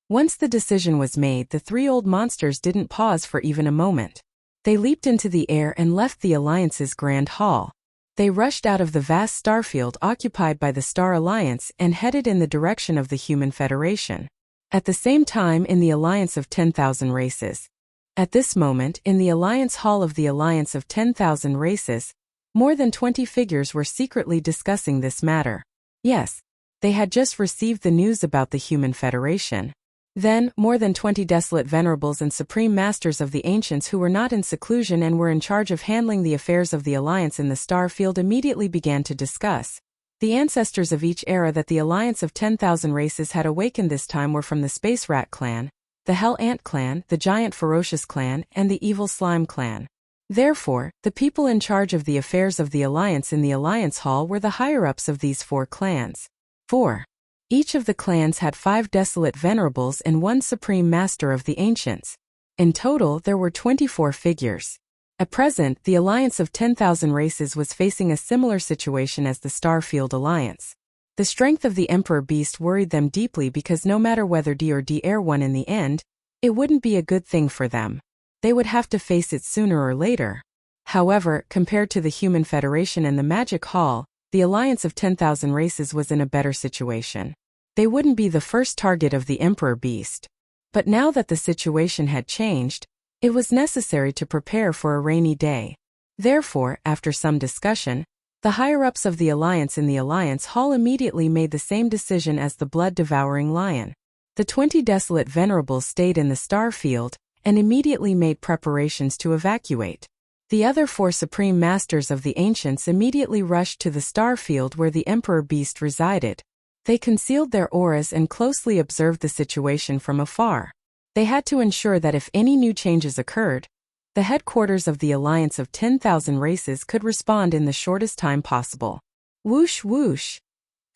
Once the decision was made, the 3 old monsters didn't pause for even a moment. They leaped into the air and left the Alliance's Grand Hall. They rushed out of the vast starfield occupied by the Star Alliance and headed in the direction of the Human Federation. At the same time, in the Alliance of 10,000 Races. At this moment, in the Alliance Hall of the Alliance of 10,000 Races, more than 20 figures were secretly discussing this matter. Yes, they had just received the news about the Human Federation. Then, more than 20 desolate venerables and supreme masters of the ancients who were not in seclusion and were in charge of handling the affairs of the Alliance in the star field immediately began to discuss. The ancestors of each era that the Alliance of 10,000 Races had awakened this time were from the Space Rat clan, the Hell Ant clan, the Giant Ferocious clan, and the Evil Slime clan. Therefore, the people in charge of the affairs of the Alliance in the Alliance Hall were the higher-ups of these 4 clans. 4. Each of the clans had 5 desolate venerables and 1 supreme master of the ancients. In total, there were 24 figures. At present, the Alliance of 10,000 Races was facing a similar situation as the Starfield Alliance. The strength of the Emperor Beast worried them deeply because no matter whether D or D-Air won in the end, it wouldn't be a good thing for them. They would have to face it sooner or later. However, compared to the Human Federation and the Magic Hall, the Alliance of 10,000 Races was in a better situation. They wouldn't be the first target of the Emperor Beast. But now that the situation had changed, it was necessary to prepare for a rainy day. Therefore, after some discussion, the higher-ups of the Alliance in the Alliance Hall immediately made the same decision as the blood-devouring lion. The 20 desolate venerables stayed in the star field and immediately made preparations to evacuate. The other 4 supreme masters of the ancients immediately rushed to the star field where the Emperor Beast resided. They concealed their auras and closely observed the situation from afar. They had to ensure that if any new changes occurred, the headquarters of the Alliance of 10,000 Races could respond in the shortest time possible. Whoosh whoosh!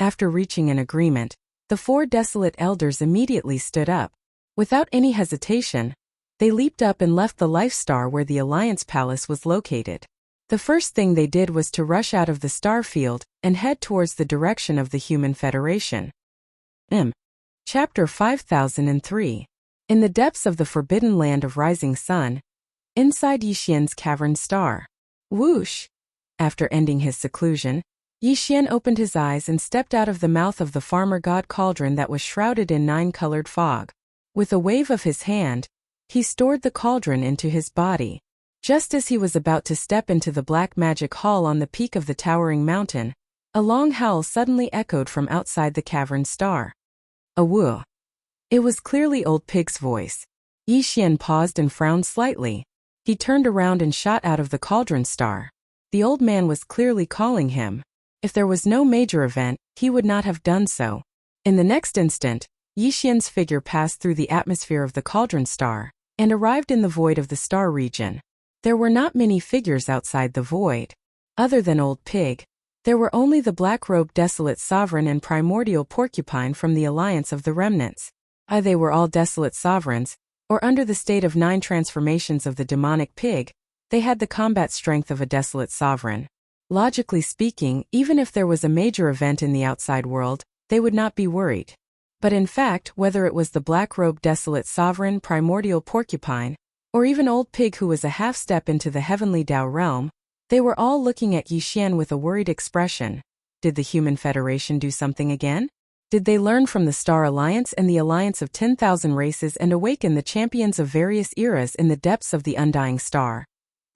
After reaching an agreement, the 4 desolate elders immediately stood up. Without any hesitation, they leaped up and left the Life Star where the Alliance Palace was located. The first thing they did was to rush out of the star field and head towards the direction of the Human Federation. Chapter 5003. In the depths of the forbidden land of Rising Sun, inside Yixian's cavern star. Whoosh! After ending his seclusion, Yixian opened his eyes and stepped out of the mouth of the farmer god cauldron that was shrouded in 9-colored fog. With a wave of his hand, he stored the cauldron into his body. Just as he was about to step into the black magic hall on the peak of the towering mountain, A long howl suddenly echoed from outside the cavern star. A woo. It was clearly Old Pig's voice. Yi Xian paused and frowned slightly. He turned around and shot out of the cauldron star. The old man was clearly calling him. If there was no major event, he would not have done so. In the next instant, Yi Xian's figure passed through the atmosphere of the cauldron star and arrived in the void of the star region. There were not many figures outside the void. Other than Old Pig, there were only the black-robed desolate sovereign and primordial porcupine from the alliance of the remnants. They were all desolate sovereigns, or under the state of 9 transformations of the demonic pig, they had the combat strength of a desolate sovereign. Logically speaking, even if there was a major event in the outside world, they would not be worried. But in fact, whether it was the black-robed desolate sovereign, primordial porcupine, or even Old Pig who was a half-step into the heavenly Tao realm, they were all looking at Yi Xian with a worried expression. Did the Human Federation do something again? Did they learn from the Star Alliance and the alliance of 10,000 races and awaken the champions of various eras in the depths of the undying star?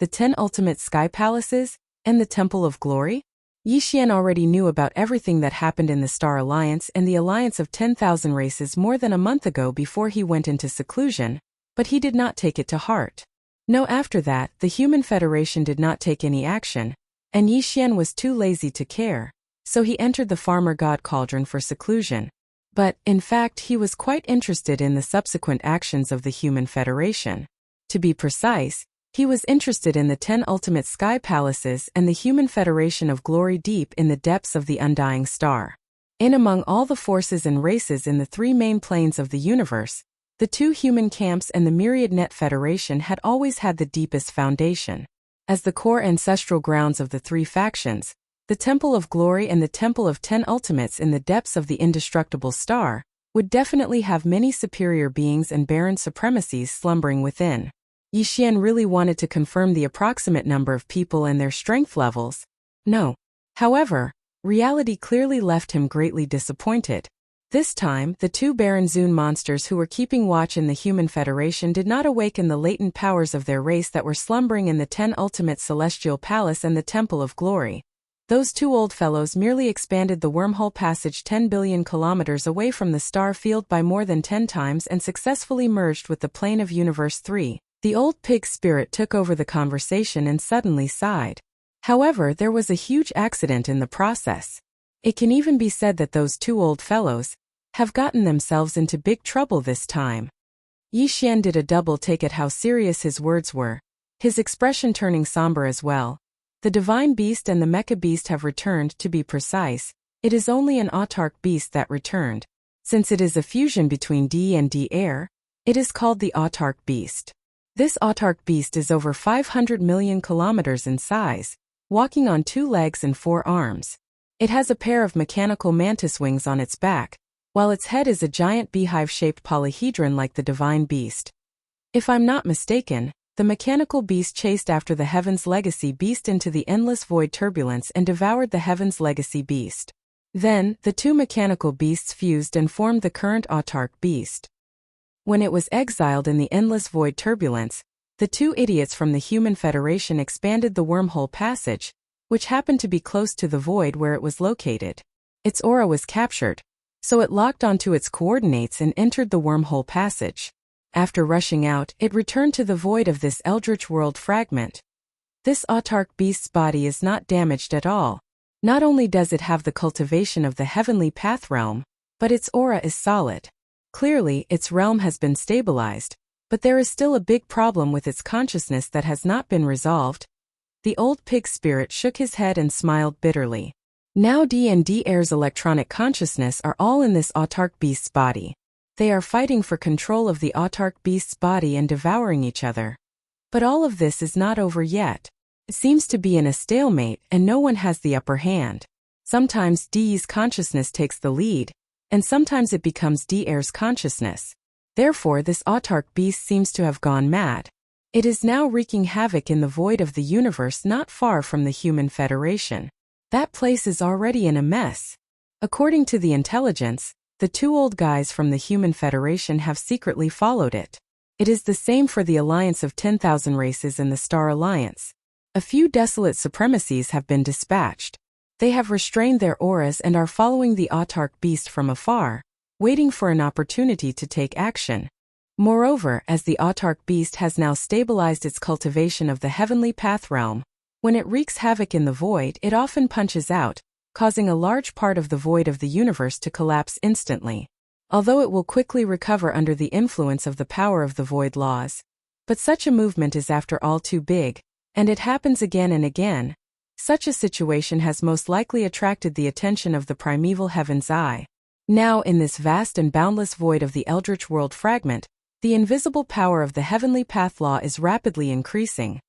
The 10 ultimate sky palaces, and the Temple of Glory? Yi Xian already knew about everything that happened in the Star Alliance and the alliance of 10,000 races more than a month ago before he went into seclusion, but he did not take it to heart. No, after that, the Human Federation did not take any action, and Yi Xian was too lazy to care, so he entered the Farmer God Cauldron for seclusion. But, in fact, he was quite interested in the subsequent actions of the Human Federation. To be precise, he was interested in the 10 ultimate sky palaces and the Human Federation of Glory deep in the depths of the undying star. In among all the forces and races in the 3 main planes of the universe, the 2 human camps and the Myriad Net Federation had always had the deepest foundation. As the core ancestral grounds of the 3 factions, the Temple of Glory and the Temple of 10 Ultimates in the depths of the indestructible star would definitely have many superior beings and barren supremacies slumbering within. Yi Xian really wanted to confirm the approximate number of people and their strength levels. No. However, reality clearly left him greatly disappointed. This time, the 2 Baron Zun monsters who were keeping watch in the Human Federation did not awaken the latent powers of their race that were slumbering in the 10 Ultimate Celestial Palace and the Temple of Glory. Those 2 old fellows merely expanded the wormhole passage 10 billion kilometers away from the star field by more than 10 times and successfully merged with the plane of Universe 3. The Old Pig's spirit took over the conversation and suddenly sighed. However, there was a huge accident in the process. It can even be said that those 2 old fellows have gotten themselves into big trouble this time. Yi Xian did a double take at how serious his words were, his expression turning somber as well. The Divine Beast and the Mecha Beast have returned. To be precise, it is only an autark beast that returned. Since it is a fusion between D and D air, it is called the autark beast. This autark beast is over 500 million kilometers in size, walking on 2 legs and 4 arms. It has a pair of mechanical mantis wings on its back, while its head is a giant beehive-shaped polyhedron like the Divine Beast. If I'm not mistaken, the mechanical beast chased after the Heaven's Legacy Beast into the endless void turbulence and devoured the Heaven's Legacy Beast. Then, the 2 mechanical beasts fused and formed the current autark beast. When it was exiled in the endless void turbulence, the 2 idiots from the Human Federation expanded the wormhole passage, which happened to be close to the void where it was located. Its aura was captured, so it locked onto its coordinates and entered the wormhole passage. After rushing out, it returned to the void of this eldritch world fragment. This autark beast's body is not damaged at all. Not only does it have the cultivation of the heavenly path realm, but its aura is solid. Clearly, its realm has been stabilized, but there is still a big problem with its consciousness that has not been resolved. The Old Pig spirit shook his head and smiled bitterly. Now D and D Air's electronic consciousness are all in this autark beast's body. They are fighting for control of the autark beast's body and devouring each other. But all of this is not over yet. It seems to be in a stalemate and no one has the upper hand. Sometimes D's consciousness takes the lead, and sometimes it becomes D Air's consciousness. Therefore, this autark beast seems to have gone mad. It is now wreaking havoc in the void of the universe not far from the Human Federation. That place is already in a mess. According to the intelligence, the 2 old guys from the Human Federation have secretly followed it. It is the same for the alliance of 10,000 races and the Star Alliance. A few desolate supremacies have been dispatched. They have restrained their auras and are following the autarch beast from afar, waiting for an opportunity to take action. Moreover, as the autarch beast has now stabilized its cultivation of the heavenly path realm, when it wreaks havoc in the void, it often punches out, causing a large part of the void of the universe to collapse instantly. Although it will quickly recover under the influence of the power of the void laws. But such a movement is after all too big, and it happens again and again. Such a situation has most likely attracted the attention of the primeval heaven's eye. Now in this vast and boundless void of the eldritch world fragment, the invisible power of the heavenly path law is rapidly increasing.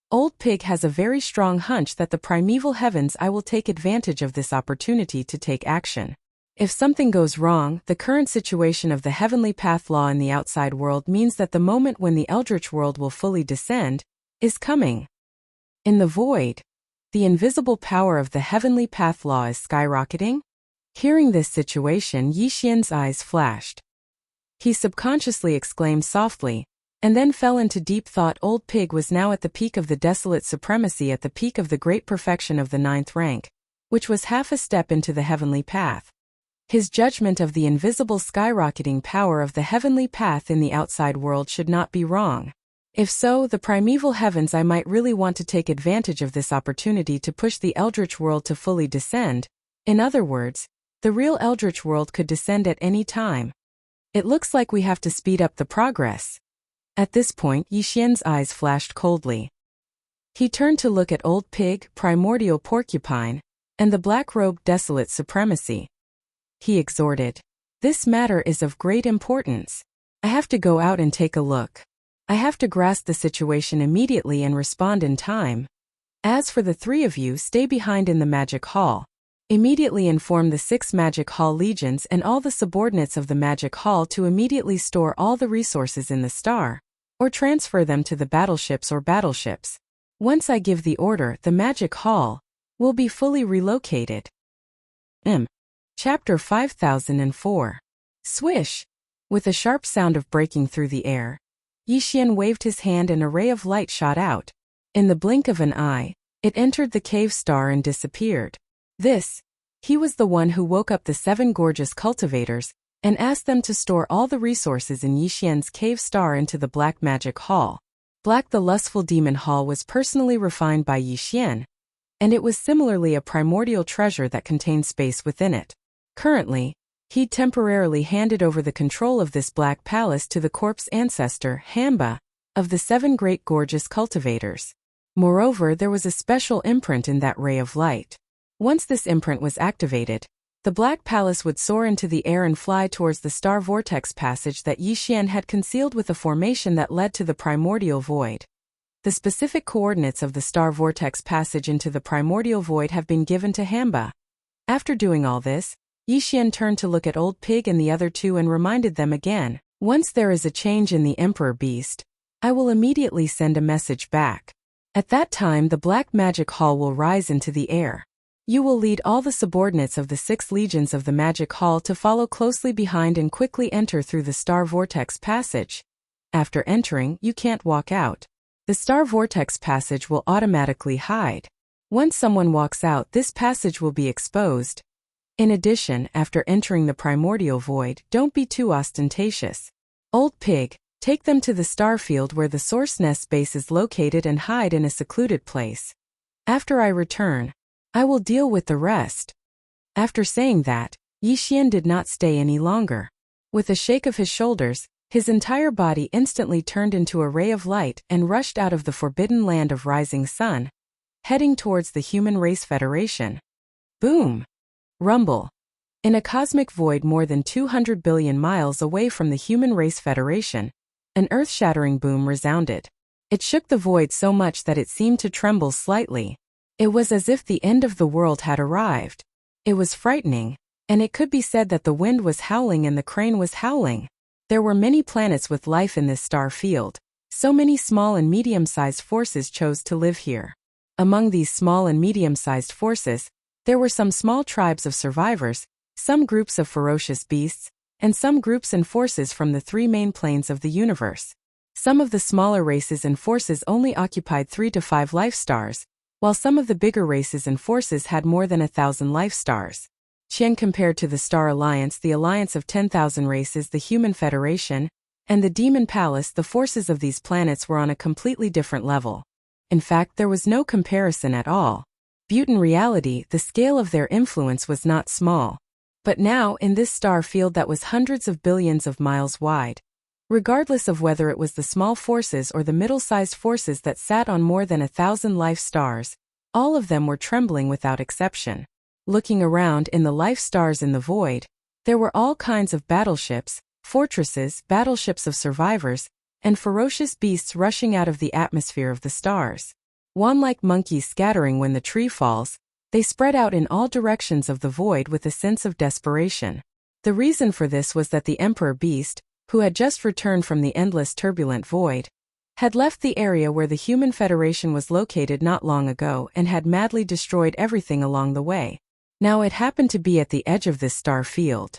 Old Pig has a very strong hunch that the primeval heavens eye will take advantage of this opportunity to take action. If something goes wrong, the current situation of the heavenly path law in the outside world means that the moment when the eldritch world will fully descend is coming. In the void, the invisible power of the heavenly path law is skyrocketing. Hearing this situation, Yi Xian's eyes flashed. He subconsciously exclaimed softly, and then fell into deep thought. Old Pig was now at the peak of the desolate supremacy, at the peak of the great perfection of the 9th rank, which was half a step into the heavenly path. His judgment of the invisible skyrocketing power of the heavenly path in the outside world should not be wrong. If so, the primeval heavens eye might really want to take advantage of this opportunity to push the eldritch world to fully descend. In other words, the real eldritch world could descend at any time. It looks like we have to speed up the progress. At this point, Yi Xian's eyes flashed coldly. He turned to look at Old Pig, Primordial Porcupine, and the black-robed Desolate Supremacy. He exhorted, "This matter is of great importance. I have to go out and take a look. I have to grasp the situation immediately and respond in time. As for the 3 of you, stay behind in the Magic Hall. Immediately inform the 6 Magic Hall legions and all the subordinates of the Magic Hall to immediately store all the resources in the star, or transfer them to the battleships. Once I give the order, the Magic Hall will be fully relocated." Chapter 5004. Swish! With a sharp sound of breaking through the air, Yi Xian waved his hand and a ray of light shot out. In the blink of an eye, it entered the cave star and disappeared. He was the one who woke up the 7 gorgeous cultivators and asked them to store all the resources in Yi Xian's cave star into the Black Magic Hall. Black, the lustful demon hall, was personally refined by Yi Xian, and it was similarly a primordial treasure that contained space within it. Currently, he'd temporarily handed over the control of this black palace to the corpse ancestor, Hamba, of the 7 great gorgeous cultivators. Moreover, there was a special imprint in that ray of light. Once this imprint was activated, the Black Palace would soar into the air and fly towards the star vortex passage that Yi Xian had concealed with a formation that led to the primordial void. The specific coordinates of the star vortex passage into the primordial void have been given to Hamba. After doing all this, Yi Xian turned to look at Old Pig and the other 2 and reminded them again, "Once there is a change in the Emperor Beast, I will immediately send a message back. At that time the Black Magic Hall will rise into the air. You will lead all the subordinates of the 6 legions of the Magic Hall to follow closely behind and quickly enter through the Star Vortex Passage. After entering, you can't walk out. The Star Vortex Passage will automatically hide. Once someone walks out, this passage will be exposed. In addition, after entering the primordial void, don't be too ostentatious. Old Pig, take them to the star field where the Source Nest base is located and hide in a secluded place. After I return, I will deal with the rest." After saying that, Yi Xian did not stay any longer. With a shake of his shoulders, his entire body instantly turned into a ray of light and rushed out of the forbidden land of Rising Sun, heading towards the Human Race Federation. Boom! Rumble. In a cosmic void more than 200 billion miles away from the Human Race Federation, an earth-shattering boom resounded. It shook the void so much that it seemed to tremble slightly. It was as if the end of the world had arrived. It was frightening, and it could be said that the wind was howling and the crane was howling. There were many planets with life in this star field. So many small and medium-sized forces chose to live here. Among these small and medium-sized forces, there were some small tribes of survivors, some groups of ferocious beasts, and some groups and forces from the 3 main planes of the universe. Some of the smaller races and forces only occupied 3 to 5 life stars, while some of the bigger races and forces had more than 1,000 life stars. Qian compared to the Star Alliance, the alliance of 10,000 races, the Human Federation, and the Demon Palace, the forces of these planets were on a completely different level. In fact, there was no comparison at all. But in reality, the scale of their influence was not small. But now, in this star field that was hundreds of billions of miles wide, regardless of whether it was the small forces or the middle-sized forces that sat on more than 1,000 life stars, all of them were trembling without exception. Looking around in the life stars in the void, there were all kinds of battleships, fortresses, battleships of survivors, and ferocious beasts rushing out of the atmosphere of the stars. Wand-like monkeys scattering when the tree falls, they spread out in all directions of the void with a sense of desperation. The reason for this was that the Emperor Beast, who had just returned from the endless turbulent void, had left the area where the Human Federation was located not long ago and had madly destroyed everything along the way. Now it happened to be at the edge of this star field.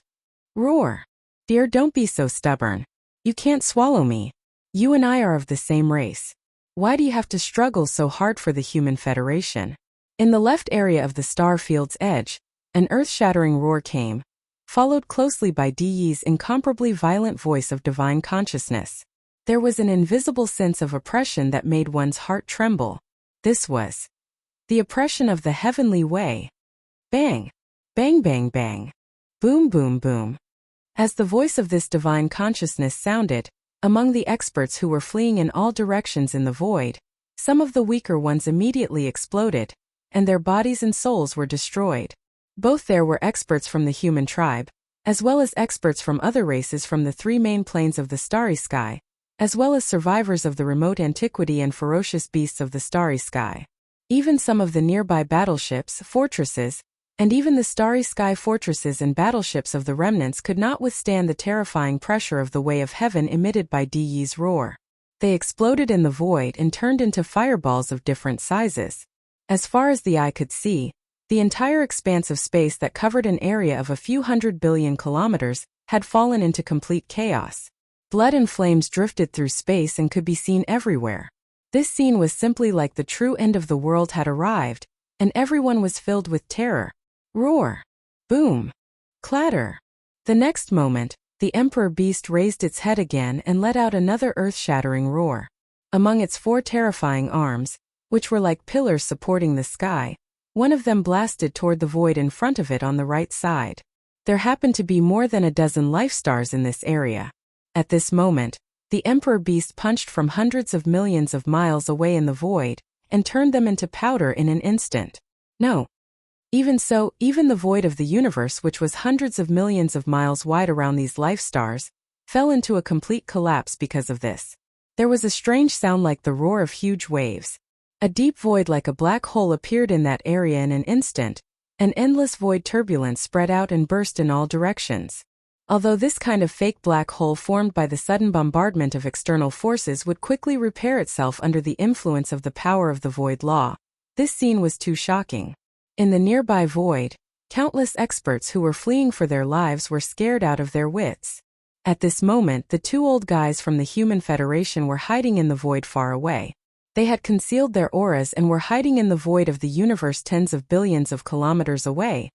Roar! Dear, don't be so stubborn. You can't swallow me. You and I are of the same race. Why do you have to struggle so hard for the Human Federation? In the left area of the star field's edge, an earth-shattering roar came, followed closely by Di's incomparably violent voice of divine consciousness. There was an invisible sense of oppression that made one's heart tremble. This was the oppression of the heavenly way. Bang! Bang bang bang! Boom boom boom! As the voice of this divine consciousness sounded, among the experts who were fleeing in all directions in the void, some of the weaker ones immediately exploded, and their bodies and souls were destroyed. Both there were experts from the human tribe, as well as experts from other races from the three main planes of the starry sky, as well as survivors of the remote antiquity and ferocious beasts of the starry sky. Even some of the nearby battleships, fortresses, and even the starry sky fortresses and battleships of the remnants could not withstand the terrifying pressure of the way of heaven emitted by Di's roar. They exploded in the void and turned into fireballs of different sizes. As far as the eye could see, the entire expanse of space that covered an area of a few 100 billion kilometers had fallen into complete chaos. Blood and flames drifted through space and could be seen everywhere. This scene was simply like the true end of the world had arrived, and everyone was filled with terror. Roar! Boom! Clatter! The next moment, the Emperor Beast raised its head again and let out another earth-shattering roar. Among its four terrifying arms, which were like pillars supporting the sky, one of them blasted toward the void in front of it on the right side. There happened to be more than a dozen life stars in this area. At this moment, the Emperor Beast punched from hundreds of millions of miles away in the void, and turned them into powder in an instant. No. Even so, even the void of the universe, which was hundreds of millions of miles wide around these life stars, fell into a complete collapse because of this. There was a strange sound like the roar of huge waves. A deep void like a black hole appeared in that area in an instant. An endless void turbulence spread out and burst in all directions. Although this kind of fake black hole formed by the sudden bombardment of external forces would quickly repair itself under the influence of the power of the void law, this scene was too shocking. In the nearby void, countless experts who were fleeing for their lives were scared out of their wits. At this moment, the two old guys from the Human Federation were hiding in the void far away. They had concealed their auras and were hiding in the void of the universe tens of billions of kilometers away,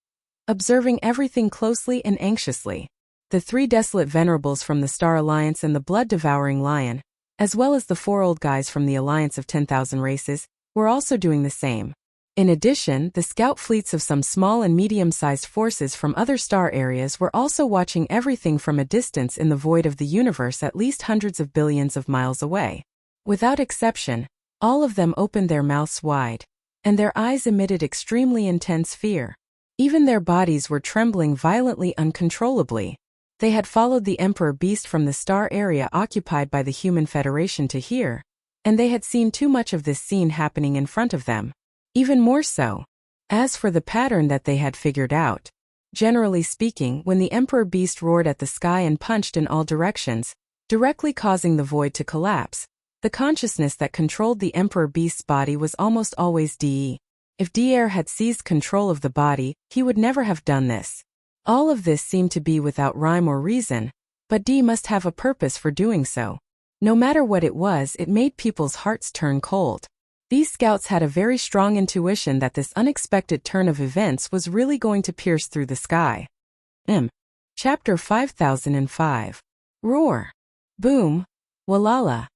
observing everything closely and anxiously. The three desolate venerables from the Star Alliance and the blood-devouring lion, as well as the four old guys from the Alliance of 10,000 races, were also doing the same. In addition, the scout fleets of some small and medium-sized forces from other star areas were also watching everything from a distance in the void of the universe at least hundreds of billions of miles away. Without exception, all of them opened their mouths wide, and their eyes emitted extremely intense fear. Even their bodies were trembling violently uncontrollably. They had followed the Emperor Beast from the star area occupied by the Human Federation to here, and they had seen too much of this scene happening in front of them. Even more so. As for the pattern that they had figured out, generally speaking, when the Emperor Beast roared at the sky and punched in all directions, directly causing the void to collapse, the consciousness that controlled the Emperor Beast's body was almost always De. If De had seized control of the body, he would never have done this. All of this seemed to be without rhyme or reason, but De must have a purpose for doing so. No matter what it was, it made people's hearts turn cold. These scouts had a very strong intuition that this unexpected turn of events was really going to pierce through the sky. Chapter 5005. Roar. Boom. Walala.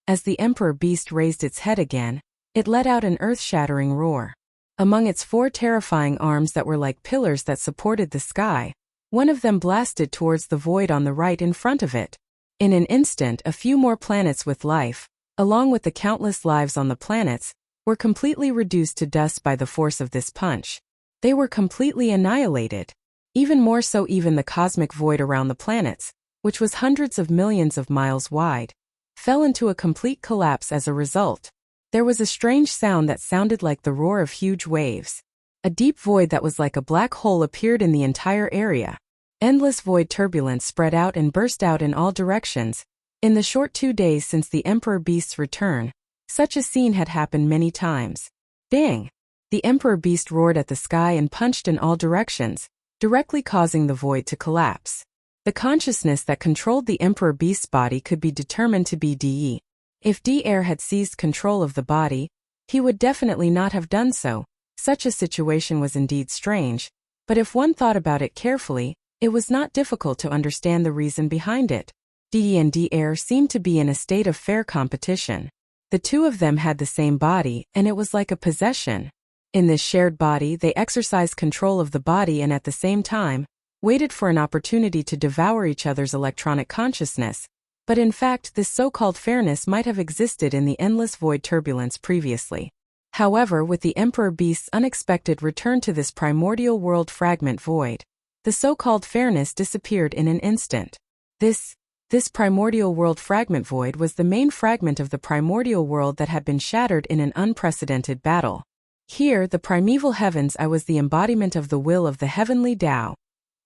As the Emperor Beast raised its head again, it let out an earth-shattering roar. Among its 4 terrifying arms that were like pillars that supported the sky, one of them blasted towards the void on the right in front of it. In an instant, a few more planets with life, along with the countless lives on the planets, were completely reduced to dust by the force of this punch. They were completely annihilated. Even more so, even the cosmic void around the planets, which was hundreds of millions of miles wide, fell into a complete collapse as a result. There was a strange sound that sounded like the roar of huge waves. A deep void that was like a black hole appeared in the entire area. Endless void turbulence spread out and burst out in all directions. In the short 2 days since the Emperor Beast's return, such a scene had happened many times. Dang! The Emperor Beast roared at the sky and punched in all directions, directly causing the void to collapse. The consciousness that controlled the Emperor Beast's body could be determined to be DE. If D-Air had seized control of the body, he would definitely not have done so. Such a situation was indeed strange, but if one thought about it carefully, it was not difficult to understand the reason behind it. DE and D-Air seemed to be in a state of fair competition. The two of them had the same body, and it was like a possession. In this shared body, they exercised control of the body and at the same time, waited for an opportunity to devour each other's electronic consciousness. But in fact, this so-called fairness might have existed in the endless void turbulence previously. However, with the Emperor Beast's unexpected return to this primordial world fragment void, the so-called fairness disappeared in an instant. This primordial world fragment void was the main fragment of the primordial world that had been shattered in an unprecedented battle. Here, the primeval heavens I was the embodiment of the will of the heavenly Tao,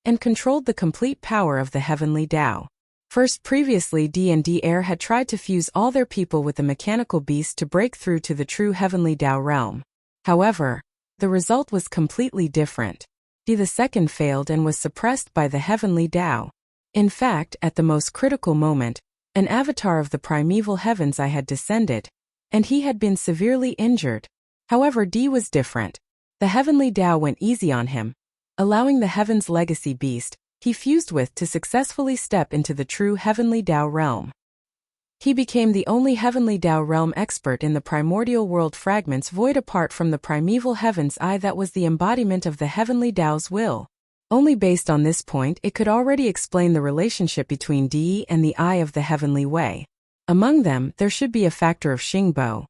and controlled the complete power of the heavenly Tao. First, previously D and D-Air had tried to fuse all their people with the mechanical beast to break through to the true heavenly Tao realm. However, the result was completely different. D the second failed and was suppressed by the heavenly Tao. In fact, at the most critical moment, an avatar of the primeval heavens I had descended, and he had been severely injured. However, D was different. The heavenly Tao went easy on him, allowing the heaven's legacy beast he fused with to successfully step into the true heavenly Tao realm. He became the only heavenly Tao realm expert in the primordial world fragments void apart from the primeval heaven's eye that was the embodiment of the heavenly Tao's will. Only based on this point it could already explain the relationship between D and the eye of the heavenly way. Among them, there should be a factor of Xingbo.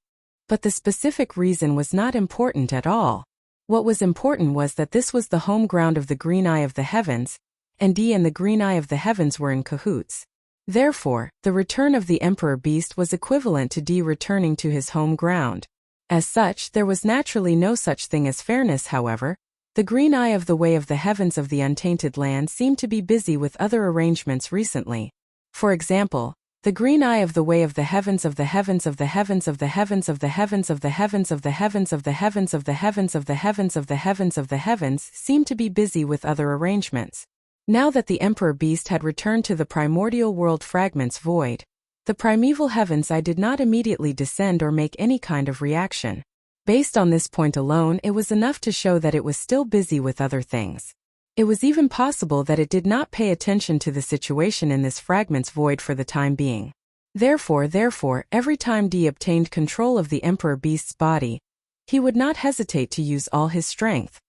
But the specific reason was not important at all. What was important was that this was the home ground of the green eye of the heavens, and D and the green eye of the heavens were in cahoots. Therefore, the return of the Emperor Beast was equivalent to D returning to his home ground. As such, there was naturally no such thing as fairness. However, the green eye of the way of the heavens of the untainted land seemed to be busy with other arrangements recently. For example, the green eye of the way of the heavens of the heavens of the heavens of the heavens of the heavens of the heavens of the heavens of the heavens of the heavens of the heavens of the heavens of the heavens seemed to be busy with other arrangements. Now that the Emperor Beast had returned to the primordial world fragments void, the primeval heavens I did not immediately descend or make any kind of reaction. Based on this point alone, it was enough to show that it was still busy with other things. It was even possible that it did not pay attention to the situation in this fragment's void for the time being. Therefore, every time D obtained control of the Emperor Beast's body, he would not hesitate to use all his strength.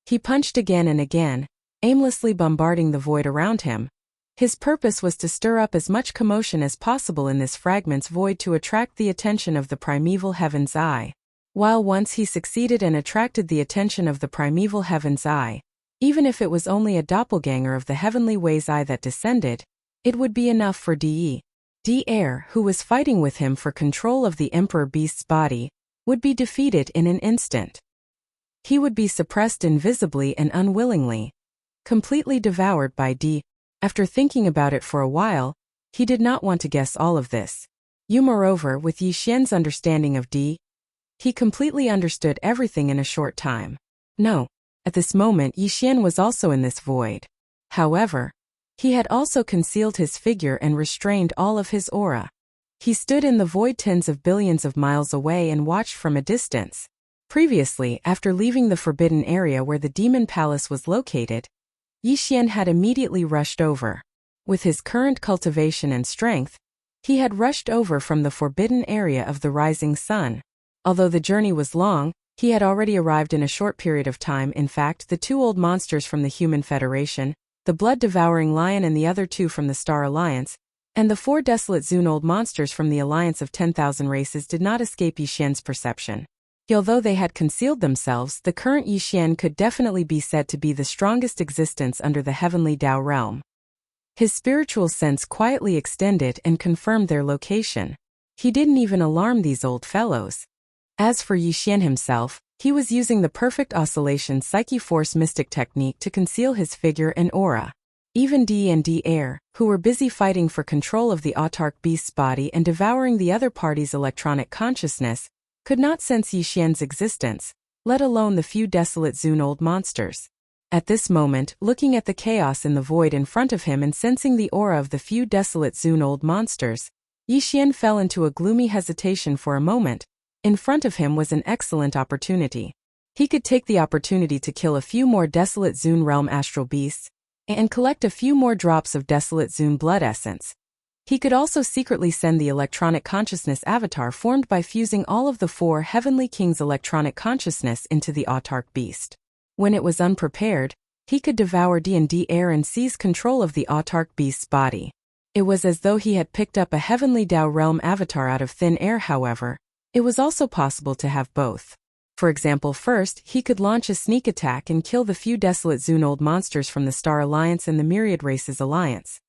He punched again and again, aimlessly bombarding the void around him. His purpose was to stir up as much commotion as possible in this fragment's void to attract the attention of the primeval heaven's eye. While once he succeeded and attracted the attention of the primeval heaven's eye, even if it was only a doppelganger of the heavenly way's eye that descended, it would be enough for D-Air, who was fighting with him for control of the Emperor Beast's body, would be defeated in an instant. He would be suppressed invisibly and unwillingly, completely devoured by D. After thinking about it for a while, he did not want to guess all of this. Moreover, with Yi Xian's understanding of D, he completely understood everything in a short time. No. At this moment Yi Xian was also in this void. However, he had also concealed his figure and restrained all of his aura. He stood in the void tens of billions of miles away and watched from a distance. Previously, after leaving the forbidden area where the demon palace was located, Yi Xian had immediately rushed over. With his current cultivation and strength, he had rushed over from the forbidden area of the rising sun. Although the journey was long, he had already arrived in a short period of time. In fact, the 2 old monsters from the Human Federation, the blood-devouring lion and the other 2 from the Star Alliance, and the 4 desolate Zune old monsters from the Alliance of 10,000 races did not escape Yi Xian's perception. Although they had concealed themselves, the current Yi Xian could definitely be said to be the strongest existence under the heavenly Tao realm. His spiritual sense quietly extended and confirmed their location. He didn't even alarm these old fellows. As for Yi Xian himself, he was using the perfect oscillation psyche force mystic technique to conceal his figure and aura. Even D&D Air, who were busy fighting for control of the autarch beast's body and devouring the other party's electronic consciousness, could not sense Yi Xian's existence, let alone the few desolate Zune old monsters. At this moment, looking at the chaos in the void in front of him and sensing the aura of the few desolate Zune old monsters, Yi Xian fell into a gloomy hesitation for a moment. In front of him was an excellent opportunity. He could take the opportunity to kill a few more desolate Zune realm astral beasts, and collect a few more drops of desolate Zune blood essence. He could also secretly send the electronic consciousness avatar formed by fusing all of the 4 heavenly kings' electronic consciousness into the autarch beast. When it was unprepared, he could devour D&D Air and seize control of the autarch beast's body. It was as though he had picked up a heavenly Tao realm avatar out of thin air. However, it was also possible to have both. For example, first, he could launch a sneak attack and kill the few desolate Zune old monsters from the Star Alliance and the Myriad Races Alliance.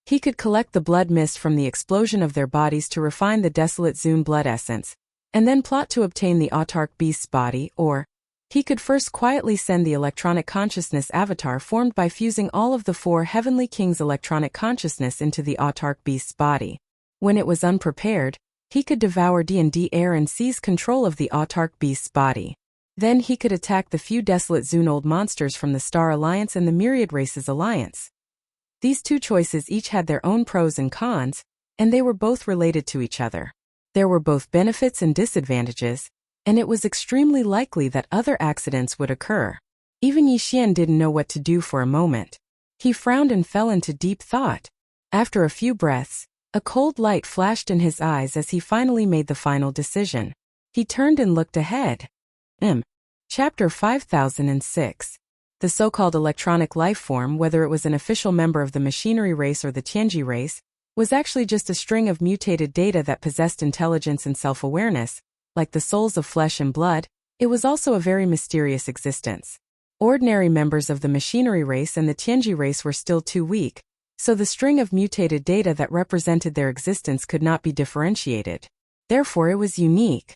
He could collect the blood mist from the explosion of their bodies to refine the desolate Zune blood essence, and then plot to obtain the autarch beast's body, or he could first quietly send the electronic consciousness avatar formed by fusing all of the 4 heavenly kings' electronic consciousness into the autarch beast's body. When it was unprepared, he could devour D&D Air and seize control of the autarch beast's body. Then he could attack the few desolate Zune old monsters from the Star Alliance and the Myriad Races Alliance. These 2 choices each had their own pros and cons, and they were both related to each other. There were both benefits and disadvantages, and it was extremely likely that other accidents would occur. Even Yi Xian didn't know what to do for a moment. He frowned and fell into deep thought. After a few breaths, a cold light flashed in his eyes as he finally made the final decision. He turned and looked ahead. Chapter 5006. The so-called electronic life form, whether it was an official member of the machinery race or the Tianji race, was actually just a string of mutated data that possessed intelligence and self-awareness. Like the souls of flesh and blood, it was also a very mysterious existence. Ordinary members of the machinery race and the Tianji race were still too weak, so the string of mutated data that represented their existence could not be differentiated. Therefore, it was unique.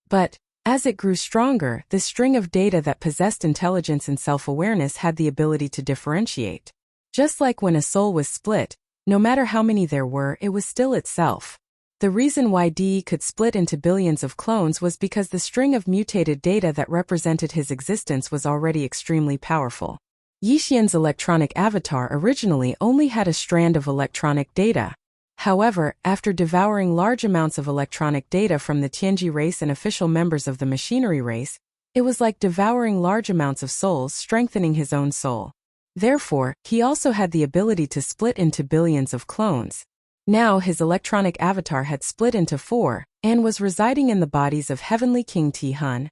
But, as it grew stronger, this string of data that possessed intelligence and self-awareness had the ability to differentiate. Just like when a soul was split, no matter how many there were, it was still itself. The reason why DE could split into billions of clones was because the string of mutated data that represented his existence was already extremely powerful. Yi Xian's electronic avatar originally only had a strand of electronic data. However, after devouring large amounts of electronic data from the Tianji race and official members of the machinery race, it was like devouring large amounts of souls, strengthening his own soul. Therefore, he also had the ability to split into billions of clones. Now his electronic avatar had split into 4, and was residing in the bodies of Heavenly King Ti Hun,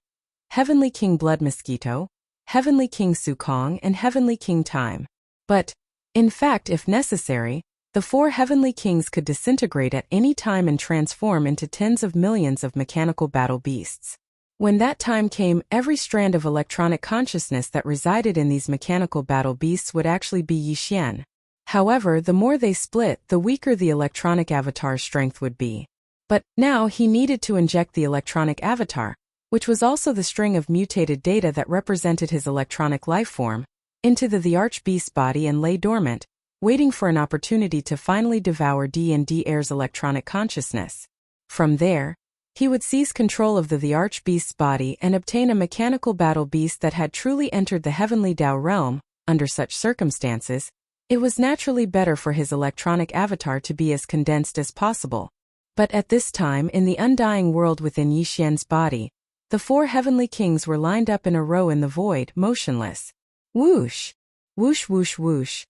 Heavenly King Blood Mosquito, Heavenly King Su Kong, and Heavenly King Time. But, in fact, if necessary, the 4 Heavenly Kings could disintegrate at any time and transform into tens of millions of mechanical battle beasts. When that time came, every strand of electronic consciousness that resided in these mechanical battle beasts would actually be Yi Xian. However, the more they split, the weaker the electronic avatar's strength would be. But now he needed to inject the electronic avatar, which was also the string of mutated data that represented his electronic life form, into the archbeast's body and lay dormant, waiting for an opportunity to finally devour D&D Air's electronic consciousness. From there, he would seize control of the archbeast's body and obtain a mechanical battle beast that had truly entered the heavenly Tao realm. Under such circumstances, it was naturally better for his electronic avatar to be as condensed as possible. But at this time in the undying world within Yixian's body, the 4 heavenly kings were lined up in a row in the void, motionless. Whoosh! Whoosh whoosh whoosh.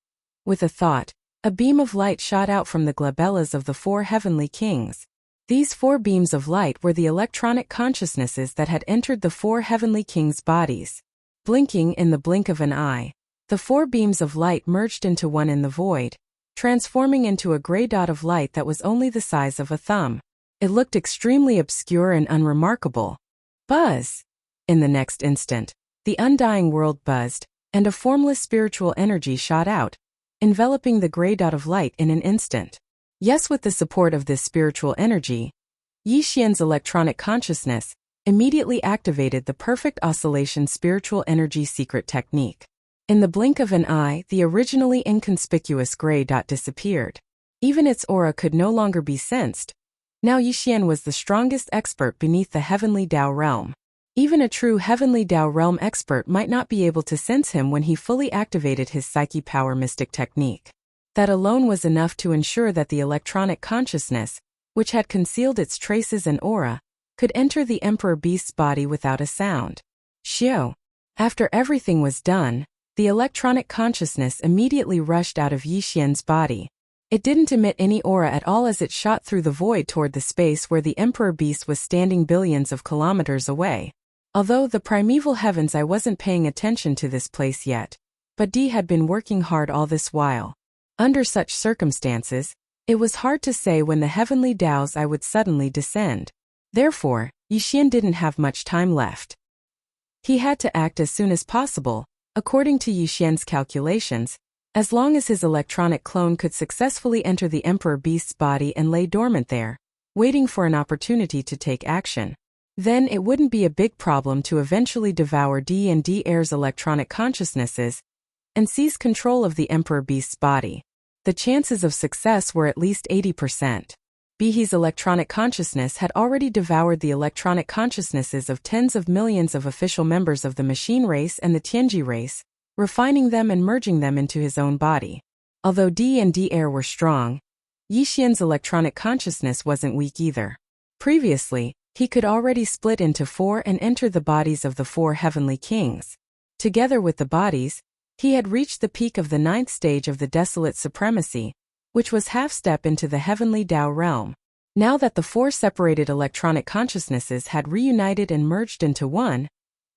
With a thought, a beam of light shot out from the glabellas of the 4 heavenly kings. These 4 beams of light were the electronic consciousnesses that had entered the 4 heavenly kings' bodies. Blinking in the blink of an eye, the 4 beams of light merged into one in the void, transforming into a gray dot of light that was only the size of a thumb. It looked extremely obscure and unremarkable. Buzz! In the next instant, the undying world buzzed, and a formless spiritual energy shot out, enveloping the gray dot of light in an instant. Yes, with the support of this spiritual energy, Yixian's electronic consciousness immediately activated the perfect oscillation spiritual energy secret technique. In the blink of an eye, the originally inconspicuous gray dot disappeared. Even its aura could no longer be sensed. Now Yixian was the strongest expert beneath the heavenly Tao realm. Even a true heavenly Tao realm expert might not be able to sense him when he fully activated his psyche power mystic technique. That alone was enough to ensure that the electronic consciousness, which had concealed its traces and aura, could enter the Emperor Beast's body without a sound. Xiao. After everything was done, the electronic consciousness immediately rushed out of Yixian's body. It didn't emit any aura at all as it shot through the void toward the space where the Emperor Beast was standing billions of kilometers away. Although the primeval heavens, I wasn't paying attention to this place yet. But D had been working hard all this while. Under such circumstances, it was hard to say when the heavenly Taos I would suddenly descend. Therefore, Yixian didn't have much time left. He had to act as soon as possible, according to Yixian's calculations, as long as his electronic clone could successfully enter the Emperor Beast's body and lay dormant there, waiting for an opportunity to take action. Then it wouldn't be a big problem to eventually devour D and D Heir's electronic consciousnesses and seize control of the Emperor Beast's body. The chances of success were at least 80%. Bihi's electronic consciousness had already devoured the electronic consciousnesses of tens of millions of official members of the machine race and the Tianji race, refining them and merging them into his own body. Although D and D Heir were strong, Yixian's electronic consciousness wasn't weak either. Previously, he could already split into 4 and enter the bodies of the 4 heavenly kings. Together with the bodies, he had reached the peak of the 9th stage of the Desolate Supremacy, which was half-step into the heavenly Tao realm. Now that the 4 separated electronic consciousnesses had reunited and merged into one,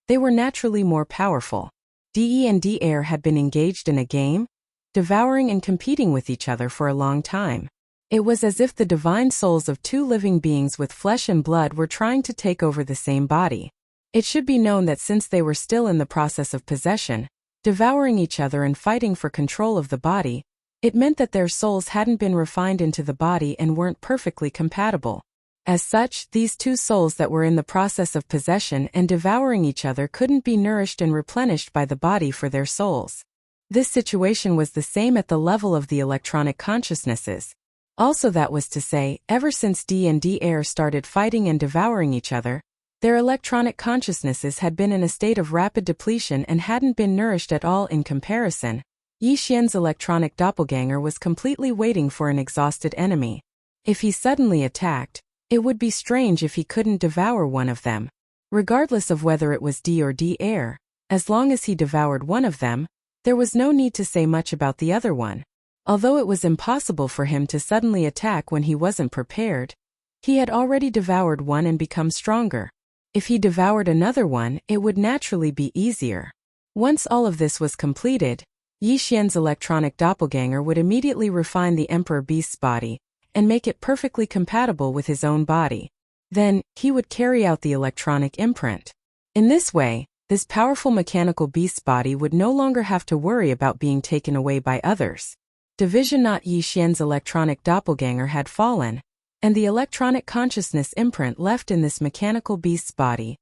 they were naturally more powerful. DE and D Heir had been engaged in a game, devouring and competing with each other for a long time. It was as if the divine souls of 2 living beings with flesh and blood were trying to take over the same body. It should be known that since they were still in the process of possession, devouring each other and fighting for control of the body, it meant that their souls hadn't been refined into the body and weren't perfectly compatible. As such, these 2 souls that were in the process of possession and devouring each other couldn't be nourished and replenished by the body for their souls. This situation was the same at the level of the electronic consciousnesses. Also, that was to say, ever since D and D Heir started fighting and devouring each other, their electronic consciousnesses had been in a state of rapid depletion and hadn't been nourished at all. In comparison, Yixian's electronic doppelganger was completely waiting for an exhausted enemy. If he suddenly attacked, it would be strange if he couldn't devour one of them. Regardless of whether it was D or D Heir, as long as he devoured one of them, there was no need to say much about the other one. Although it was impossible for him to suddenly attack when he wasn't prepared, he had already devoured one and become stronger. If he devoured another one, it would naturally be easier. Once all of this was completed, Yixian's electronic doppelganger would immediately refine the Emperor Beast's body and make it perfectly compatible with his own body. Then, he would carry out the electronic imprint. In this way, this powerful mechanical beast's body would no longer have to worry about being taken away by others. Division Not Yixian's electronic doppelganger had fallen, and the electronic consciousness imprint left in this mechanical beast's body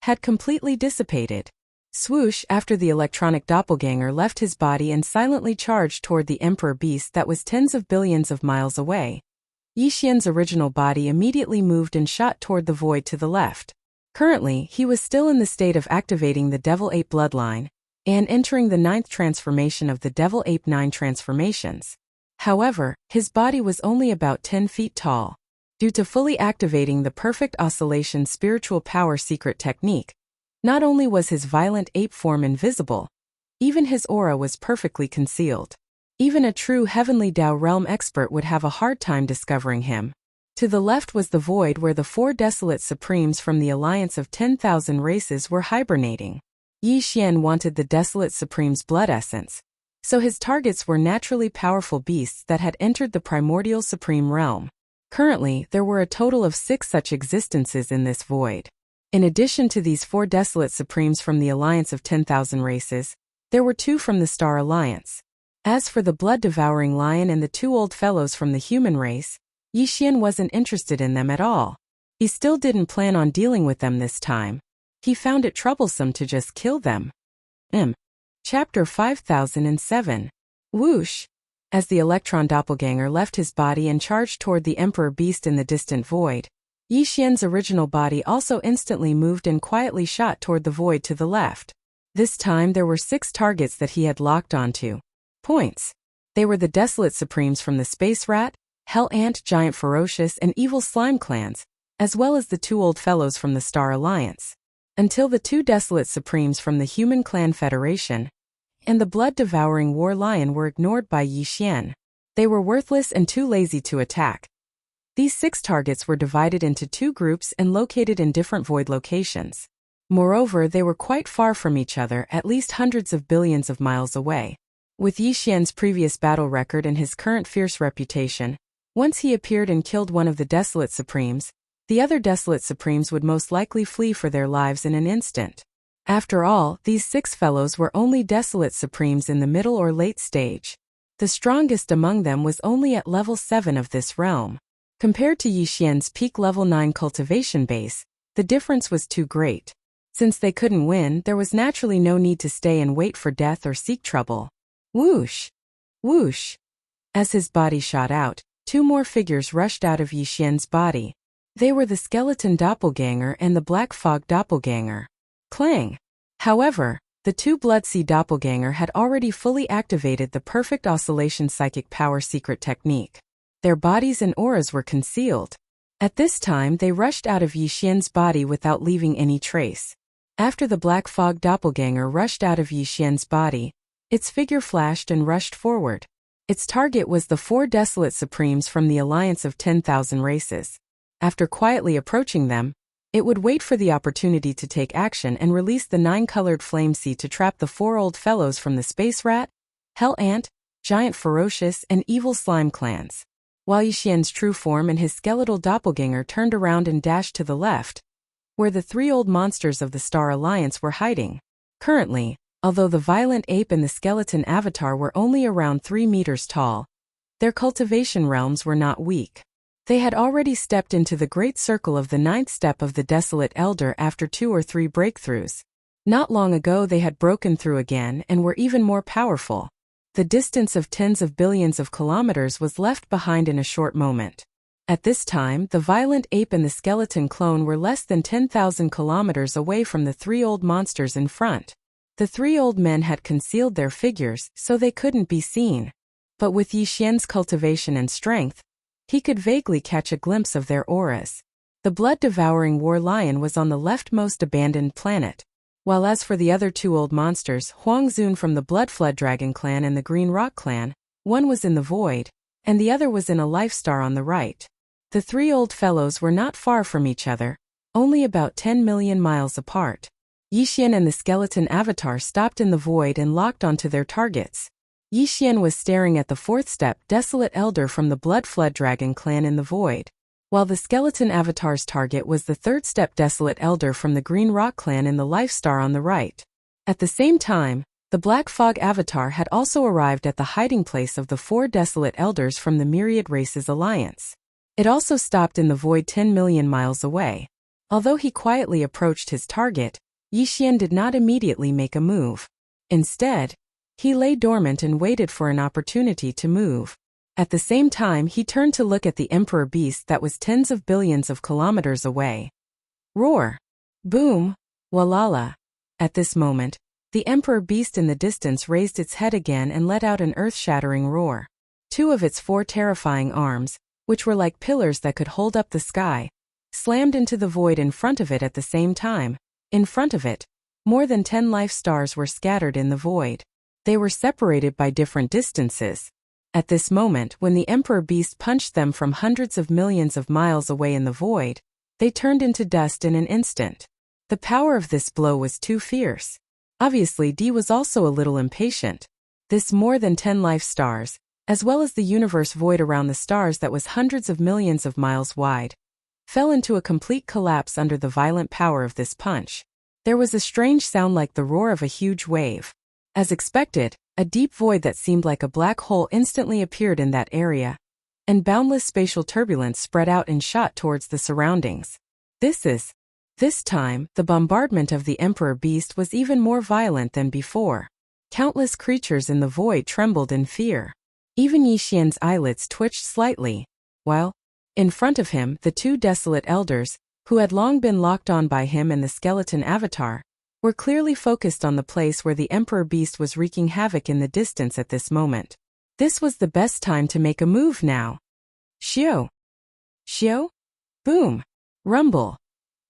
had completely dissipated. Swoosh! After the electronic doppelganger left his body and silently charged toward the Emperor Beast that was tens of billions of miles away, Yixian's original body immediately moved and shot toward the void to the left. Currently, he was still in the state of activating the Devil Ape bloodline and entering the 9th transformation of the Devil Ape 9 transformations. However, his body was only about 10 feet tall. Due to fully activating the perfect oscillation spiritual power secret technique, not only was his violent ape form invisible, even his aura was perfectly concealed. Even a true heavenly Tao realm expert would have a hard time discovering him. To the left was the void where the 4 desolate supremes from the alliance of 10,000 races were hibernating. Yi Xian wanted the desolate supreme's blood essence, so his targets were naturally powerful beasts that had entered the primordial supreme realm. Currently, there were a total of 6 such existences in this void. In addition to these 4 desolate supremes from the alliance of 10,000 races, there were 2 from the Star Alliance. As for the blood-devouring lion and the 2 old fellows from the human race, Yi Xian wasn't interested in them at all. He still didn't plan on dealing with them this time. He found it troublesome to just kill them. Chapter 5007. Whoosh! As the electron doppelganger left his body and charged toward the Emperor Beast in the distant void, Yi Xian's original body also instantly moved and quietly shot toward the void to the left. This time there were 6 targets that he had locked onto. Points. They were the Desolate Supremes from the Space Rat, Hell Ant, Giant Ferocious, and Evil Slime clans, as well as the 2 old fellows from the Star Alliance. Until the 2 Desolate Supremes from the Human Clan Federation and the blood-devouring War Lion were ignored by Yi Xian. They were worthless and too lazy to attack. These 6 targets were divided into 2 groups and located in different void locations. Moreover, they were quite far from each other, at least hundreds of billions of miles away. With Yi Xian's previous battle record and his current fierce reputation, once he appeared and killed one of the Desolate Supremes, the other Desolate Supremes would most likely flee for their lives in an instant. After all, these 6 fellows were only Desolate Supremes in the middle or late stage. The strongest among them was only at level 7 of this realm. Compared to Yi Xian's peak level 9 cultivation base, the difference was too great. Since they couldn't win, there was naturally no need to stay and wait for death or seek trouble. Whoosh! Whoosh! As his body shot out, 2 more figures rushed out of Yi Xian's body. They were the Skeleton Doppelganger and the Black Fog Doppelganger. Clang! However, the 2 Bloodsea Doppelganger had already fully activated the perfect oscillation psychic power secret technique. Their bodies and auras were concealed. At this time they rushed out of Yi Xian's body without leaving any trace. After the Black Fog Doppelganger rushed out of Yi Xian's body, its figure flashed and rushed forward. Its target was the 4 Desolate Supremes from the alliance of 10,000 races. After quietly approaching them, it would wait for the opportunity to take action and release the 9-colored flame sea to trap the 4 old fellows from the Space Rat, Hell Ant, Giant Ferocious, and Evil Slime clans. While Yi Xian's true form and his skeletal doppelganger turned around and dashed to the left, where the 3 old monsters of the Star Alliance were hiding. Currently, although the violent ape and the skeleton avatar were only around 3 meters tall, their cultivation realms were not weak. They had already stepped into the great circle of the 9th step of the Desolate Elder after 2 or 3 breakthroughs. Not long ago they had broken through again and were even more powerful. The distance of tens of billions of kilometers was left behind in a short moment. At this time, the violent ape and the skeleton clone were less than 10,000 kilometers away from the 3 old monsters in front. The 3 old men had concealed their figures so they couldn't be seen. But with Yi Xian's cultivation and strength, he could vaguely catch a glimpse of their auras. The blood-devouring War Lion was on the leftmost abandoned planet, while as for the other 2 old monsters, Huangzun from the Blood Flood Dragon clan and the Green Rock clan, one was in the void, and the other was in a life star on the right. The 3 old fellows were not far from each other, only about 10 million miles apart. Yi Xian and the skeleton avatar stopped in the void and locked onto their targets. Yi Xian was staring at the 4th step Desolate Elder from the Blood Flood Dragon clan in the void, while the skeleton avatar's target was the 3rd step Desolate Elder from the Green Rock clan in the life star on the right. At the same time, the Black Fog avatar had also arrived at the hiding place of the 4 Desolate Elders from the Myriad Races Alliance. It also stopped in the void 10 million miles away. Although he quietly approached his target, Yi Xian did not immediately make a move. Instead, he lay dormant and waited for an opportunity to move. At the same time, he turned to look at the Emperor Beast that was tens of billions of kilometers away. Roar! Boom! Walala! At this moment, the Emperor Beast in the distance raised its head again and let out an earth-shattering roar. 2 of its 4 terrifying arms, which were like pillars that could hold up the sky, slammed into the void in front of it at the same time. In front of it, more than 10 life stars were scattered in the void. They were separated by different distances. At this moment, when the Emperor Beast punched them from hundreds of millions of miles away in the void, they turned into dust in an instant. The power of this blow was too fierce. Obviously, D was also a little impatient. This more than 10 life stars, as well as the universe void around the stars that was hundreds of millions of miles wide, fell into a complete collapse under the violent power of this punch. There was a strange sound like the roar of a huge wave. As expected, a deep void that seemed like a black hole instantly appeared in that area, and boundless spatial turbulence spread out and shot towards the surroundings. This time, the bombardment of the Emperor Beast was even more violent than before. Countless creatures in the void trembled in fear. Even Yixian's eyelids twitched slightly, while, in front of him, the two desolate elders, who had long been locked on by him and the skeleton avatar, were clearly focused on the place where the Emperor Beast was wreaking havoc in the distance at this moment. This was the best time to make a move now. Xiao! Xiao? Boom! Rumble!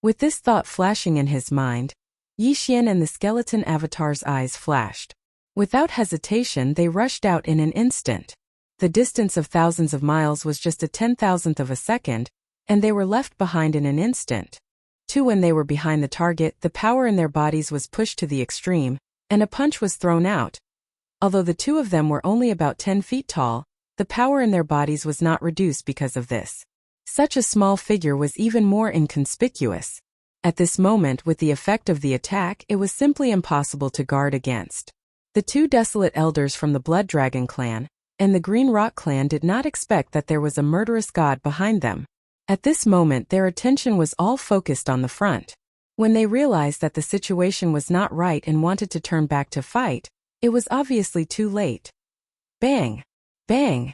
With this thought flashing in his mind, Yixian and the skeleton avatar's eyes flashed. Without hesitation, they rushed out in an instant. The distance of thousands of miles was just a 10,000th of a second, and they were left behind in an instant. When they were behind the target, the power in their bodies was pushed to the extreme, and a punch was thrown out. Although the two of them were only about 10 feet tall, the power in their bodies was not reduced because of this. Such a small figure was even more inconspicuous. At this moment, with the effect of the attack, it was simply impossible to guard against. The two desolate elders from the Blood Dragon clan and the Green Rock clan did not expect that there was a murderous god behind them. At this moment, their attention was all focused on the front. When they realized that the situation was not right and wanted to turn back to fight, it was obviously too late. Bang! Bang!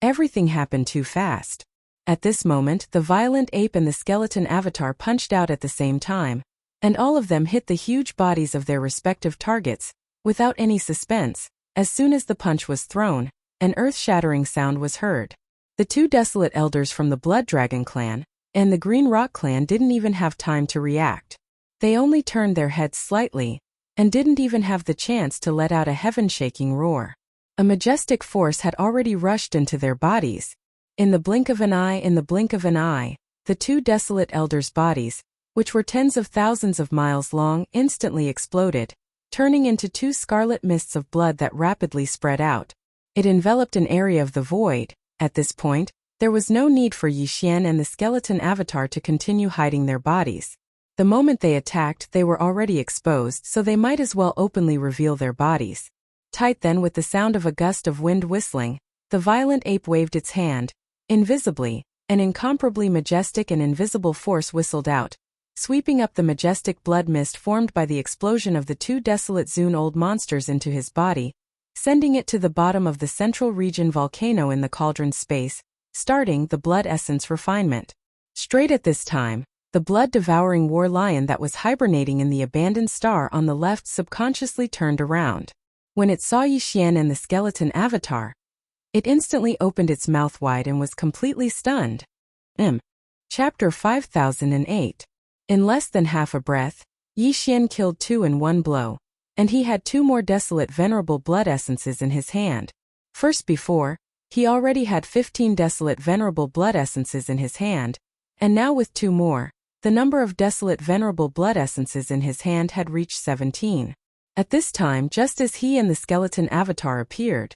Everything happened too fast. At this moment, the violent ape and the skeleton avatar punched out at the same time, and all of them hit the huge bodies of their respective targets, without any suspense. As soon as the punch was thrown, an earth-shattering sound was heard. The two desolate elders from the Blood Dragon clan and the Green Rock clan didn't even have time to react. They only turned their heads slightly, and didn't even have the chance to let out a heaven-shaking roar. A majestic force had already rushed into their bodies. In the blink of an eye, the two desolate elders' bodies, which were tens of thousands of miles long, instantly exploded, turning into two scarlet mists of blood that rapidly spread out. It enveloped an area of the void. At this point, there was no need for Yixian and the skeleton avatar to continue hiding their bodies. The moment they attacked, they were already exposed, so they might as well openly reveal their bodies. Then, with the sound of a gust of wind whistling, the violent ape waved its hand. Invisibly, an incomparably majestic and invisible force whistled out, sweeping up the majestic blood mist formed by the explosion of the two desolate Zune-old monsters into his body, sending it to the bottom of the central region volcano in the cauldron space, starting the blood essence refinement. Straight at this time, the blood-devouring war lion that was hibernating in the abandoned star on the left subconsciously turned around. When it saw Yixian and the skeleton avatar, it instantly opened its mouth wide and was completely stunned. Chapter 5008. In less than half a breath, Yixian killed two in one blow, and he had two more desolate venerable blood essences in his hand. Before, he already had 15 desolate venerable blood essences in his hand, and now with two more, the number of desolate venerable blood essences in his hand had reached 17. At this time, just as he and the skeleton avatar appeared,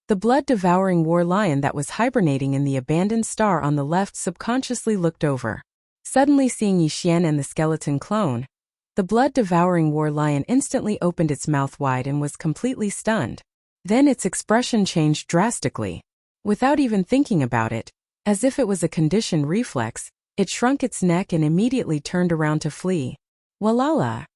the blood-devouring war lion that was hibernating in the abandoned star on the left subconsciously looked over. Suddenly seeing Yixian and the skeleton clone, the blood-devouring war lion instantly opened its mouth wide and was completely stunned. Then its expression changed drastically. Without even thinking about it, as if it was a conditioned reflex, it shrunk its neck and immediately turned around to flee. Walala!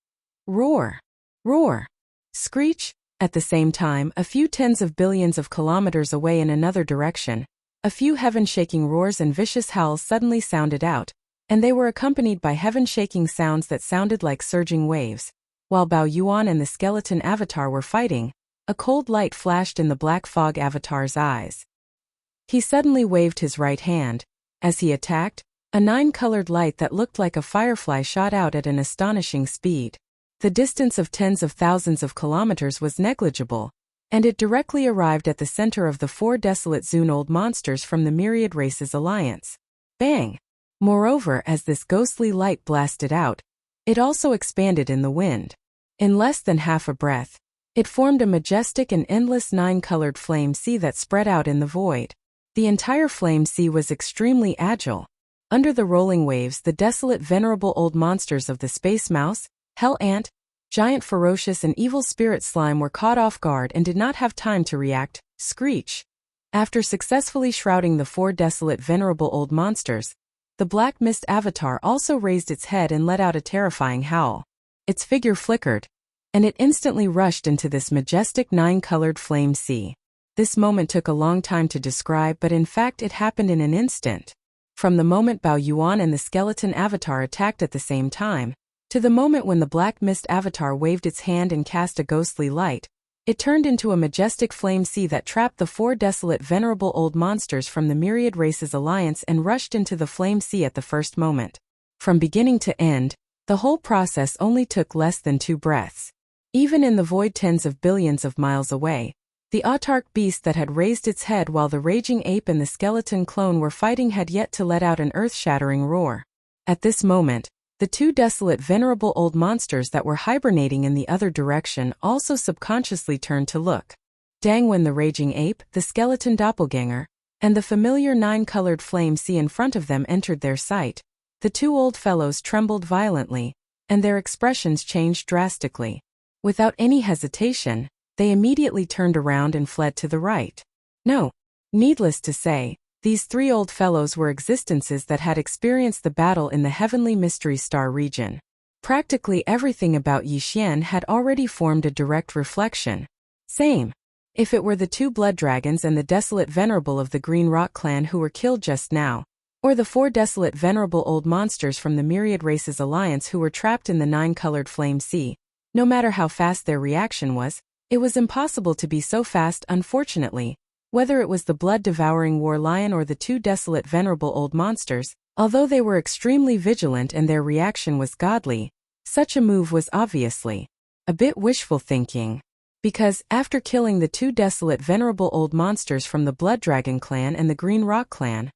Roar! Roar! Screech! At the same time, a few tens of billions of kilometers away in another direction, a few heaven-shaking roars and vicious howls suddenly sounded out, and they were accompanied by heaven-shaking sounds that sounded like surging waves. While Bao Yuan and the skeleton avatar were fighting, a cold light flashed in the black fog avatar's eyes. He suddenly waved his right hand. As he attacked, a 9-colored light that looked like a firefly shot out at an astonishing speed. The distance of tens of thousands of kilometers was negligible, and it directly arrived at the center of the 4 desolate Zune-old monsters from the Myriad Races Alliance. Bang! Moreover, as this ghostly light blasted out, it also expanded in the wind. In less than half a breath, it formed a majestic and endless 9-colored flame sea that spread out in the void. The entire flame sea was extremely agile. Under the rolling waves, the desolate venerable old monsters of the space mouse, hell ant, giant ferocious and evil spirit slime were caught off guard and did not have time to react. Screech! After successfully shrouding the 4 desolate venerable old monsters, the black mist avatar also raised its head and let out a terrifying howl. Its figure flickered, and it instantly rushed into this majestic 9-colored flame sea. This moment took a long time to describe, but in fact it happened in an instant. From the moment Bao Yuan and the skeleton avatar attacked at the same time, to the moment when the black mist avatar waved its hand and cast a ghostly light, it turned into a majestic flame sea that trapped the 4 desolate venerable old monsters from the Myriad Races Alliance and rushed into the flame sea at the first moment. From beginning to end, the whole process only took less than 2 breaths. Even in the void tens of billions of miles away, the autarch beast that had raised its head while the raging ape and the skeleton clone were fighting had yet to let out an earth-shattering roar. At this moment, the 2 desolate venerable old monsters that were hibernating in the other direction also subconsciously turned to look. Dang, when the raging ape, the skeleton doppelganger, and the familiar 9-colored flame sea in front of them entered their sight, the 2 old fellows trembled violently, and their expressions changed drastically. Without any hesitation, they immediately turned around and fled to the right. No, needless to say, these 3 old fellows were existences that had experienced the battle in the heavenly mystery star region. Practically everything about Yixian had already formed a direct reflection. Same. If it were the 2 blood dragons and the desolate venerable of the Green Rock clan who were killed just now, or the 4 desolate venerable old monsters from the Myriad Races Alliance who were trapped in the 9-colored flame sea, no matter how fast their reaction was, it was impossible to be so fast, unfortunately. Whether it was the blood-devouring war lion or the 2 desolate venerable old monsters, although they were extremely vigilant and their reaction was godly, such a move was obviously a bit wishful thinking. Because, after killing the 2 desolate venerable old monsters from the Blood Dragon clan and the Green Rock clan,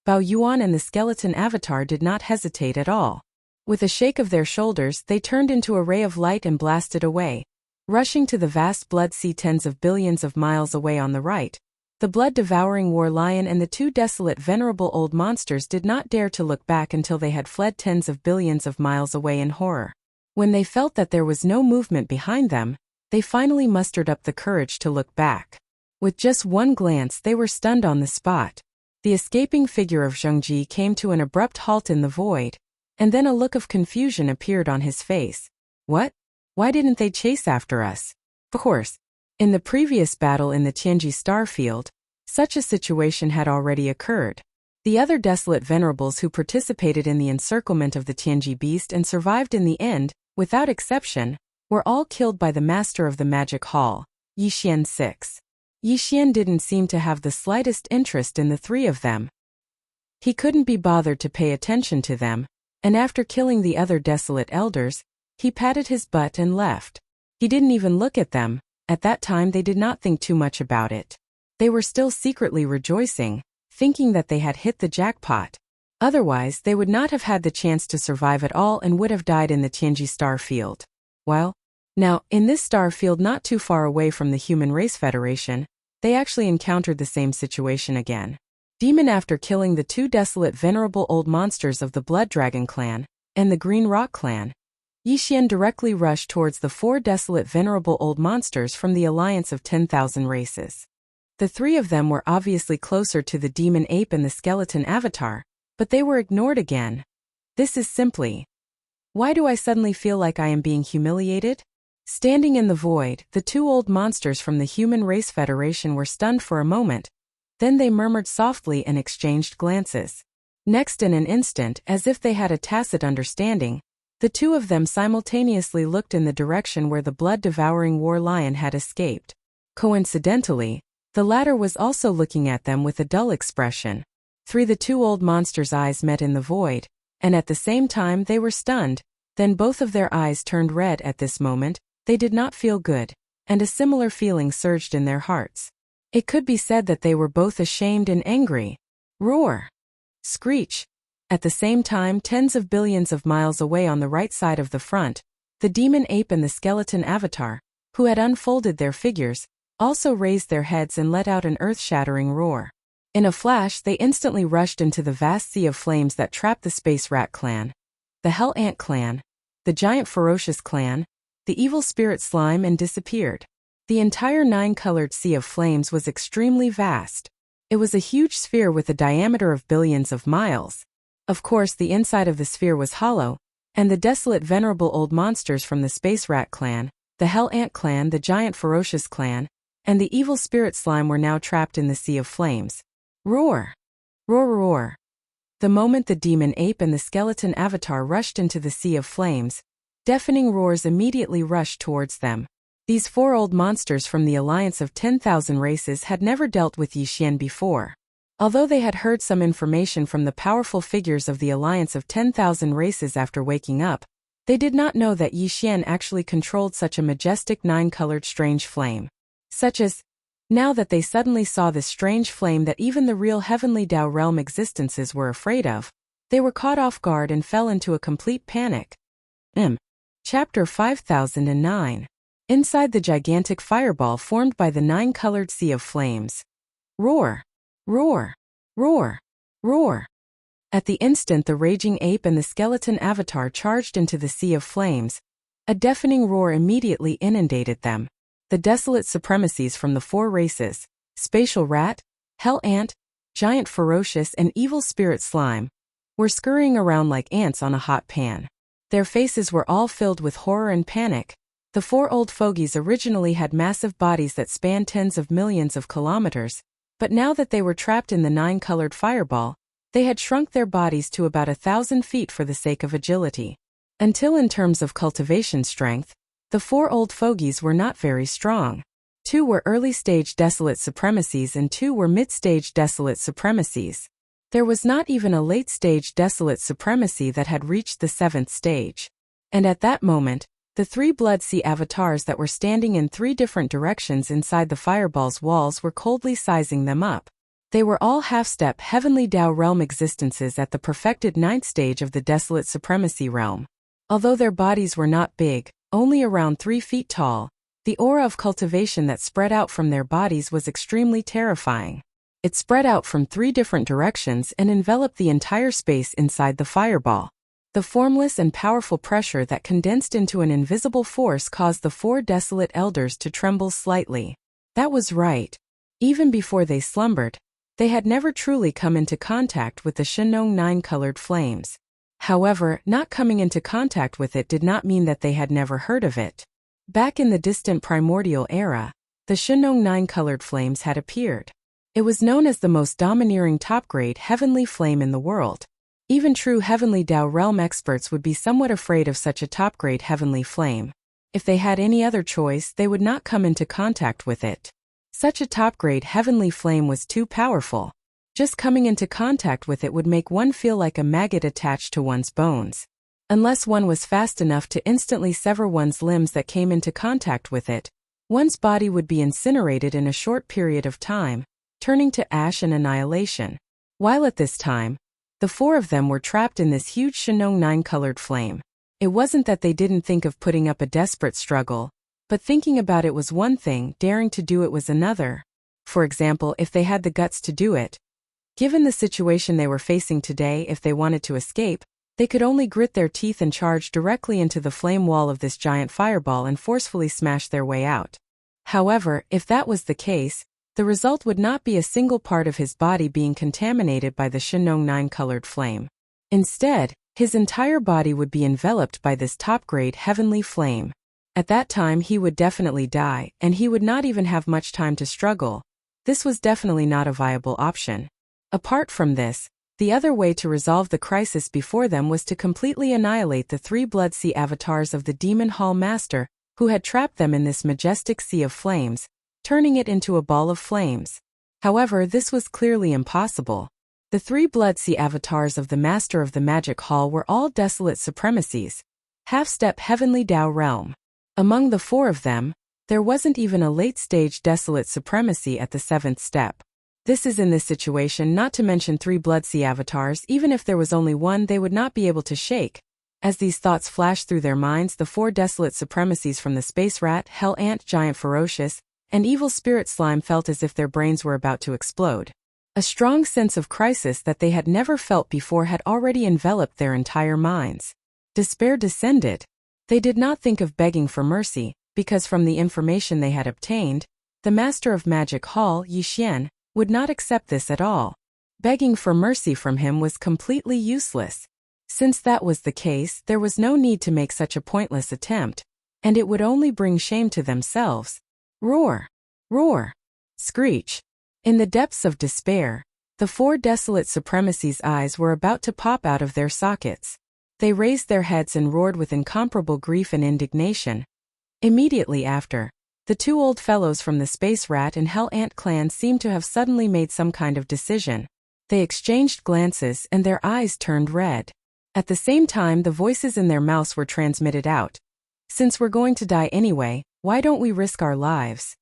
Bao Yuan and the skeleton avatar did not hesitate at all. With a shake of their shoulders, they turned into a ray of light and blasted away, rushing to the vast blood sea tens of billions of miles away on the right. The blood-devouring war lion and the 2 desolate venerable old monsters did not dare to look back until they had fled tens of billions of miles away in horror. When they felt that there was no movement behind them, they finally mustered up the courage to look back. With just one glance, they were stunned on the spot. The escaping figure of Zhengji came to an abrupt halt in the void, and then a look of confusion appeared on his face. What? Why didn't they chase after us? Of course. In the previous battle in the Tianji Starfield, such a situation had already occurred. The other desolate venerables who participated in the encirclement of the Tianji beast and survived in the end, without exception, were all killed by the master of the magic hall, Yixian 6. Yixian didn't seem to have the slightest interest in the 3 of them. He couldn't be bothered to pay attention to them, and after killing the other desolate elders, he patted his butt and left. He didn't even look at them. At that time they did not think too much about it. They were still secretly rejoicing, thinking that they had hit the jackpot. Otherwise, they would not have had the chance to survive at all and would have died in the Tianji star field. Well, now, in this star field not too far away from the Human Race Federation, they actually encountered the same situation again. Demon, after killing the 2 desolate venerable old monsters of the Blood Dragon clan and the Green Rock clan, Yixian directly rushed towards the 4 desolate venerable old monsters from the alliance of 10,000 races. The 3 of them were obviously closer to the demon ape and the skeleton avatar, but they were ignored again. This is simply... Why do I suddenly feel like I am being humiliated? Standing in the void, the 2 old monsters from the Human Race Federation were stunned for a moment. Then they murmured softly and exchanged glances. Next, in an instant, as if they had a tacit understanding, the 2 of them simultaneously looked in the direction where the blood-devouring war lion had escaped. Coincidentally, The latter was also looking at them with a dull expression. The two old monsters' eyes met in the void, and at the same time they were stunned. Then both of their eyes turned red at this moment. They did not feel good, and a similar feeling surged in their hearts. It could be said that they were both ashamed and angry. Roar! Screech! At the same time, tens of billions of miles away on the right side of the front, the demon ape and the skeleton avatar, who had unfolded their figures, also raised their heads and let out an earth-shattering roar. In a flash, they instantly rushed into the vast sea of flames that trapped the Space Rat Clan, the Hell Ant Clan, the Giant Ferocious Clan, the Evil Spirit Slime, and disappeared. The entire nine-colored sea of flames was extremely vast. It was a huge sphere with a diameter of billions of miles. Of course, the inside of the sphere was hollow, and the desolate venerable old monsters from the Space Rat Clan, the Hell Ant Clan, the Giant Ferocious Clan, and the Evil Spirit Slime were now trapped in the sea of flames. Roar! Roar, roar! The moment the demon ape and the skeleton avatar rushed into the sea of flames, deafening roars immediately rushed towards them. These four old monsters from the alliance of 10,000 races had never dealt with Yixian before. Although they had heard some information from the powerful figures of the alliance of 10,000 races after waking up, they did not know that Yixian actually controlled such a majestic nine-colored strange flame. Such as, now that they suddenly saw this strange flame that even the real heavenly Tao realm existences were afraid of, they were caught off guard and fell into a complete panic. Chapter 5009. Inside the gigantic fireball formed by the nine-colored sea of flames. Roar! Roar! Roar! Roar! At the instant the raging ape and the skeleton avatar charged into the sea of flames, a deafening roar immediately inundated them. The desolate supremacies from the four races, Spatial Rat, Hell Ant, Giant Ferocious, and Evil Spirit Slime, were scurrying around like ants on a hot pan. Their faces were all filled with horror and panic. The four old fogies originally had massive bodies that spanned tens of millions of kilometers, but now that they were trapped in the nine-colored fireball, they had shrunk their bodies to about 1,000 feet for the sake of agility. Until in terms of cultivation strength, the four old fogies were not very strong. 2 were early-stage desolate supremacies and 2 were mid-stage desolate supremacies. There was not even a late-stage desolate supremacy that had reached the 7th stage. And at that moment, the 3 Blood Sea avatars that were standing in 3 different directions inside the fireball's walls were coldly sizing them up. They were all half-step heavenly Tao realm existences at the perfected 9th stage of the desolate supremacy realm. Although their bodies were not big, only around 3 feet tall, the aura of cultivation that spread out from their bodies was extremely terrifying. It spread out from 3 different directions and enveloped the entire space inside the fireball. The formless and powerful pressure that condensed into an invisible force caused the 4 desolate elders to tremble slightly. That was right. Even before they slumbered, they had never truly come into contact with the Shenong 9-colored flames. However, not coming into contact with it did not mean that they had never heard of it. Back in the distant primordial era, the Shenong 9-colored flames had appeared. It was known as the most domineering top-grade heavenly flame in the world. Even true heavenly Tao realm experts would be somewhat afraid of such a top-grade heavenly flame. If they had any other choice, they would not come into contact with it. Such a top-grade heavenly flame was too powerful. Just coming into contact with it would make one feel like a maggot attached to one's bones. Unless one was fast enough to instantly sever one's limbs that came into contact with it, one's body would be incinerated in a short period of time, turning to ash and annihilation. While at this time, the 4 of them were trapped in this huge Shenong 9-colored flame. It wasn't that they didn't think of putting up a desperate struggle, but thinking about it was one thing, daring to do it was another. For example, if they had the guts to do it. Given the situation they were facing today, if they wanted to escape, they could only grit their teeth and charge directly into the flame wall of this giant fireball and forcefully smash their way out. However, if that was the case, the result would not be a single part of his body being contaminated by the Shenong 9-colored flame. Instead, his entire body would be enveloped by this top-grade heavenly flame. At that time he would definitely die, and he would not even have much time to struggle. This was definitely not a viable option. Apart from this, the other way to resolve the crisis before them was to completely annihilate the 3 Blood Sea avatars of the Demon Hall Master, who had trapped them in this majestic sea of flames, turning it into a ball of flames. However, this was clearly impossible. The 3 Blood Sea avatars of the Master of the Magic Hall were all desolate supremacies, half-step Heavenly Tao realm. Among the 4 of them, there wasn't even a late-stage desolate supremacy at the 7th step. This is in this situation not to mention 3 Blood Sea avatars. Even if there was only one, they would not be able to shake. As these thoughts flashed through their minds, the 4 desolate supremacies from the Space Rat, Hell Ant, Giant Ferocious, and Evil Spirit Slime felt as if their brains were about to explode. A strong sense of crisis that they had never felt before had already enveloped their entire minds. Despair descended. They did not think of begging for mercy, because from the information they had obtained, the Master of Magic Hall, Yi Xian, would not accept this at all. Begging for mercy from him was completely useless. Since that was the case, there was no need to make such a pointless attempt, and it would only bring shame to themselves. Roar! Roar! Screech! In the depths of despair, the 4 desolate supremacies' eyes were about to pop out of their sockets. They raised their heads and roared with incomparable grief and indignation. Immediately after, the 2 old fellows from the Space Rat and Hell Ant clan seemed to have suddenly made some kind of decision. They exchanged glances and their eyes turned red. At the same time, the voices in their mouths were transmitted out. Since we're going to die anyway, why don't we risk our lives?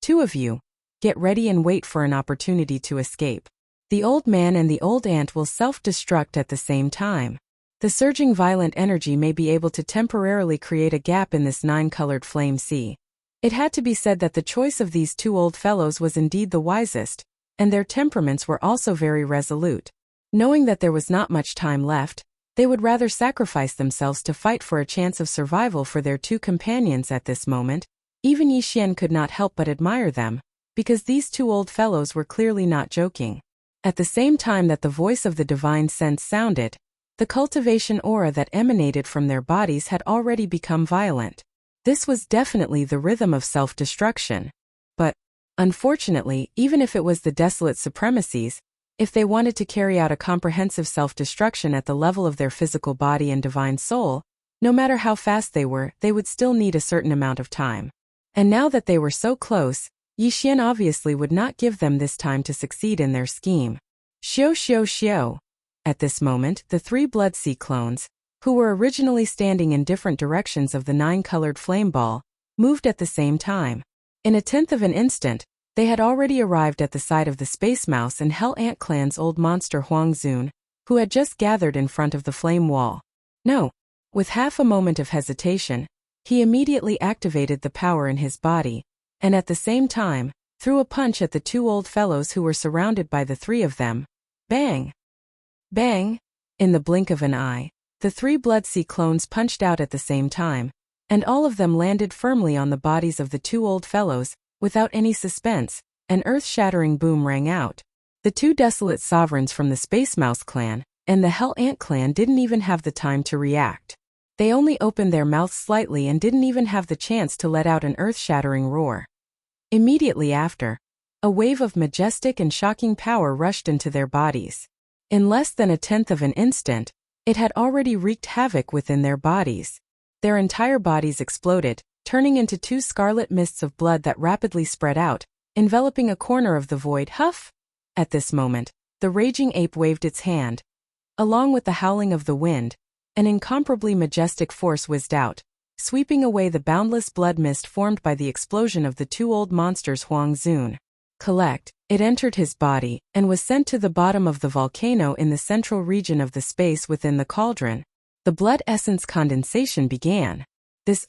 2 of you, get ready and wait for an opportunity to escape. The old man and the old ant will self-destruct at the same time. The surging violent energy may be able to temporarily create a gap in this 9-colored flame sea. It had to be said that the choice of these 2 old fellows was indeed the wisest, and their temperaments were also very resolute. Knowing that there was not much time left, they would rather sacrifice themselves to fight for a chance of survival for their 2 companions at this moment. Even Yi Xian could not help but admire them, because these 2 old fellows were clearly not joking. At the same time that the voice of the divine sense sounded, the cultivation aura that emanated from their bodies had already become violent. This was definitely the rhythm of self-destruction. But, unfortunately, even if it was the desolate supremacies, if they wanted to carry out a comprehensive self-destruction at the level of their physical body and divine soul, no matter how fast they would still need a certain amount of time. And now that they were so close, Yi Xian obviously would not give them this time to succeed in their scheme. Xiao xiao xiao. At this moment, the 3 Blood Sea clones, who were originally standing in different directions of the 9-colored flame ball, moved at the same time. In a tenth of an instant, they had already arrived at the side of the Space Mouse and Hell Ant clan's old monster Huang Zun, who had just gathered in front of the flame wall. No. With half a moment of hesitation, he immediately activated the power in his body, and at the same time, threw a punch at the 2 old fellows who were surrounded by the 3 of them. Bang! Bang! In the blink of an eye, the 3 Blood Sea clones punched out at the same time, and all of them landed firmly on the bodies of the 2 old fellows. Without any suspense, an earth-shattering boom rang out. The 2 desolate sovereigns from the Space Mouse clan and the Hell Ant clan didn't even have the time to react. They only opened their mouths slightly and didn't even have the chance to let out an earth-shattering roar. Immediately after, a wave of majestic and shocking power rushed into their bodies. In less than a tenth of an instant, it had already wreaked havoc within their bodies. Their entire bodies exploded, turning into 2 scarlet mists of blood that rapidly spread out, enveloping a corner of the void. Huff! At this moment, the raging ape waved its hand. Along with the howling of the wind, an incomparably majestic force whizzed out, sweeping away the boundless blood mist formed by the explosion of the 2 old monsters Huang Zun. Collect, it entered his body, and was sent to the bottom of the volcano in the central region of the space within the cauldron. The blood essence condensation began.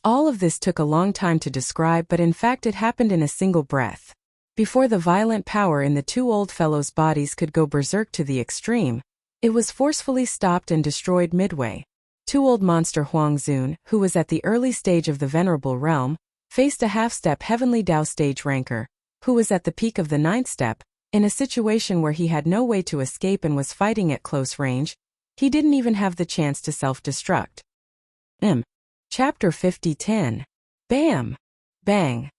All of this took a long time to describe, but in fact it happened in a single breath. Before the violent power in the 2 old fellows' bodies could go berserk to the extreme, it was forcefully stopped and destroyed midway. 2 old monster Huang Zun, who was at the early stage of the venerable realm, faced a half-step Heavenly Tao stage ranker, who was at the peak of the 9th step, in a situation where he had no way to escape and was fighting at close range. He didn't even have the chance to self-destruct. Chapter 50-10. Bam! Bang!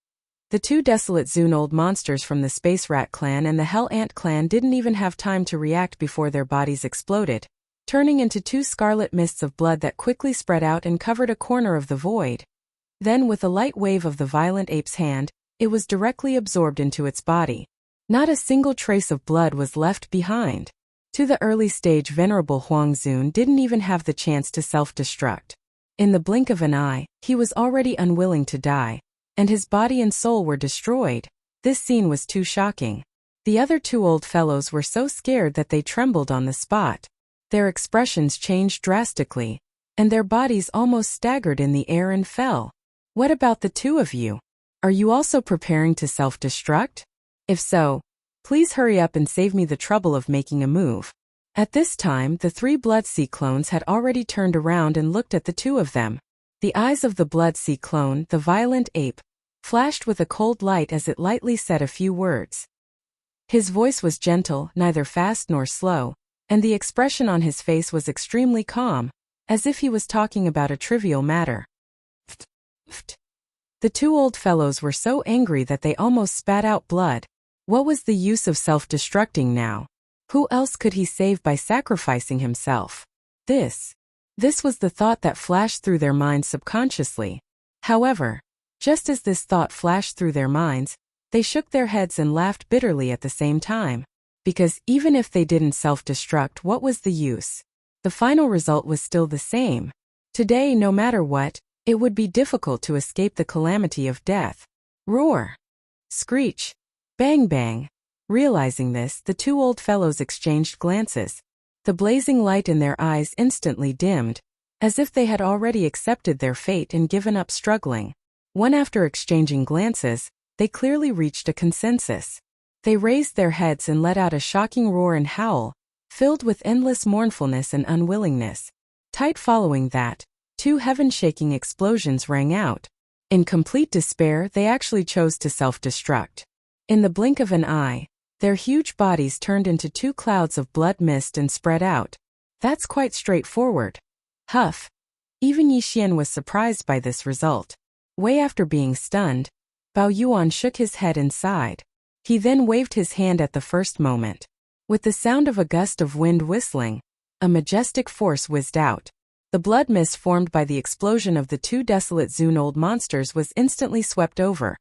The 2 desolate Zun old monsters from the Space Rat clan and the Hell Ant clan didn't even have time to react before their bodies exploded, turning into 2 scarlet mists of blood that quickly spread out and covered a corner of the void. Then with a light wave of the violent ape's hand, it was directly absorbed into its body. Not a single trace of blood was left behind. To the early stage, Venerable Huangzun didn't even have the chance to self-destruct. In the blink of an eye, he was already unwilling to die, and his body and soul were destroyed. This scene was too shocking. The other two old fellows were so scared that they trembled on the spot. Their expressions changed drastically, and their bodies almost staggered in the air and fell. What about the two of you? Are you also preparing to self-destruct? If so, please hurry up and save me the trouble of making a move. At this time, the three Blood Sea clones had already turned around and looked at the two of them. The eyes of the Blood Sea clone, the violent ape, flashed with a cold light as it lightly said a few words. His voice was gentle, neither fast nor slow, and the expression on his face was extremely calm, as if he was talking about a trivial matter. The two old fellows were so angry that they almost spat out blood. What was the use of self-destructing now? Who else could he save by sacrificing himself? This was the thought that flashed through their minds subconsciously. However, just as this thought flashed through their minds, they shook their heads and laughed bitterly at the same time. Because even if they didn't self-destruct, what was the use? The final result was still the same. Today, no matter what, it would be difficult to escape the calamity of death. Roar! Screech! Bang bang! Realizing this, the two old fellows exchanged glances. The blazing light in their eyes instantly dimmed, as if they had already accepted their fate and given up struggling. One after exchanging glances, they clearly reached a consensus. They raised their heads and let out a shocking roar and howl, filled with endless mournfulness and unwillingness. Tight following that, two heaven-shaking explosions rang out. In complete despair, they actually chose to self-destruct. In the blink of an eye, their huge bodies turned into two clouds of blood mist and spread out. That's quite straightforward. Huff. Even Yixian was surprised by this result. Way after being stunned, Bao Yuan shook his head and sighed. He then waved his hand at the first moment. With the sound of a gust of wind whistling, a majestic force whizzed out. The blood mist formed by the explosion of the two desolate Zun old monsters was instantly swept over.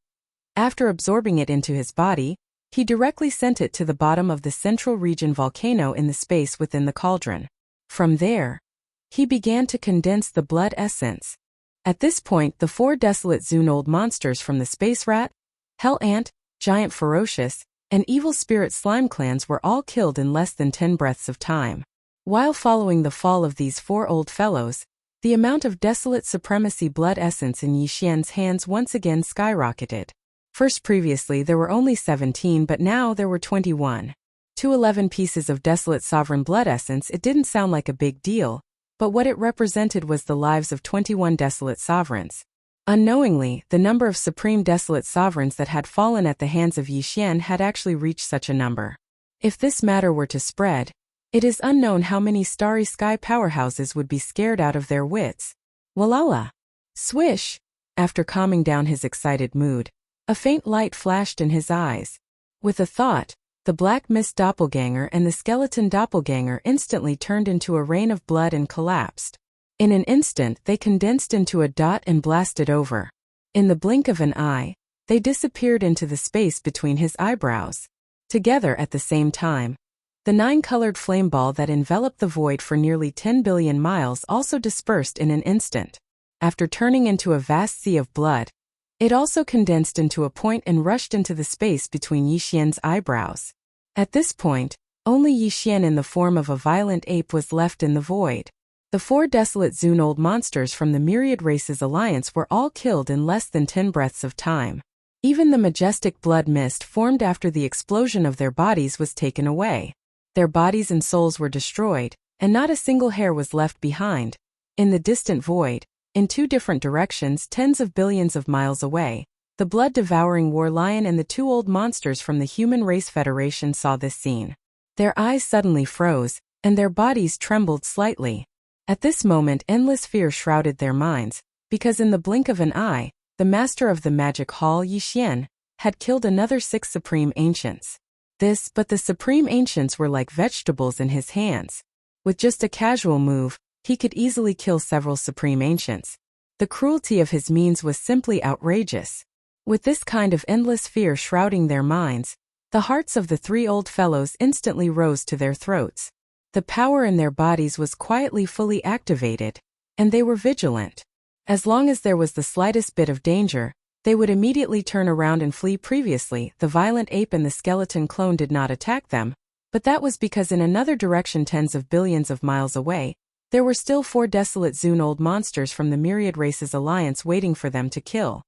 After absorbing it into his body, he directly sent it to the bottom of the central region volcano in the space within the cauldron. From there, he began to condense the blood essence. At this point, the four desolate Zun old monsters from the space rat, hell ant, giant ferocious, and evil spirit slime clans were all killed in less than 10 breaths of time. While following the fall of these four old fellows, the amount of desolate supremacy blood essence in Yixian's hands once again skyrocketed. First, previously there were only 17, but now there were 21. 11 pieces of desolate sovereign blood essence. It didn't sound like a big deal, but what it represented was the lives of 21 desolate sovereigns. Unknowingly, the number of supreme desolate sovereigns that had fallen at the hands of Yixian had actually reached such a number. If this matter were to spread, it is unknown how many starry sky powerhouses would be scared out of their wits. Walala! Swish! After calming down his excited mood, a faint light flashed in his eyes. With a thought, the black mist doppelganger and the skeleton doppelganger instantly turned into a rain of blood and collapsed. In an instant, they condensed into a dot and blasted over. In the blink of an eye, they disappeared into the space between his eyebrows. Together at the same time, the 9-colored flame ball that enveloped the void for nearly 10 billion miles also dispersed in an instant. After turning into a vast sea of blood, it also condensed into a point and rushed into the space between Yixian's eyebrows. At this point, only Yixian in the form of a violent ape was left in the void. The four desolate Zun old monsters from the Myriad Races Alliance were all killed in less than 10 breaths of time. Even the majestic blood mist formed after the explosion of their bodies was taken away. Their bodies and souls were destroyed, and not a single hair was left behind. In the distant void, in two different directions tens of billions of miles away, the blood-devouring war lion and the two old monsters from the Human Race Federation saw this scene. Their eyes suddenly froze, and their bodies trembled slightly. At this moment endless fear shrouded their minds, because in the blink of an eye, the master of the magic hall Yixian had killed another 6 supreme ancients. But the supreme ancients were like vegetables in his hands. With just a casual move, he could easily kill several supreme ancients. The cruelty of his means was simply outrageous. With this kind of endless fear shrouding their minds, the hearts of the three old fellows instantly rose to their throats. The power in their bodies was quietly fully activated, and they were vigilant. As long as there was the slightest bit of danger, they would immediately turn around and flee. Previously, the violent ape and the skeleton clone did not attack them, but that was because in another direction tens of billions of miles away, there were still 4 desolate Zune-old monsters from the Myriad Races Alliance waiting for them to kill.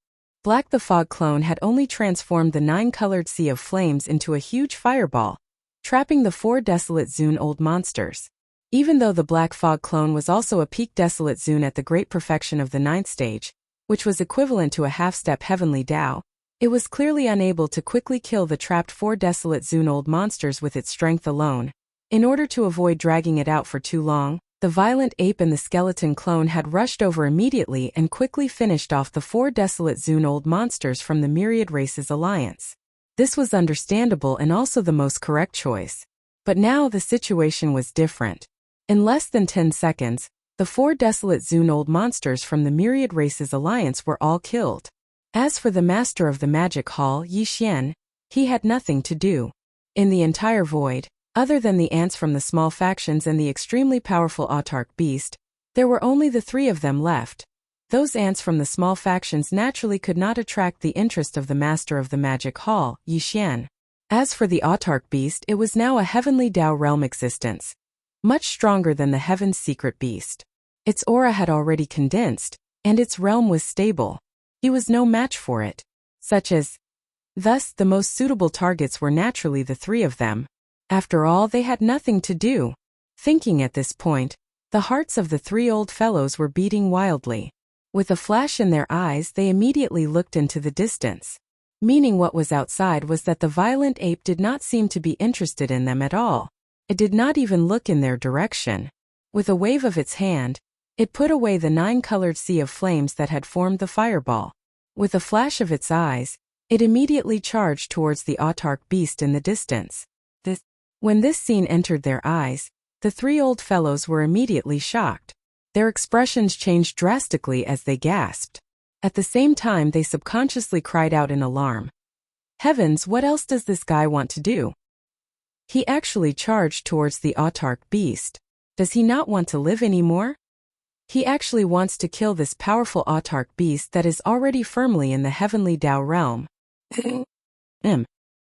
Black the Fog clone had only transformed the 9-colored sea of flames into a huge fireball, trapping the 4 desolate Zune-old monsters. Even though the Black Fog clone was also a peak desolate Zune at the great perfection of the 9th stage, which was equivalent to a half-step heavenly Tao, it was clearly unable to quickly kill the trapped 4 desolate Zune-old monsters with its strength alone. In order to avoid dragging it out for too long, the violent ape and the skeleton clone had rushed over immediately and quickly finished off the 4 desolate Zune-old monsters from the Myriad Races Alliance. This was understandable and also the most correct choice. But now the situation was different. In less than 10 seconds, the 4 desolate Zune-old monsters from the Myriad Races Alliance were all killed. As for the master of the magic hall, Yi Xian, he had nothing to do. In the entire void, other than the ants from the small factions and the extremely powerful autarch beast, there were only the 3 of them left. Those ants from the small factions naturally could not attract the interest of the master of the magic hall, Yi Xian. As for the autarch beast, it was now a heavenly Tao realm existence, much stronger than the heaven's secret beast. Its aura had already condensed, and its realm was stable. He was no match for it. Thus, the most suitable targets were naturally the 3 of them. After all, they had nothing to do. Thinking at this point, the hearts of the 3 old fellows were beating wildly. With a flash in their eyes, they immediately looked into the distance. Meaning what was outside was that the violent ape did not seem to be interested in them at all. It did not even look in their direction. With a wave of its hand, it put away the 9-colored sea of flames that had formed the fireball. With a flash of its eyes, it immediately charged towards the autarch beast in the distance. When this scene entered their eyes, the 3 old fellows were immediately shocked. Their expressions changed drastically as they gasped. At the same time, they subconsciously cried out in alarm. Heavens, what else does this guy want to do? He actually charged towards the autarch beast. Does he not want to live anymore? He actually wants to kill this powerful autarch beast that is already firmly in the heavenly Tao realm.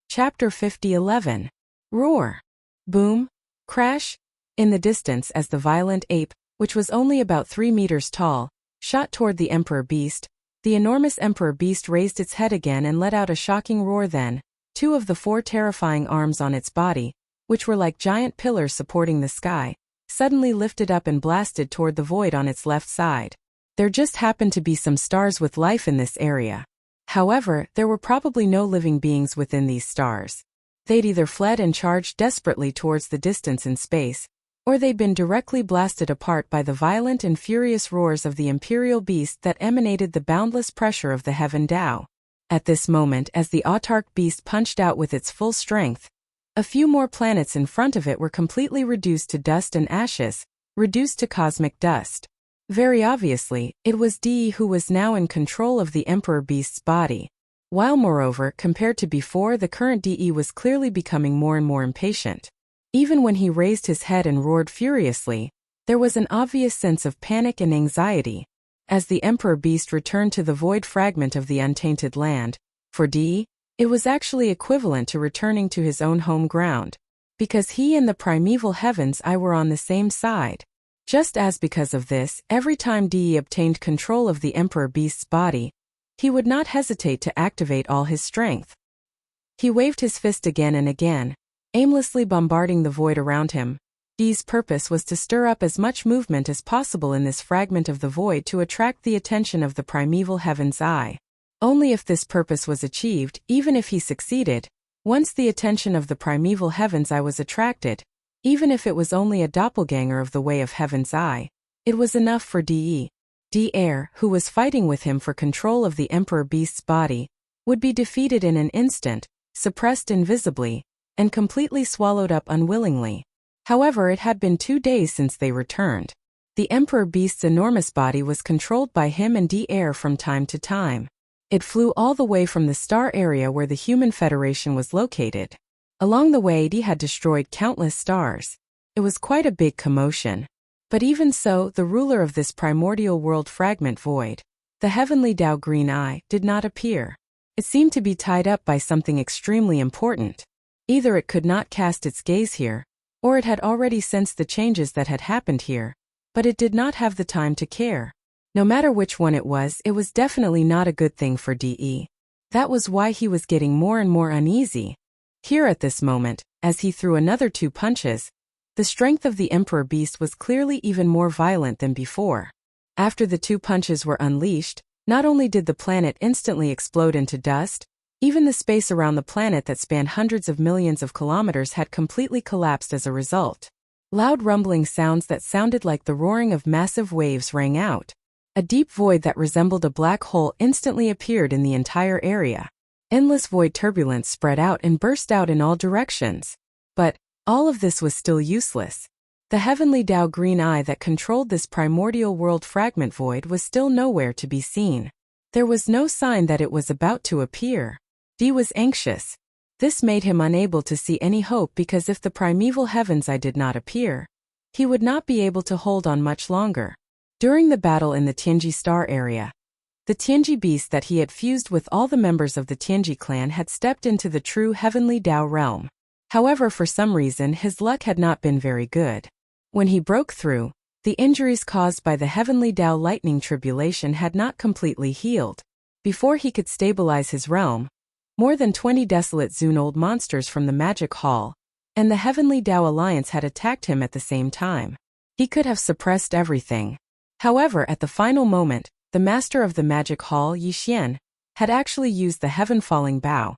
Chapter 50:11. Roar. Boom. Crash. In the distance, as the violent ape, which was only about 3 meters tall, shot toward the emperor beast, the enormous emperor beast raised its head again and let out a shocking roar. Then 2 of the 4 terrifying arms on its body, which were like giant pillars supporting the sky, suddenly lifted up and blasted toward the void on its left side. There just happened to be some stars with life in this area. However, there were probably no living beings within these stars. They'd either fled and charged desperately towards the distance in space, or they'd been directly blasted apart by the violent and furious roars of the imperial beast that emanated the boundless pressure of the heaven Tao. At this moment, as the autarch beast punched out with its full strength, a few more planets in front of it were completely reduced to dust and ashes, reduced to cosmic dust. Very obviously, it was Di who was now in control of the Emperor Beast's body. While moreover, compared to before, the current Di was clearly becoming more and more impatient. Even when he raised his head and roared furiously, there was an obvious sense of panic and anxiety. As the Emperor Beast returned to the void fragment of the untainted land, for Di, it was actually equivalent to returning to his own home ground, because he and the primeval heavens I were on the same side. Just as because of this, every time Di obtained control of the Emperor Beast's body, he would not hesitate to activate all his strength. He waved his fist again and again, aimlessly bombarding the void around him. Di's purpose was to stir up as much movement as possible in this fragment of the void to attract the attention of the primeval heaven's eye. Only if this purpose was achieved, even if he succeeded, once the attention of the primeval heaven's eye was attracted, even if it was only a doppelganger of the way of heaven's eye, it was enough for Di. Di, who was fighting with him for control of the Emperor Beast's body, would be defeated in an instant, suppressed invisibly, and completely swallowed up unwillingly. However, it had been 2 days since they returned. The Emperor Beast's enormous body was controlled by him and Di from time to time. It flew all the way from the star area where the Human Federation was located. Along the way, Di had destroyed countless stars. It was quite a big commotion. But even so, the ruler of this primordial world fragment void, the heavenly Tao Green Eye, did not appear. It seemed to be tied up by something extremely important. Either it could not cast its gaze here, or it had already sensed the changes that had happened here, but it did not have the time to care. No matter which one it was definitely not a good thing for DE. That was why he was getting more and more uneasy. Here at this moment, as he threw another 2 punches, the strength of the Emperor Beast was clearly even more violent than before. After the 2 punches were unleashed, not only did the planet instantly explode into dust, even the space around the planet that spanned hundreds of millions of kilometers had completely collapsed as a result. Loud rumbling sounds that sounded like the roaring of massive waves rang out. A deep void that resembled a black hole instantly appeared in the entire area. Endless void turbulence spread out and burst out in all directions. But all of this was still useless. The heavenly Tao Green Eye that controlled this primordial world fragment void was still nowhere to be seen. There was no sign that it was about to appear. Di was anxious. This made him unable to see any hope because if the primeval heavens Eye did not appear, he would not be able to hold on much longer. During the battle in the Tianji star area, the Tianji beast that he had fused with all the members of the Tianji clan had stepped into the true heavenly Tao realm. However, for some reason his luck had not been very good. When he broke through, the injuries caused by the heavenly Tao lightning tribulation had not completely healed. Before he could stabilize his realm, more than 20 desolate Zun-old monsters from the Magic Hall and the heavenly Tao Alliance had attacked him at the same time. He could have suppressed everything. However, at the final moment, the master of the Magic Hall, Yi Xian, had actually used the Heaven-Falling Bow,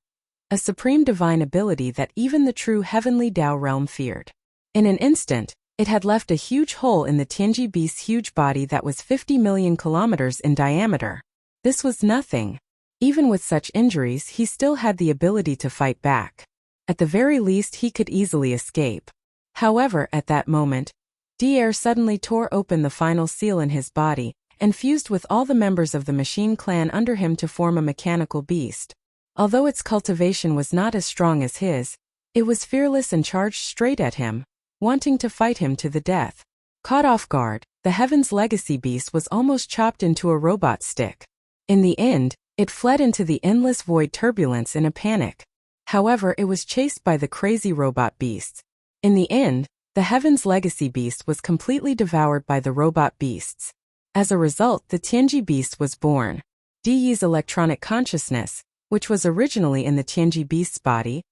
a supreme divine ability that even the true heavenly Tao realm feared. In an instant, it had left a huge hole in the Tianji beast's huge body that was 50 million kilometers in diameter. This was nothing. Even with such injuries, he still had the ability to fight back. At the very least, he could easily escape. However, at that moment, Di'er suddenly tore open the final seal in his body and fused with all the members of the machine clan under him to form a mechanical beast. Although its cultivation was not as strong as his, it was fearless and charged straight at him, wanting to fight him to the death. Caught off guard, the Heaven's Legacy beast was almost chopped into a robot stick. In the end, it fled into the endless void turbulence in a panic. However, it was chased by the crazy robot beasts. In the end, the Heaven's Legacy beast was completely devoured by the robot beasts. As a result, the Tianji beast was born. Di's electronic consciousness, which was originally in the Tianji beast's body,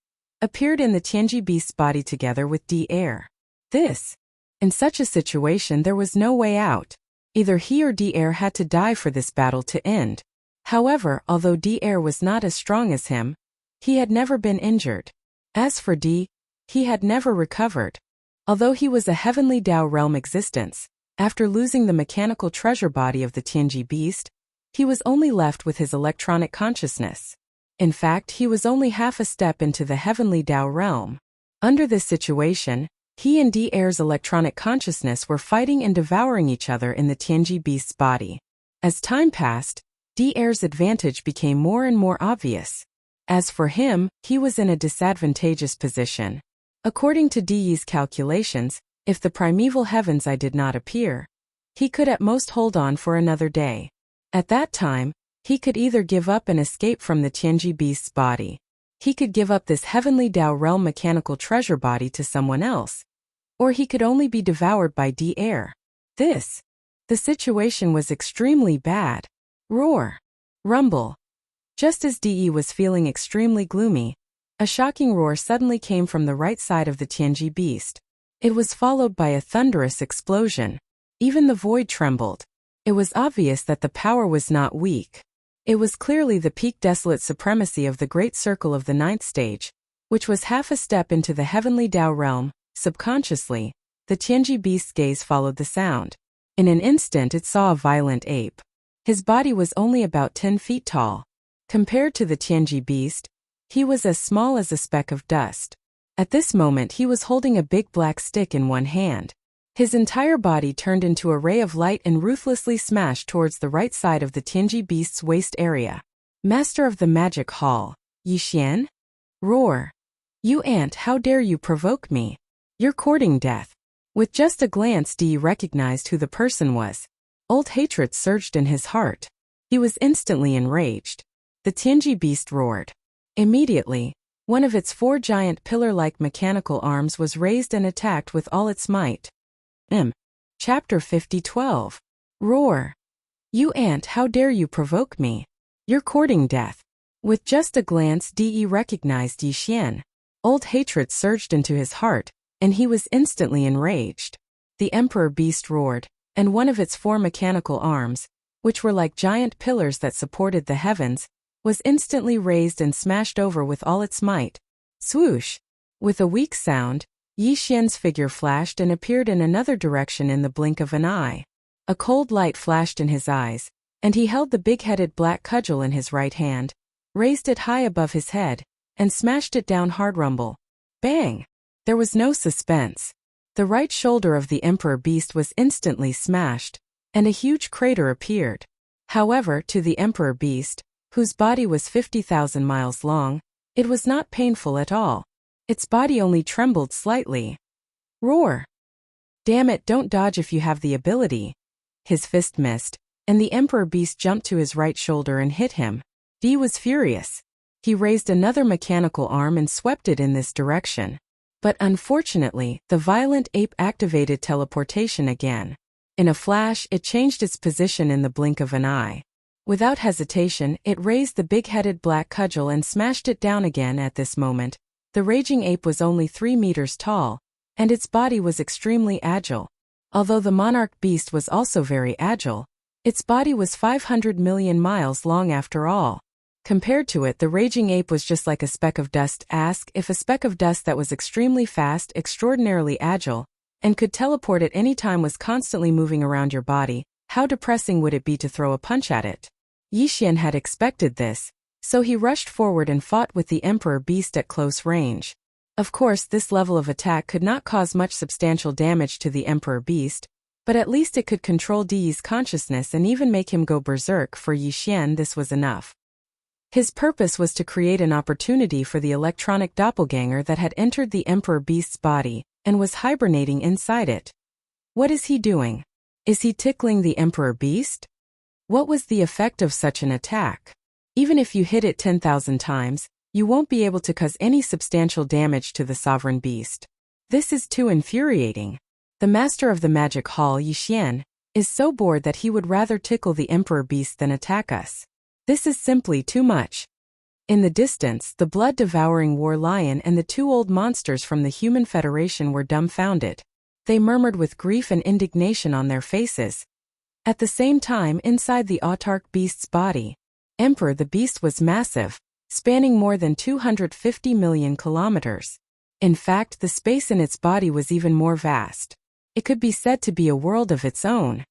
appeared in the Tianji beast's body together with Di'er. In such a situation there was no way out. Either he or Di'er had to die for this battle to end. However, although Di'er was not as strong as him, he had never been injured. As for Di, he had never recovered. Although he was a heavenly Tao realm existence, after losing the mechanical treasure body of the Tianji beast, he was only left with his electronic consciousness. In fact, he was only half a step into the heavenly Tao realm. Under this situation, he and Di'er's electronic consciousness were fighting and devouring each other in the Tianji beast's body. As time passed, Di'er's advantage became more and more obvious. As for him, he was in a disadvantageous position. According to Di's calculations, if the primeval heavens Eye did not appear, he could at most hold on for another day. At that time, he could either give up and escape from the Tianji beast's body. He could give up this heavenly Tao realm mechanical treasure body to someone else. Or he could only be devoured by Di'er. The situation was extremely bad. Roar. Rumble. Just as Di was feeling extremely gloomy, a shocking roar suddenly came from the right side of the Tianji beast. It was followed by a thunderous explosion. Even the void trembled. It was obvious that the power was not weak. It was clearly the peak desolate supremacy of the Great Circle of the Ninth Stage, which was half a step into the heavenly Tao realm. Subconsciously, the Tianji beast's gaze followed the sound. In an instant it saw a violent ape. His body was only about 10 feet tall. Compared to the Tianji beast, he was as small as a speck of dust. At this moment he was holding a big black stick in one hand. His entire body turned into a ray of light and ruthlessly smashed towards the right side of the Tianji beast's waist area. Master of the Magic Hall, Yixian? Roar. You ant, how dare you provoke me? You're courting death. With just a glance Di recognized who the person was. Old hatred surged in his heart. He was instantly enraged. The Tianji beast roared. Immediately, one of its 4 giant pillar-like mechanical arms was raised and attacked with all its might. Chapter 50:12. Roar. You ant, how dare you provoke me? You're courting death. With just a glance Di recognized Yixian. Old hatred surged into his heart, and he was instantly enraged. The Emperor beast roared, and one of its 4 mechanical arms, which were like giant pillars that supported the heavens, was instantly raised and smashed over with all its might. Swoosh! With a weak sound, Yixian's figure flashed and appeared in another direction in the blink of an eye. A cold light flashed in his eyes, and he held the big-headed black cudgel in his right hand, raised it high above his head, and smashed it down hard. Rumble. Bang! There was no suspense. The right shoulder of the Emperor beast was instantly smashed, and a huge crater appeared. However, to the Emperor beast, whose body was 50,000 miles long, it was not painful at all. Its body only trembled slightly. Roar! Damn it, don't dodge if you have the ability. His fist missed, and the Emperor beast jumped to his right shoulder and hit him. Di was furious. He raised another mechanical arm and swept it in this direction. But unfortunately, the violent ape activated teleportation again. In a flash, it changed its position in the blink of an eye. Without hesitation, it raised the big-headed black cudgel and smashed it down again. At this moment, the raging ape was only 3 meters tall, and its body was extremely agile. Although the monarch beast was also very agile, its body was 500 million miles long after all. Compared to it, the raging ape was just like a speck of dust. Ask if a speck of dust that was extremely fast, extraordinarily agile, and could teleport at any time was constantly moving around your body, how depressing would it be to throw a punch at it? Yixian had expected this, so he rushed forward and fought with the Emperor beast at close range. Of course, this level of attack could not cause much substantial damage to the Emperor beast, but at least it could control Di's consciousness and even make him go berserk. For Yixian, this was enough. His purpose was to create an opportunity for the electronic doppelganger that had entered the Emperor beast's body and was hibernating inside it. What is he doing? Is he tickling the Emperor beast? What was the effect of such an attack? Even if you hit it 10,000 times, you won't be able to cause any substantial damage to the sovereign beast. This is too infuriating. The master of the magic hall, Yixian, is so bored that he would rather tickle the Emperor beast than attack us. This is simply too much. In the distance, the blood-devouring war lion and the 2 old monsters from the Human Federation were dumbfounded. They murmured with grief and indignation on their faces. At the same time, inside the autarch beast's body, Emperor the beast was massive, spanning more than 250 million kilometers. In fact, the space in its body was even more vast. It could be said to be a world of its own.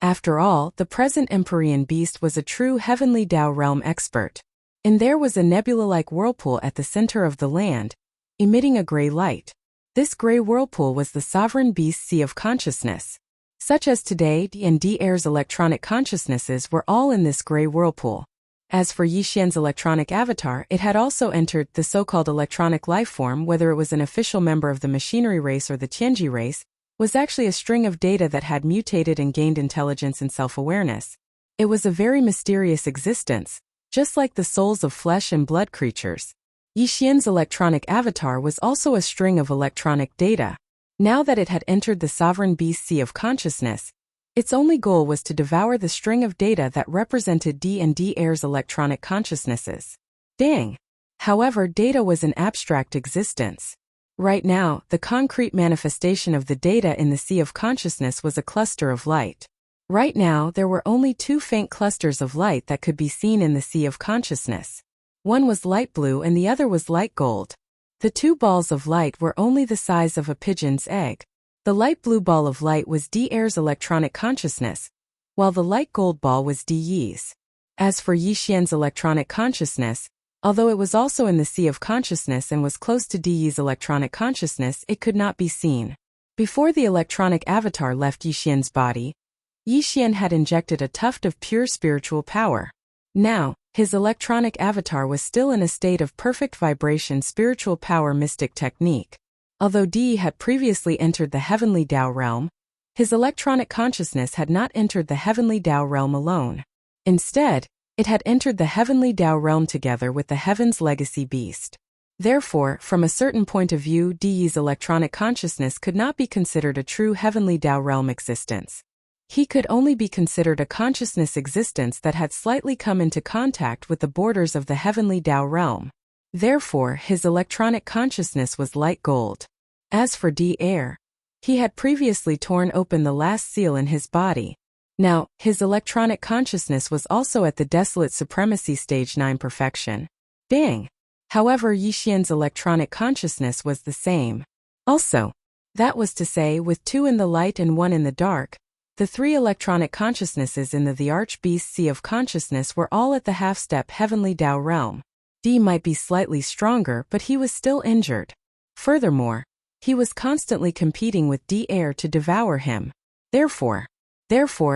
After all, the present Empyrean beast was a true heavenly Tao realm expert. And there was a nebula-like whirlpool at the center of the land, emitting a gray light. This gray whirlpool was the sovereign beast's sea of consciousness. Such as today, D&D Air's electronic consciousnesses were all in this gray whirlpool. As for Yixian's electronic avatar, it had also entered the so-called electronic lifeform. Whether it was an official member of the machinery race or the Tianji race, was actually a string of data that had mutated and gained intelligence and self-awareness. It was a very mysterious existence, just like the souls of flesh and blood creatures. Yixian's electronic avatar was also a string of electronic data. Now that it had entered the sovereign beast sea of consciousness, its only goal was to devour the string of data that represented D&D Air's electronic consciousnesses. Dang! However, data was an abstract existence. Right now, the concrete manifestation of the data in the sea of consciousness was a cluster of light. Right now, there were only 2 faint clusters of light that could be seen in the sea of consciousness. One was light blue and the other was light gold. The 2 balls of light were only the size of a pigeon's egg. The light blue ball of light was D-Air's electronic consciousness, while the light gold ball was D-Yi's. As for Yixian's electronic consciousness, although it was also in the sea of consciousness and was close to D-Yi's electronic consciousness, it could not be seen. Before the electronic avatar left Yixian's body, Yixian had injected a tuft of pure spiritual power. Now, His electronic avatar was still in a state of perfect vibration spiritual power mystic technique. Although D had previously entered the heavenly Tao realm, his electronic consciousness had not entered the heavenly Tao realm alone. Instead, it had entered the heavenly Tao realm together with the heaven's legacy beast. Therefore, from a certain point of view, Di's electronic consciousness could not be considered a true heavenly Tao realm existence. He could only be considered a consciousness existence that had slightly come into contact with the borders of the heavenly Tao realm. Therefore, his electronic consciousness was light gold. As for D, he had previously torn open the last seal in his body. Now, his electronic consciousness was also at the desolate supremacy stage 9 perfection. Bang! However, Yixian's electronic consciousness was the same. Also, that was to say, with 2 in the light and 1 in the dark, the 3 electronic consciousnesses in the Archbeast Sea of Consciousness were all at the half-step heavenly Tao realm. D might be slightly stronger, but he was still injured. Furthermore, he was constantly competing with D to devour him. Therefore,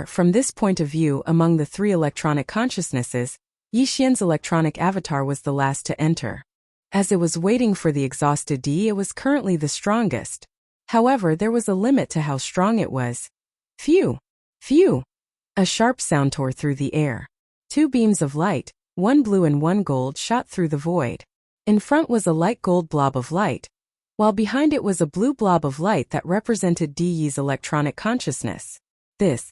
from this point of view, among the 3 electronic consciousnesses, Yixian's electronic avatar was the last to enter. As it was waiting for the exhausted D, it was currently the strongest. However, there was a limit to how strong it was. Phew! Phew! A sharp sound tore through the air. 2 beams of light, 1 blue and 1 gold, shot through the void. In front was a light gold blob of light, while behind it was a blue blob of light that represented Di's electronic consciousness. This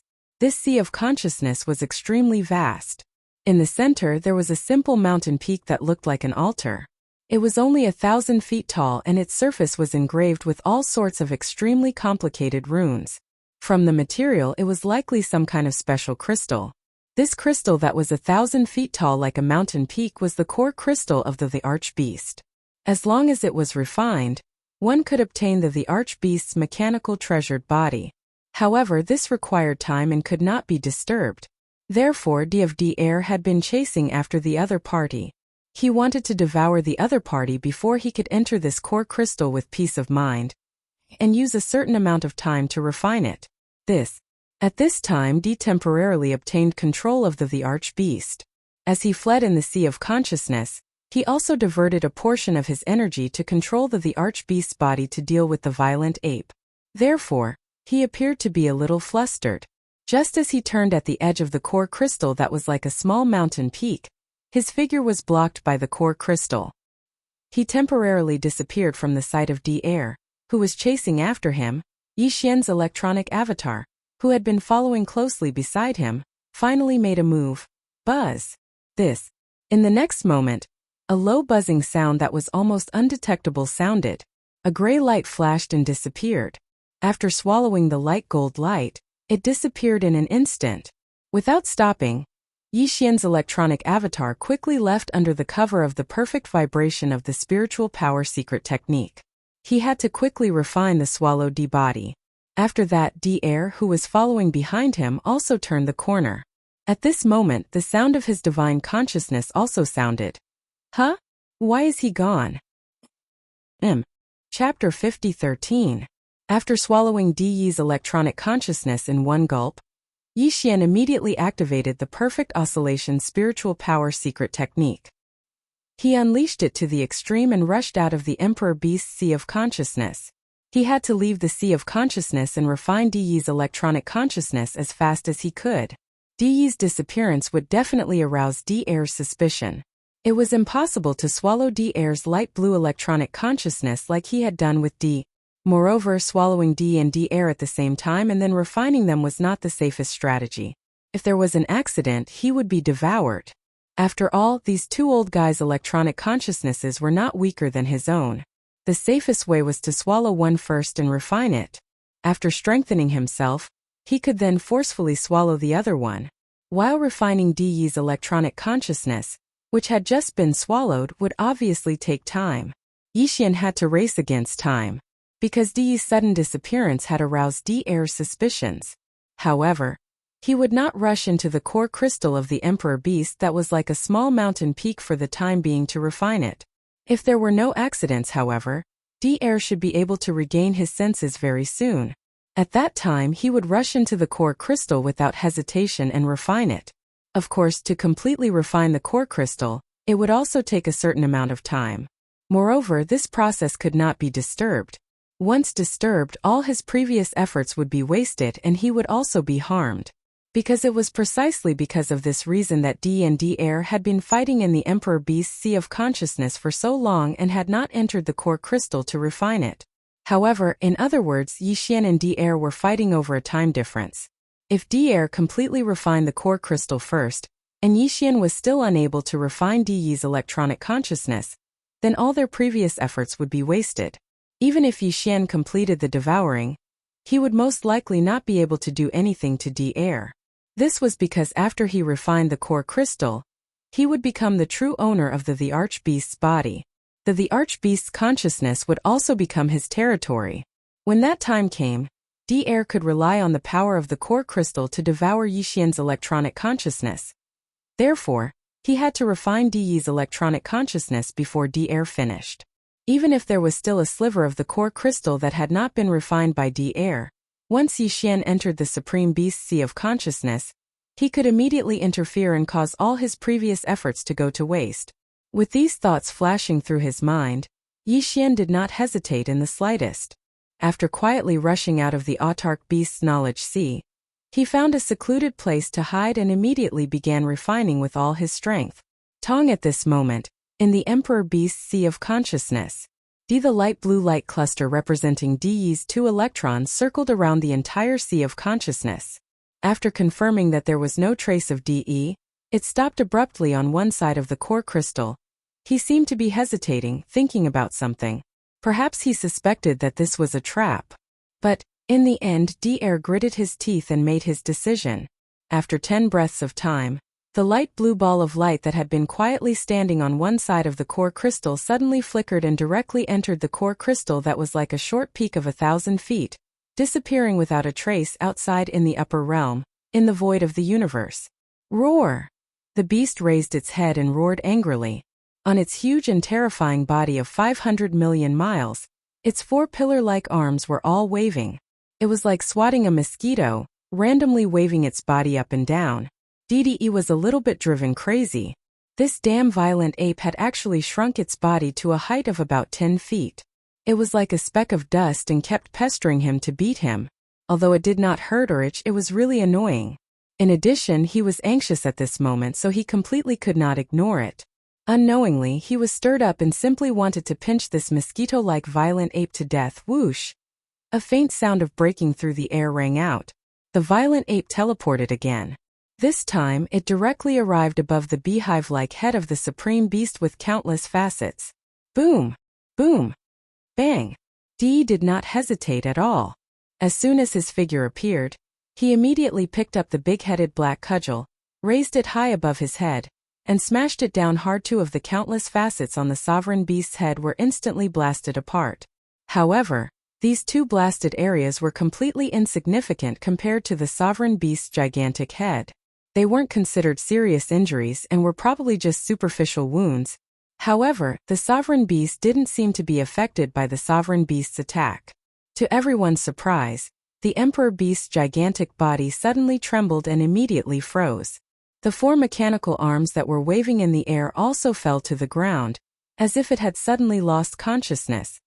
sea of consciousness was extremely vast. In the center there was a simple mountain peak that looked like an altar. It was only 1,000 feet tall and its surface was engraved with all sorts of extremely complicated runes. From the material, it was likely some kind of special crystal. This crystal that was 1,000 feet tall like a mountain peak was the core crystal of the Archbeast. As long as it was refined, one could obtain the Archbeast's mechanical treasured body. However, this required time and could not be disturbed. Therefore, D had been chasing after the other party. He wanted to devour the other party before he could enter this core crystal with peace of mind, and use a certain amount of time to refine it. At this time, D temporarily obtained control of the Archbeast. As he fled in the Sea of Consciousness, he also diverted a portion of his energy to control the Archbeast's body to deal with the violent ape. Therefore, he appeared to be a little flustered. Just as he turned at the edge of the core crystal that was like a small mountain peak, his figure was blocked by the core crystal. He temporarily disappeared from the sight of D, who was chasing after him. Yixian's electronic avatar, who had been following closely beside him, finally made a move. Buzz! In the next moment, a low buzzing sound that was almost undetectable sounded. A gray light flashed and disappeared. After swallowing the light gold light, it disappeared in an instant. Without stopping, Yixian's electronic avatar quickly left under the cover of the perfect vibration of the spiritual power secret technique. He had to quickly refine the swallowed D body. After that, D, who was following behind him, also turned the corner. At this moment, the sound of his divine consciousness also sounded. Huh? Why is he gone? Chapter 50:13. After swallowing Di's electronic consciousness in one gulp, Yixian immediately activated the perfect oscillation spiritual power secret technique. He unleashed it to the extreme and rushed out of the Emperor Beast's Sea of Consciousness. He had to leave the Sea of Consciousness and refine Di's electronic consciousness as fast as he could. Di's disappearance would definitely arouse Di's suspicion. It was impossible to swallow Di's light blue electronic consciousness like he had done with D. Moreover, swallowing D and D at the same time and then refining them was not the safest strategy. If there was an accident, he would be devoured. After all, these 2 old guys' electronic consciousnesses were not weaker than his own. The safest way was to swallow one first and refine it. After strengthening himself, he could then forcefully swallow the other one. While refining Di's electronic consciousness, which had just been swallowed, would obviously take time. Yixian had to race against time, because Di's sudden disappearance had aroused Di's suspicions. However, he would not rush into the core crystal of the Emperor Beast that was like a small mountain peak for the time being to refine it. If there were no accidents, however, D should be able to regain his senses very soon. At that time he would rush into the core crystal without hesitation and refine it. Of course, to completely refine the core crystal, it would also take a certain amount of time. Moreover, this process could not be disturbed. Once disturbed, all his previous efforts would be wasted and he would also be harmed. Because it was precisely because of this reason that Di and Di had been fighting in the Emperor Beast's Sea of Consciousness for so long and had not entered the core crystal to refine it. However, in other words, Yixian and Di were fighting over a time difference. If Di completely refined the core crystal first, and Yixian was still unable to refine Di's electronic consciousness, then all their previous efforts would be wasted. Even if Yixian completed the devouring, he would most likely not be able to do anything to Di. This was because after he refined the core crystal, he would become the true owner of the Archbeast's body. The Archbeast's consciousness would also become his territory. When that time came, Di could rely on the power of the core crystal to devour Yixian's electronic consciousness. Therefore, he had to refine Di's electronic consciousness before Di finished. Even if there was still a sliver of the core crystal that had not been refined by Di, once Yixian entered the Supreme Beast's Sea of Consciousness, he could immediately interfere and cause all his previous efforts to go to waste. With these thoughts flashing through his mind, Yixian did not hesitate in the slightest. After quietly rushing out of the autarch beast's knowledge sea, he found a secluded place to hide and immediately began refining with all his strength. Tong at this moment, in the Emperor Beast's Sea of Consciousness, the light blue light cluster representing Di's 2 electrons circled around the entire Sea of Consciousness. After confirming that there was no trace of Di, it stopped abruptly on one side of the core crystal. He seemed to be hesitating, thinking about something. Perhaps he suspected that this was a trap. But, in the end, Di gritted his teeth and made his decision. After 10 breaths of time, the light blue ball of light that had been quietly standing on one side of the core crystal suddenly flickered and directly entered the core crystal that was like a short peak of 1,000 feet, disappearing without a trace outside in the upper realm, in the void of the universe. Roar! The beast raised its head and roared angrily. On its huge and terrifying body of 500 million miles, its 4 pillar-like arms were all waving. It was like swatting a mosquito, randomly waving its body up and down. Di was a little bit driven crazy. This damn violent ape had actually shrunk its body to a height of about 10 feet. It was like a speck of dust and kept pestering him to beat him. Although it did not hurt or itch, it was really annoying. In addition, he was anxious at this moment, so he completely could not ignore it. Unknowingly, he was stirred up and simply wanted to pinch this mosquito-like violent ape to death. Whoosh! A faint sound of breaking through the air rang out. The violent ape teleported again. This time, it directly arrived above the beehive-like head of the Supreme Beast with countless facets. Boom! Boom! Bang! Di did not hesitate at all. As soon as his figure appeared, he immediately picked up the big-headed black cudgel, raised it high above his head, and smashed it down hard. 2 of the countless facets on the Sovereign Beast's head were instantly blasted apart. However, these 2 blasted areas were completely insignificant compared to the Sovereign Beast's gigantic head. They weren't considered serious injuries and were probably just superficial wounds. However, the Sovereign Beast didn't seem to be affected by the Sovereign Beast's attack. To everyone's surprise, the Emperor Beast's gigantic body suddenly trembled and immediately froze. The 4 mechanical arms that were waving in the air also fell to the ground, as if it had suddenly lost consciousness.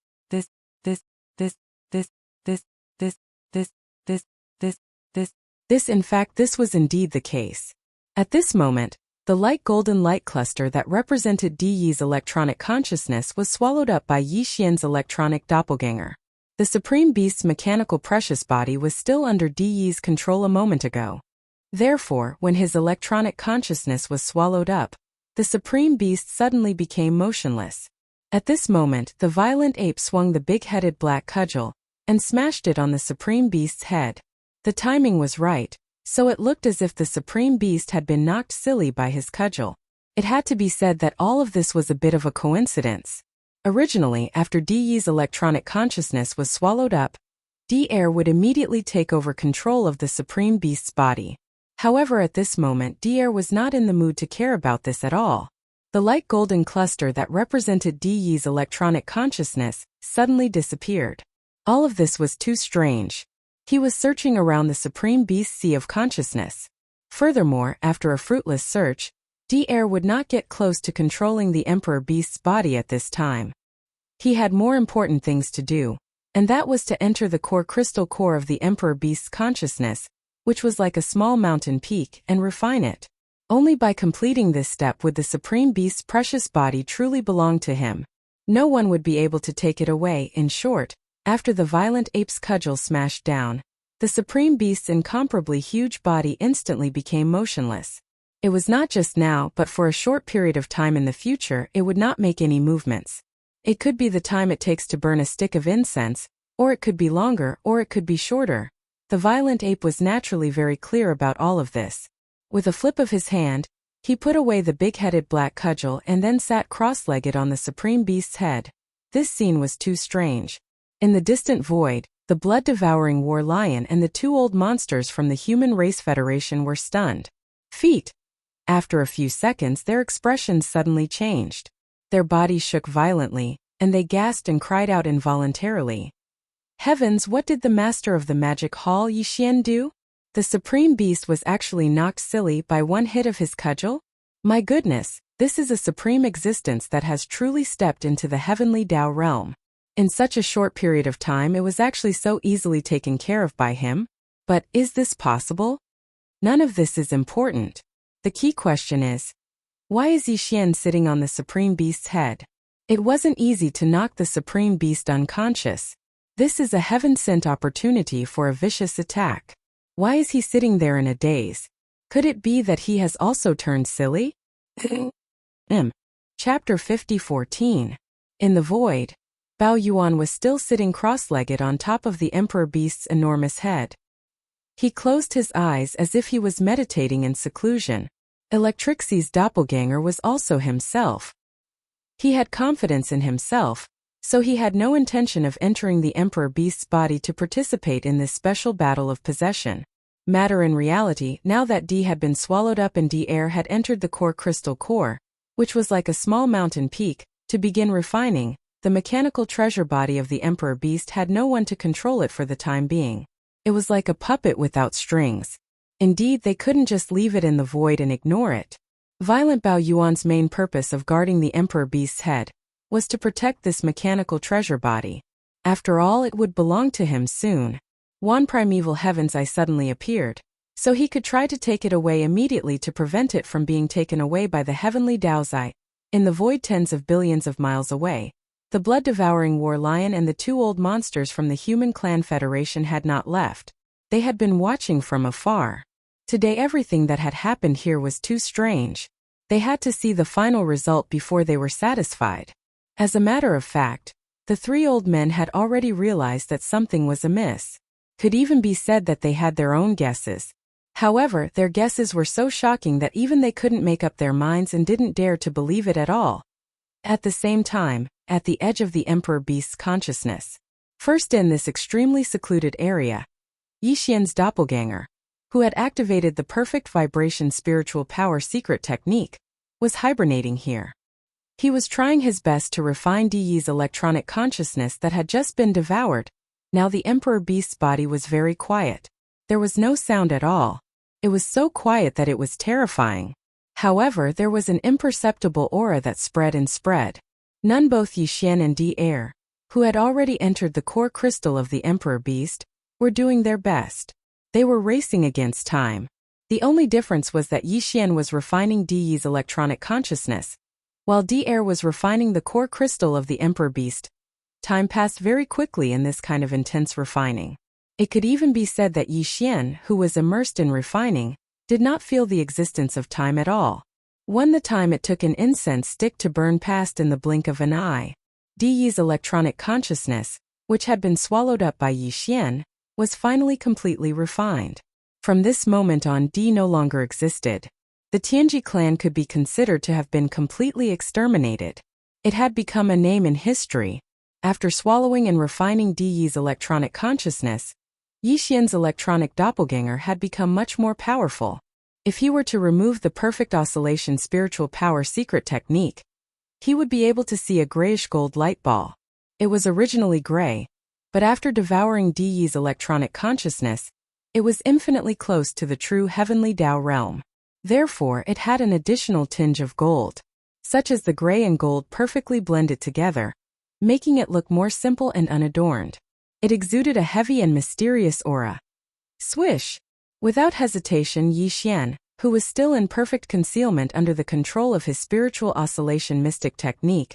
This in fact, this was indeed the case. At this moment, the light golden light cluster that represented Di's electronic consciousness was swallowed up by Yixian's electronic doppelganger. The Supreme Beast's mechanical precious body was still under Di's control a moment ago. Therefore, when his electronic consciousness was swallowed up, the Supreme Beast suddenly became motionless. At this moment, the violent ape swung the big-headed black cudgel and smashed it on the Supreme Beast's head. The timing was right, so it looked as if the Supreme Beast had been knocked silly by his cudgel. It had to be said that all of this was a bit of a coincidence. Originally, after Di's electronic consciousness was swallowed up, Di would immediately take over control of the Supreme Beast's body. However, at this moment, Di was not in the mood to care about this at all. The light golden cluster that represented Di's electronic consciousness suddenly disappeared. All of this was too strange. He was searching around the Supreme Beast's Sea of Consciousness. Furthermore, after a fruitless search, Air would not get close to controlling the Emperor Beast's body at this time. He had more important things to do, and that was to enter the crystal core of the Emperor Beast's consciousness, which was like a small mountain peak, and refine it. Only by completing this step would the Supreme Beast's precious body truly belong to him. No one would be able to take it away. In short, after the violent ape's cudgel smashed down, the Supreme Beast's incomparably huge body instantly became motionless. It was not just now, but for a short period of time in the future it would not make any movements. It could be the time it takes to burn a stick of incense, or it could be longer, or it could be shorter. The violent ape was naturally very clear about all of this. With a flip of his hand, he put away the big-headed black cudgel and then sat cross-legged on the Supreme Beast's head. This scene was too strange. In the distant void, the blood-devouring war lion and the two old monsters from the Human Race Federation were stunned. After a few seconds, their expressions suddenly changed. Their bodies shook violently, and they gasped and cried out involuntarily. Heavens, what did the master of the magic hall Yi Xian do? The Supreme Beast was actually knocked silly by one hit of his cudgel? My goodness, this is a supreme existence that has truly stepped into the heavenly Tao realm. In such a short period of time it was actually so easily taken care of by him. But is this possible? None of this is important. The key question is, why is Yi Xian sitting on the Supreme Beast's head? It wasn't easy to knock the Supreme Beast unconscious. This is a heaven-sent opportunity for a vicious attack. Why is he sitting there in a daze? Could it be that he has also turned silly? Chapter 50:14. In the void, Bao Yuan was still sitting cross-legged on top of the Emperor Beast's enormous head. He closed his eyes as if he was meditating in seclusion. Electrixie's doppelganger was also himself. He had confidence in himself, so he had no intention of entering the Emperor Beast's body to participate in this special battle of possession. Matter in reality, now that D had been swallowed up and Air had entered the crystal core, which was like a small mountain peak, to begin refining, the mechanical treasure body of the Emperor Beast had no one to control it for the time being. It was like a puppet without strings. Indeed, they couldn't just leave it in the void and ignore it. Violent Bao Yuan's main purpose of guarding the Emperor Beast's head was to protect this mechanical treasure body. After all, it would belong to him soon. One primeval heaven's eye suddenly appeared, so he could try to take it away immediately to prevent it from being taken away by the heavenly Dao's eye. In the void tens of billions of miles away, the blood-devouring war lion and the two old monsters from the Human Clan Federation had not left. They had been watching from afar. Today everything that had happened here was too strange. They had to see the final result before they were satisfied. As a matter of fact, the three old men had already realized that something was amiss. Could even be said that they had their own guesses. However, their guesses were so shocking that even they couldn't make up their minds and didn't dare to believe it at all. At the same time, at the edge of the Emperor Beast's consciousness, first in this extremely secluded area, Yi Xian's doppelganger, who had activated the perfect vibration spiritual power secret technique, was hibernating here. He was trying his best to refine Di's electronic consciousness that had just been devoured. Now the Emperor Beast's body was very quiet. There was no sound at all. It was so quiet that it was terrifying. However, there was an imperceptible aura that spread and spread. None both Yi Xian and Air, who had already entered the core crystal of the Emperor Beast, were doing their best. They were racing against time. The only difference was that Yi Xian was refining Di's electronic consciousness, while Air was refining the core crystal of the Emperor Beast. Time passed very quickly in this kind of intense refining. It could even be said that Yi Xian, who was immersed in refining, did not feel the existence of time at all. The time it took an incense stick to burn past in the blink of an eye. Di's electronic consciousness, which had been swallowed up by Yi Xian, was finally completely refined. From this moment on, D no longer existed. The Tianji clan could be considered to have been completely exterminated. It had become a name in history. After swallowing and refining Di's electronic consciousness, Yi Xian's electronic doppelganger had become much more powerful. If he were to remove the perfect oscillation spiritual power secret technique, he would be able to see a grayish-gold light ball. It was originally gray, but after devouring Di's electronic consciousness, It was infinitely close to the true heavenly Tao realm. Therefore, it had an additional tinge of gold, such as the gray and gold perfectly blended together, making it look more simple and unadorned. It exuded a heavy and mysterious aura. Swish! Without hesitation, Yi Xian, who was still in perfect concealment under the control of his spiritual oscillation mystic technique,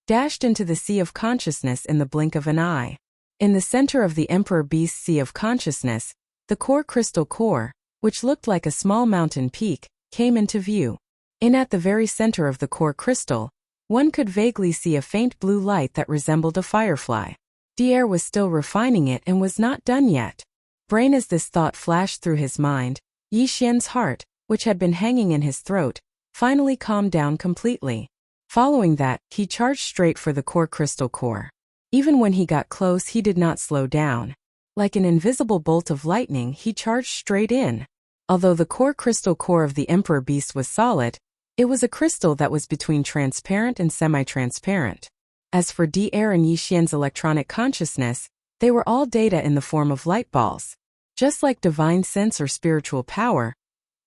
dashed into the sea of consciousness in the blink of an eye. In the center of the Emperor Beast's sea of consciousness, the core crystal core, which looked like a small mountain peak, came into view. At the very center of the core crystal, one could vaguely see a faint blue light that resembled a firefly. Dier was still refining it and was not done yet. Brain, as this thought flashed through his mind, Yi Xian's heart, which had been hanging in his throat, finally calmed down completely. Following that, he charged straight for the core crystal core. Even when he got close, he did not slow down. Like an invisible bolt of lightning, he charged straight in. Although the core crystal core of the Emperor Beast was solid, it was a crystal that was between transparent and semi-transparent. As for Dier and Yi Xian's electronic consciousness, they were all data in the form of light balls. Just like divine sense or spiritual power,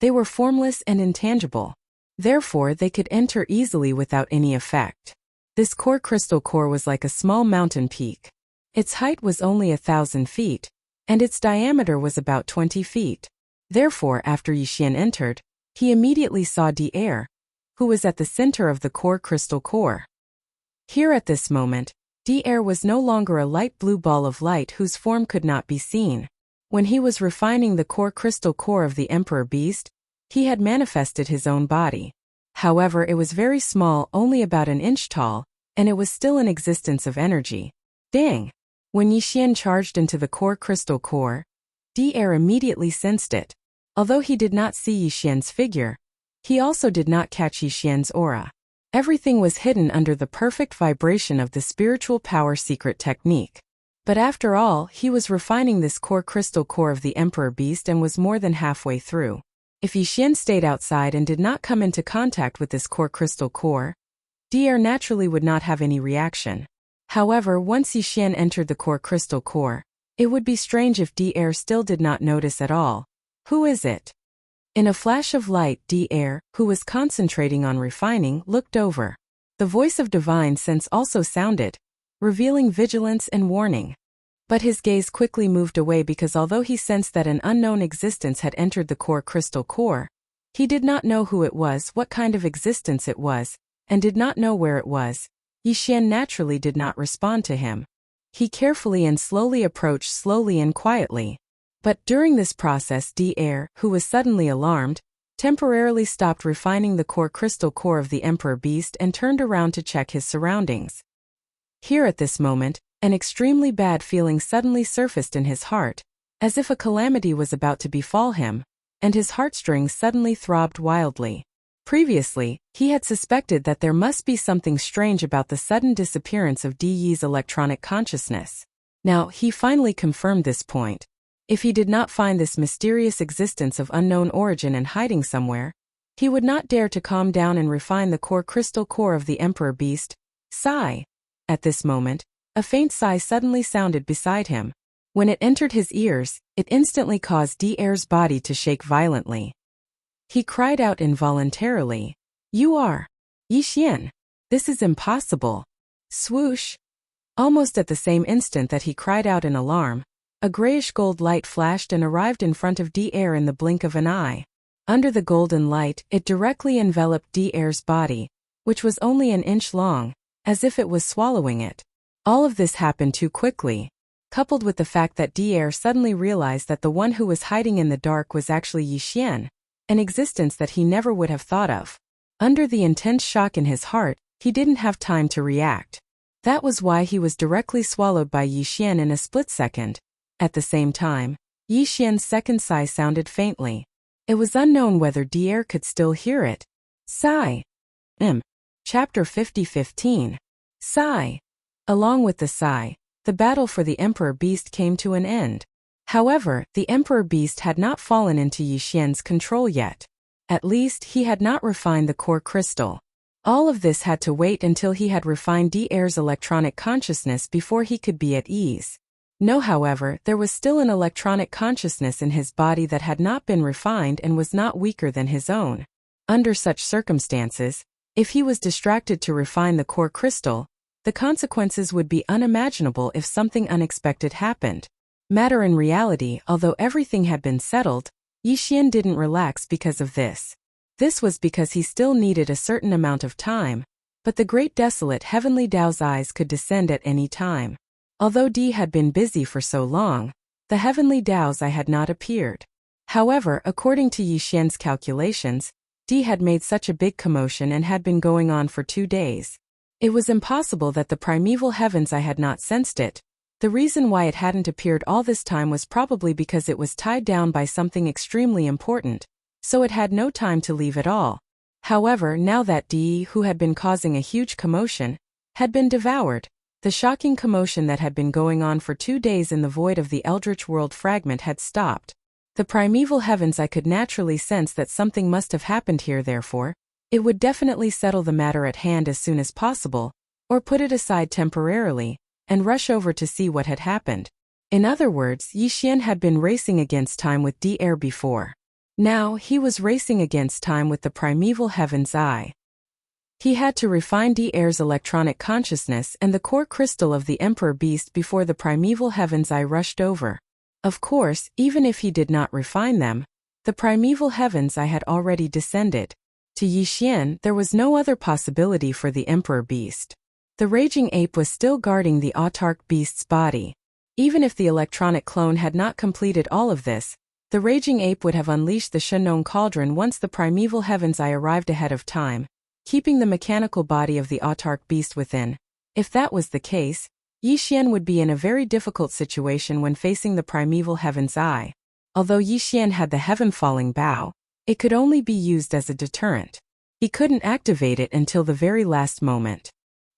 they were formless and intangible. Therefore, they could enter easily without any effect. This core crystal core was like a small mountain peak. Its height was only 1,000 feet, and its diameter was about 20 feet. Therefore, after Yi Xian entered, he immediately saw Dier, who was at the center of the core crystal core. Here at this moment, Dier was no longer a light blue ball of light whose form could not be seen. When he was refining the core crystal core of the Emperor Beast, he had manifested his own body. However, it was very small, only about an inch tall, and it was still an existence of energy. Dang! When Yi Xian charged into the core crystal core, Dier immediately sensed it. Although he did not see Yi Xian's figure, he also did not catch Yi Xian's aura. Everything was hidden under the perfect vibration of the spiritual power secret technique. But after all, he was refining this core crystal core of the Emperor Beast and was more than halfway through. If Yi Xian stayed outside and did not come into contact with this core crystal core, Dier naturally would not have any reaction. However, once Yi Xian entered the core crystal core, it would be strange if Dier still did not notice at all. Who is it? In a flash of light, Dier, who was concentrating on refining, looked over. The voice of divine sense also sounded, revealing vigilance and warning. But his gaze quickly moved away because although he sensed that an unknown existence had entered the core crystal core, he did not know who it was, what kind of existence it was, and did not know where it was. Yi Xian naturally did not respond to him. He carefully and slowly approached, slowly and quietly. But during this process, Dier, who was suddenly alarmed, temporarily stopped refining the core crystal core of the Emperor Beast and turned around to check his surroundings. Here at this moment, an extremely bad feeling suddenly surfaced in his heart, as if a calamity was about to befall him, and his heartstrings suddenly throbbed wildly. Previously, he had suspected that there must be something strange about the sudden disappearance of Di Yi's electronic consciousness. Now, he finally confirmed this point. If he did not find this mysterious existence of unknown origin and hiding somewhere, he would not dare to calm down and refine the core crystal core of the Emperor Beast. Sigh. At this moment, a faint sigh suddenly sounded beside him. When it entered his ears, it instantly caused Dier's body to shake violently. He cried out involuntarily, "You are Yi Xian! This is impossible!" Swoosh! Almost at the same instant that he cried out in alarm, a grayish-gold light flashed and arrived in front of Dier in the blink of an eye. Under the golden light, it directly enveloped Dier's body, which was only an inch long, as if it was swallowing it. All of this happened too quickly, coupled with the fact that Dier suddenly realized that the one who was hiding in the dark was actually Yi Xian, an existence that he never would have thought of. Under the intense shock in his heart, he didn't have time to react. That was why he was directly swallowed by Yi Xian in a split second. At the same time, Yi Xian's second sigh sounded faintly. It was unknown whether Dier could still hear it. Sigh. Chapter 50-15. Sigh. Along with the sigh, the battle for the Emperor Beast came to an end. However, the Emperor Beast had not fallen into Yi Xian's control yet. At least, he had not refined the core crystal. All of this had to wait until he had refined Dier's electronic consciousness before he could be at ease. No, however, there was still an electronic consciousness in his body that had not been refined and was not weaker than his own. Under such circumstances, if he was distracted to refine the core crystal, the consequences would be unimaginable if something unexpected happened. Matter in reality, although everything had been settled, Yixian didn't relax because of this. This was because he still needed a certain amount of time, but the great desolate heavenly Tao's eyes could descend at any time. Although Di had been busy for so long, the heavenly Tao's eye had not appeared. However, according to Yixian's calculations, Di had made such a big commotion and had been going on for 2 days. It was impossible that the primeval heaven's eye had not sensed it. The reason why it hadn't appeared all this time was probably because it was tied down by something extremely important, so it had no time to leave at all. However, now that Di, who had been causing a huge commotion, had been devoured, the shocking commotion that had been going on for 2 days in the void of the Eldritch World fragment had stopped. The primeval heavens I could naturally sense that something must have happened here, therefore, it would definitely settle the matter at hand as soon as possible, or put it aside temporarily, and rush over to see what had happened. In other words, Yixian had been racing against time with Di Air before. Now, he was racing against time with the primeval heaven's eye. He had to refine Di Air's electronic consciousness and the core crystal of the Emperor Beast before the primeval heaven's eye rushed over. Of course, even if he did not refine them, the primeval heaven's eye had already descended. To Yixian, there was no other possibility for the Emperor Beast. The raging ape was still guarding the autarch beast's body. Even if the electronic clone had not completed all of this, the raging ape would have unleashed the Shenong cauldron once the primeval heaven's eye arrived ahead of time, keeping the mechanical body of the autarch beast within. If that was the case, Yixian would be in a very difficult situation when facing the primeval heaven's eye. Although Yixian had the heaven-falling bow, it could only be used as a deterrent. He couldn't activate it until the very last moment.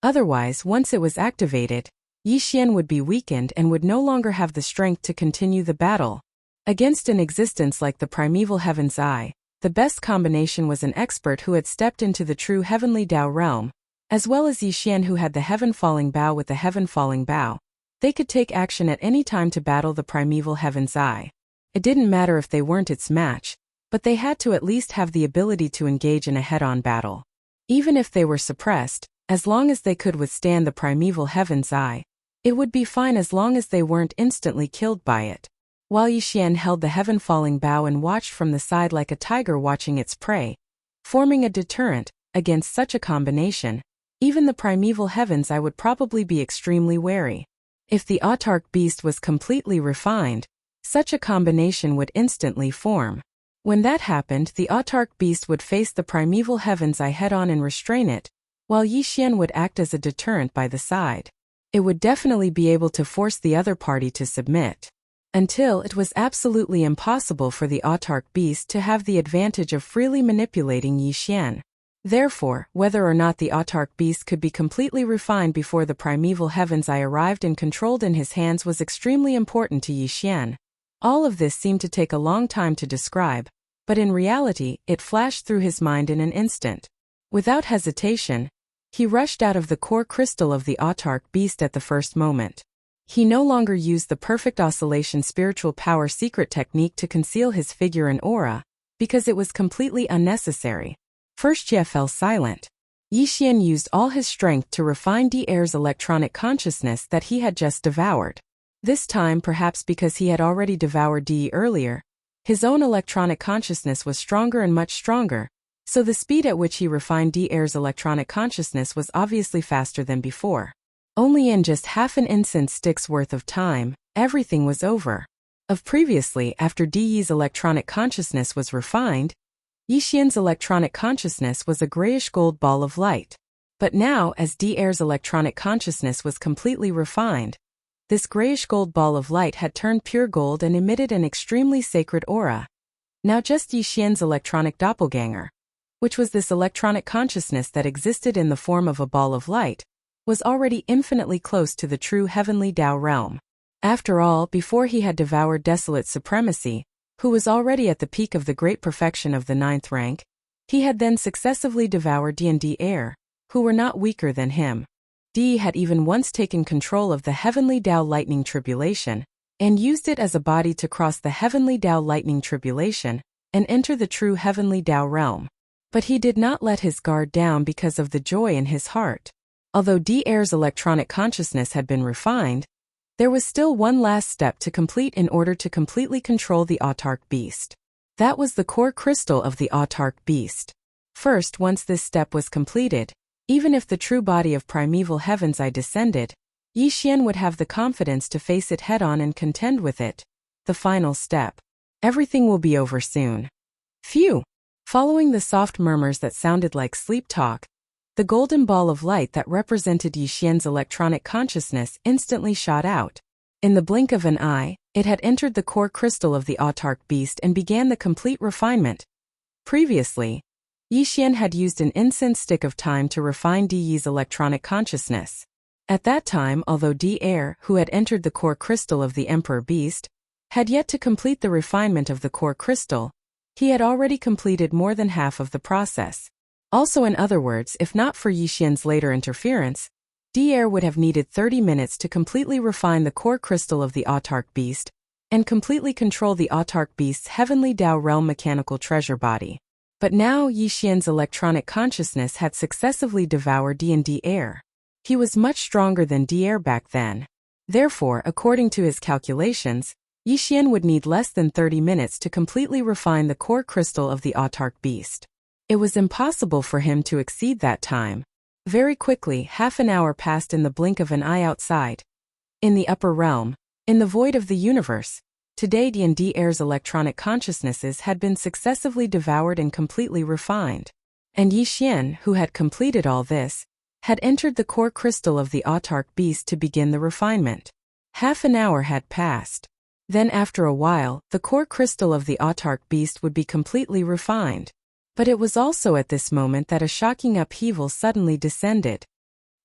Otherwise, once it was activated, Yixian would be weakened and would no longer have the strength to continue the battle. Against an existence like the primeval heaven's eye, the best combination was an expert who had stepped into the true heavenly Tao realm, as well as Yixian who had the heaven-falling bow with the heaven-falling bow. They could take action at any time to battle the primeval heaven's eye. It didn't matter if they weren't its match, but they had to at least have the ability to engage in a head-on battle. Even if they were suppressed, as long as they could withstand the primeval heaven's eye, it would be fine as long as they weren't instantly killed by it. While Yixian held the heaven-falling bow and watched from the side like a tiger watching its prey, forming a deterrent against such a combination, even the primeval heaven's eye would probably be extremely wary. If the autarch beast was completely refined, such a combination would instantly form. When that happened, the autarch beast would face the primeval heaven's eye head-on and restrain it, while Yixian would act as a deterrent by the side. It would definitely be able to force the other party to submit. Until it was absolutely impossible for the autarch beast to have the advantage of freely manipulating Yixian. Therefore, whether or not the autarch beast could be completely refined before the primeval heaven's eye arrived and controlled in his hands was extremely important to Yixian. All of this seemed to take a long time to describe, but in reality, it flashed through his mind in an instant. Without hesitation, he rushed out of the core crystal of the autarch beast at the first moment. He no longer used the perfect oscillation spiritual power secret technique to conceal his figure and aura, because it was completely unnecessary. First, Jie fell silent. Yixian used all his strength to refine Di Air's electronic consciousness that he had just devoured. This time, perhaps because he had already devoured Di earlier, his own electronic consciousness was stronger and much stronger, so the speed at which he refined Di Air's electronic consciousness was obviously faster than before. Only in just half an instant stick's worth of time, everything was over. Of previously, after Di Yi's electronic consciousness was refined, Yixian's electronic consciousness was a grayish-gold ball of light. But now, as Di Air's electronic consciousness was completely refined, this grayish-gold ball of light had turned pure gold and emitted an extremely sacred aura. Now just Yixian's electronic doppelganger, which was this electronic consciousness that existed in the form of a ball of light, was already infinitely close to the true heavenly Tao realm. After all, before he had devoured Desolate Supremacy, who was already at the peak of the great perfection of the 9th rank, he had then successively devoured Di and Di Air, who were not weaker than him. Di had even once taken control of the Heavenly Tao Lightning Tribulation, and used it as a body to cross the Heavenly Tao Lightning Tribulation and enter the true Heavenly Tao realm. But he did not let his guard down because of the joy in his heart. Although Di-Air's electronic consciousness had been refined, there was still one last step to complete in order to completely control the autark beast. That was the core crystal of the autark beast. First, once this step was completed, even if the true body of primeval heavens I descended, Yi Xian would have the confidence to face it head-on and contend with it. The final step. Everything will be over soon. Phew! Following the soft murmurs that sounded like sleep talk, the golden ball of light that represented Yi Xian's electronic consciousness instantly shot out. In the blink of an eye, it had entered the core crystal of the autark beast and began the complete refinement. Previously, Yi Xian had used an incense stick of time to refine Di Yi's electronic consciousness. At that time, although Di-Air, who had entered the core crystal of the Emperor Beast, had yet to complete the refinement of the core crystal, he had already completed more than half of the process. Also, in other words, if not for Yi Xian's later interference, Di-Air would have needed 30 minutes to completely refine the core crystal of the autark beast and completely control the autark beast's Heavenly Tao realm mechanical treasure body. But now Yi Xian's electronic consciousness had successively devoured Di-Air. He was much stronger than Di-Air back then. Therefore, according to his calculations, Yi Xian would need less than 30 minutes to completely refine the core crystal of the autark beast. It was impossible for him to exceed that time. Very quickly, half an hour passed in the blink of an eye outside. In the upper realm, in the void of the universe, today Di-Air's electronic consciousnesses had been successively devoured and completely refined. And Yi Xian, who had completed all this, had entered the core crystal of the autark beast to begin the refinement. Half an hour had passed. Then after a while, the core crystal of the autark beast would be completely refined. But it was also at this moment that a shocking upheaval suddenly descended.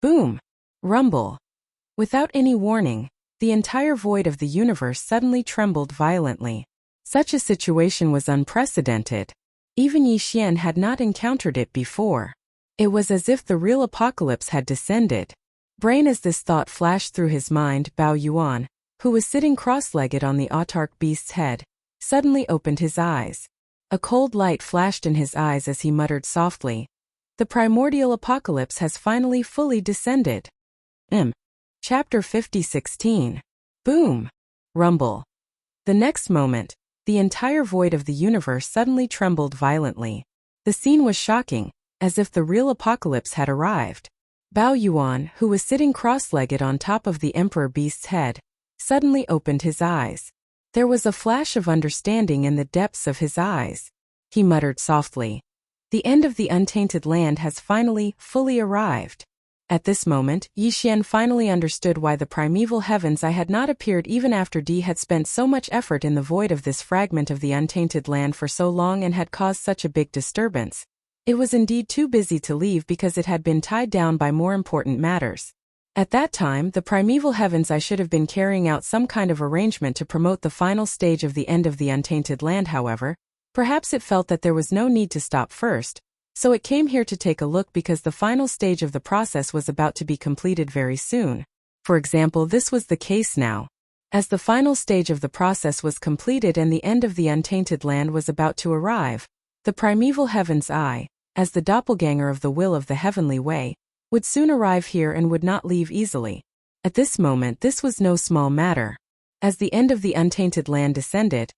Boom! Rumble! Without any warning, the entire void of the universe suddenly trembled violently. Such a situation was unprecedented. Even Yi Xian had not encountered it before. It was as if the real apocalypse had descended. Brain as this thought flashed through his mind, Bao Yuan, who was sitting cross-legged on the autark beast's head, suddenly opened his eyes. A cold light flashed in his eyes as he muttered softly, "The primordial apocalypse has finally fully descended." Chapter 50:16. Boom! Rumble. The next moment, the entire void of the universe suddenly trembled violently. The scene was shocking, as if the real apocalypse had arrived. Bao Yuan, who was sitting cross-legged on top of the Emperor Beast's head, suddenly opened his eyes. There was a flash of understanding in the depths of his eyes. He muttered softly, "The end of the untainted land has finally, fully arrived." At this moment, Yi Xian finally understood why the primeval heavens I had not appeared even after Di had spent so much effort in the void of this fragment of the untainted land for so long and had caused such a big disturbance. It was indeed too busy to leave because it had been tied down by more important matters. At that time, the primeval heavens I should have been carrying out some kind of arrangement to promote the final stage of the end of the untainted land. However, perhaps it felt that there was no need to stop first, so it came here to take a look because the final stage of the process was about to be completed very soon. For example, this was the case now. As the final stage of the process was completed and the end of the untainted land was about to arrive, the primeval heavens as the doppelganger of the will of the heavenly way, would soon arrive here and would not leave easily. At this moment, this was no small matter. As the end of the untainted land descended,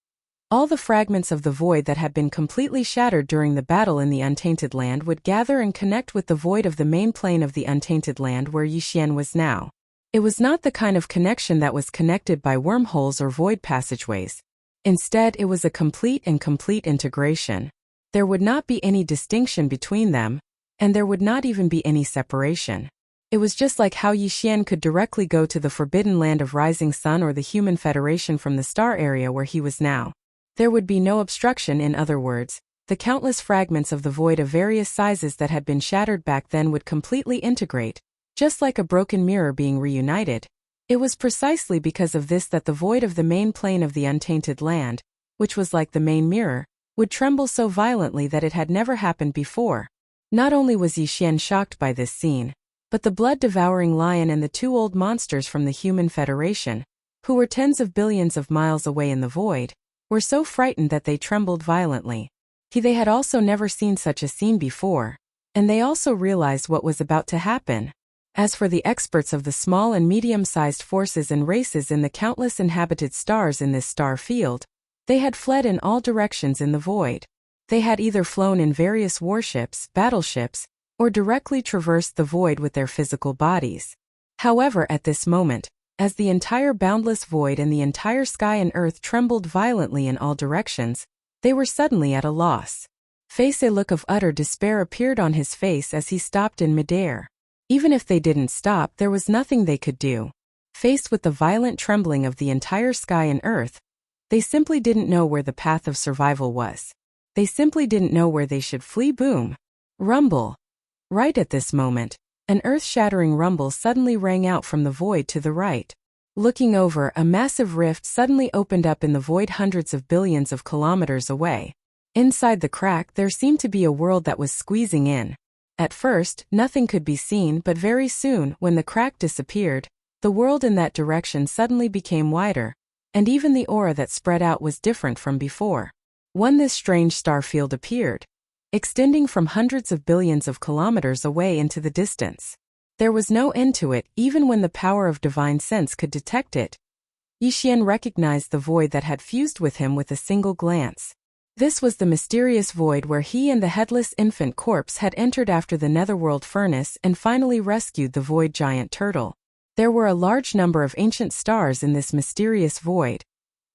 all the fragments of the void that had been completely shattered during the battle in the untainted land would gather and connect with the void of the main plane of the untainted land where Yi Xian was now. It was not the kind of connection that was connected by wormholes or void passageways. Instead, it was a complete integration. There would not be any distinction between them, and there would not even be any separation. It was just like how Yi Xian could directly go to the forbidden land of Rising Sun or the Human Federation from the star area where he was now. There would be no obstruction. In other words, the countless fragments of the void of various sizes that had been shattered back then would completely integrate, just like a broken mirror being reunited. It was precisely because of this that the void of the main plane of the untainted land, which was like the main mirror, would tremble so violently that it had never happened before. Not only was Yi Xian shocked by this scene, But the blood-devouring lion and the two old monsters from the Human Federation, who were tens of billions of miles away in the void, were so frightened that they trembled violently. They had also never seen such a scene before, and they also realized what was about to happen. As for the experts of the small and medium-sized forces and races in the countless inhabited stars in this star field, they had fled in all directions in the void. They had either flown in various warships, battleships, or directly traversed the void with their physical bodies. However, at this moment, as the entire boundless void and the entire sky and earth trembled violently in all directions, they were suddenly at a loss. A look of utter despair appeared on his face as he stopped in midair. Even if they didn't stop, there was nothing they could do. Faced with the violent trembling of the entire sky and earth, they simply didn't know where the path of survival was. They simply didn't know where they should flee. Boom! Rumble! Right at this moment, an earth-shattering rumble suddenly rang out from the void to the right. Looking over, a massive rift suddenly opened up in the void hundreds of billions of kilometers away. Inside the crack there seemed to be a world that was squeezing in. At first, nothing could be seen, but very soon, when the crack disappeared, the world in that direction suddenly became wider, and even the aura that spread out was different from before. When this strange star field appeared, extending from hundreds of billions of kilometers away into the distance. There was no end to it, even when the power of divine sense could detect it. Yixian recognized the void that had fused with him with a single glance. This was the mysterious void where he and the headless infant corpse had entered after the netherworld furnace and finally rescued the void giant turtle. There were a large number of ancient stars in this mysterious void,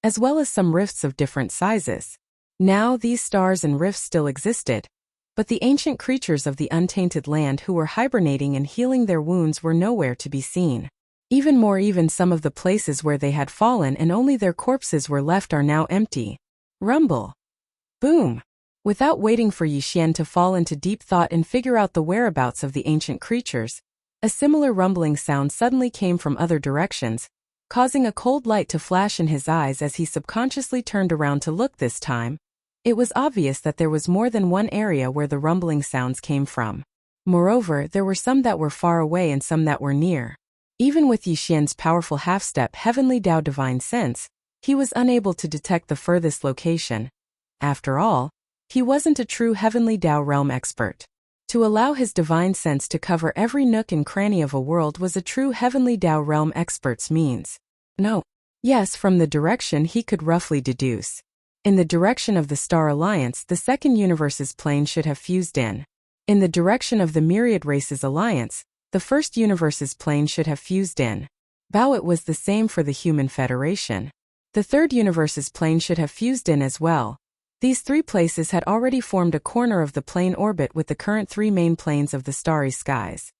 as well as some rifts of different sizes. Now these stars and rifts still existed, but the ancient creatures of the untainted land who were hibernating and healing their wounds were nowhere to be seen. Even some of the places where they had fallen and only their corpses were left are now empty. Rumble! Boom! Without waiting for Yixian to fall into deep thought and figure out the whereabouts of the ancient creatures, a similar rumbling sound suddenly came from other directions, causing a cold light to flash in his eyes as he subconsciously turned around to look this time. It was obvious that there was more than one area where the rumbling sounds came from. Moreover, there were some that were far away and some that were near. Even with Yixian's powerful half-step Heavenly Dao Divine Sense, he was unable to detect the furthest location. After all, he wasn't a true Heavenly Dao realm expert. To allow his divine sense to cover every nook and cranny of a world was a true Heavenly Dao realm expert's means. No. Yes, from the direction he could roughly deduce. In the direction of the Star Alliance, the second universe's plane should have fused in. In the direction of the Myriad Races Alliance, the first universe's plane should have fused in. It was the same for the Human Federation. The third universe's plane should have fused in as well. These three places had already formed a corner of the plane orbit with the current three main planes of the starry skies.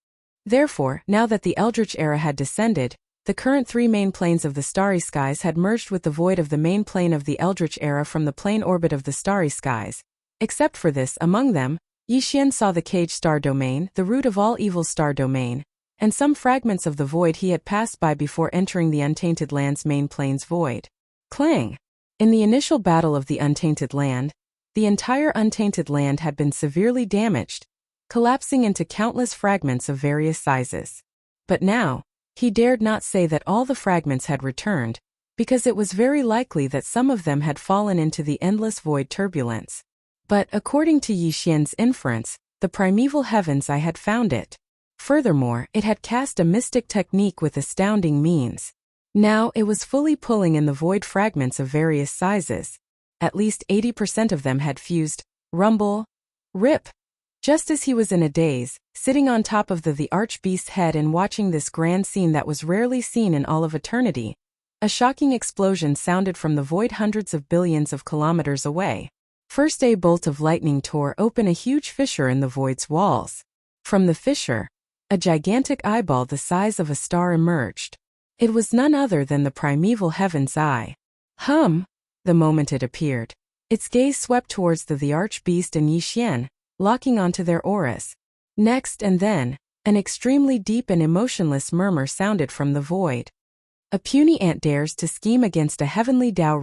Therefore, now that the Eldritch era had descended, the current three main planes of the starry skies had merged with the void of the main plane of the Eldritch era from the plane orbit of the starry skies. Except for this, among them, Yixian saw the cage star domain, the root of all evil star domain, and some fragments of the void he had passed by before entering the Untainted Land's main plane's void. Clang! In the initial battle of the Untainted Land, the entire Untainted Land had been severely damaged, collapsing into countless fragments of various sizes. But now, he dared not say that all the fragments had returned, because it was very likely that some of them had fallen into the endless void turbulence. But, according to Yixian's inference, the primeval heavens I had found it. Furthermore, it had cast a mystic technique with astounding means. Now, it was fully pulling in the void fragments of various sizes. At least 80% of them had fused. Rumble! Rip! Just as he was in a daze, sitting on top of the archbeast's head and watching this grand scene that was rarely seen in all of eternity, a shocking explosion sounded from the void hundreds of billions of kilometers away. First, a bolt of lightning tore open a huge fissure in the void's walls. From the fissure, a gigantic eyeball the size of a star emerged. It was none other than the primeval heaven's eye. The moment it appeared, its gaze swept towards the archbeast and Yixian, locking onto their auras. Next and then, an extremely deep and emotionless murmur sounded from the void. A puny ant dares to scheme against a Heavenly Dao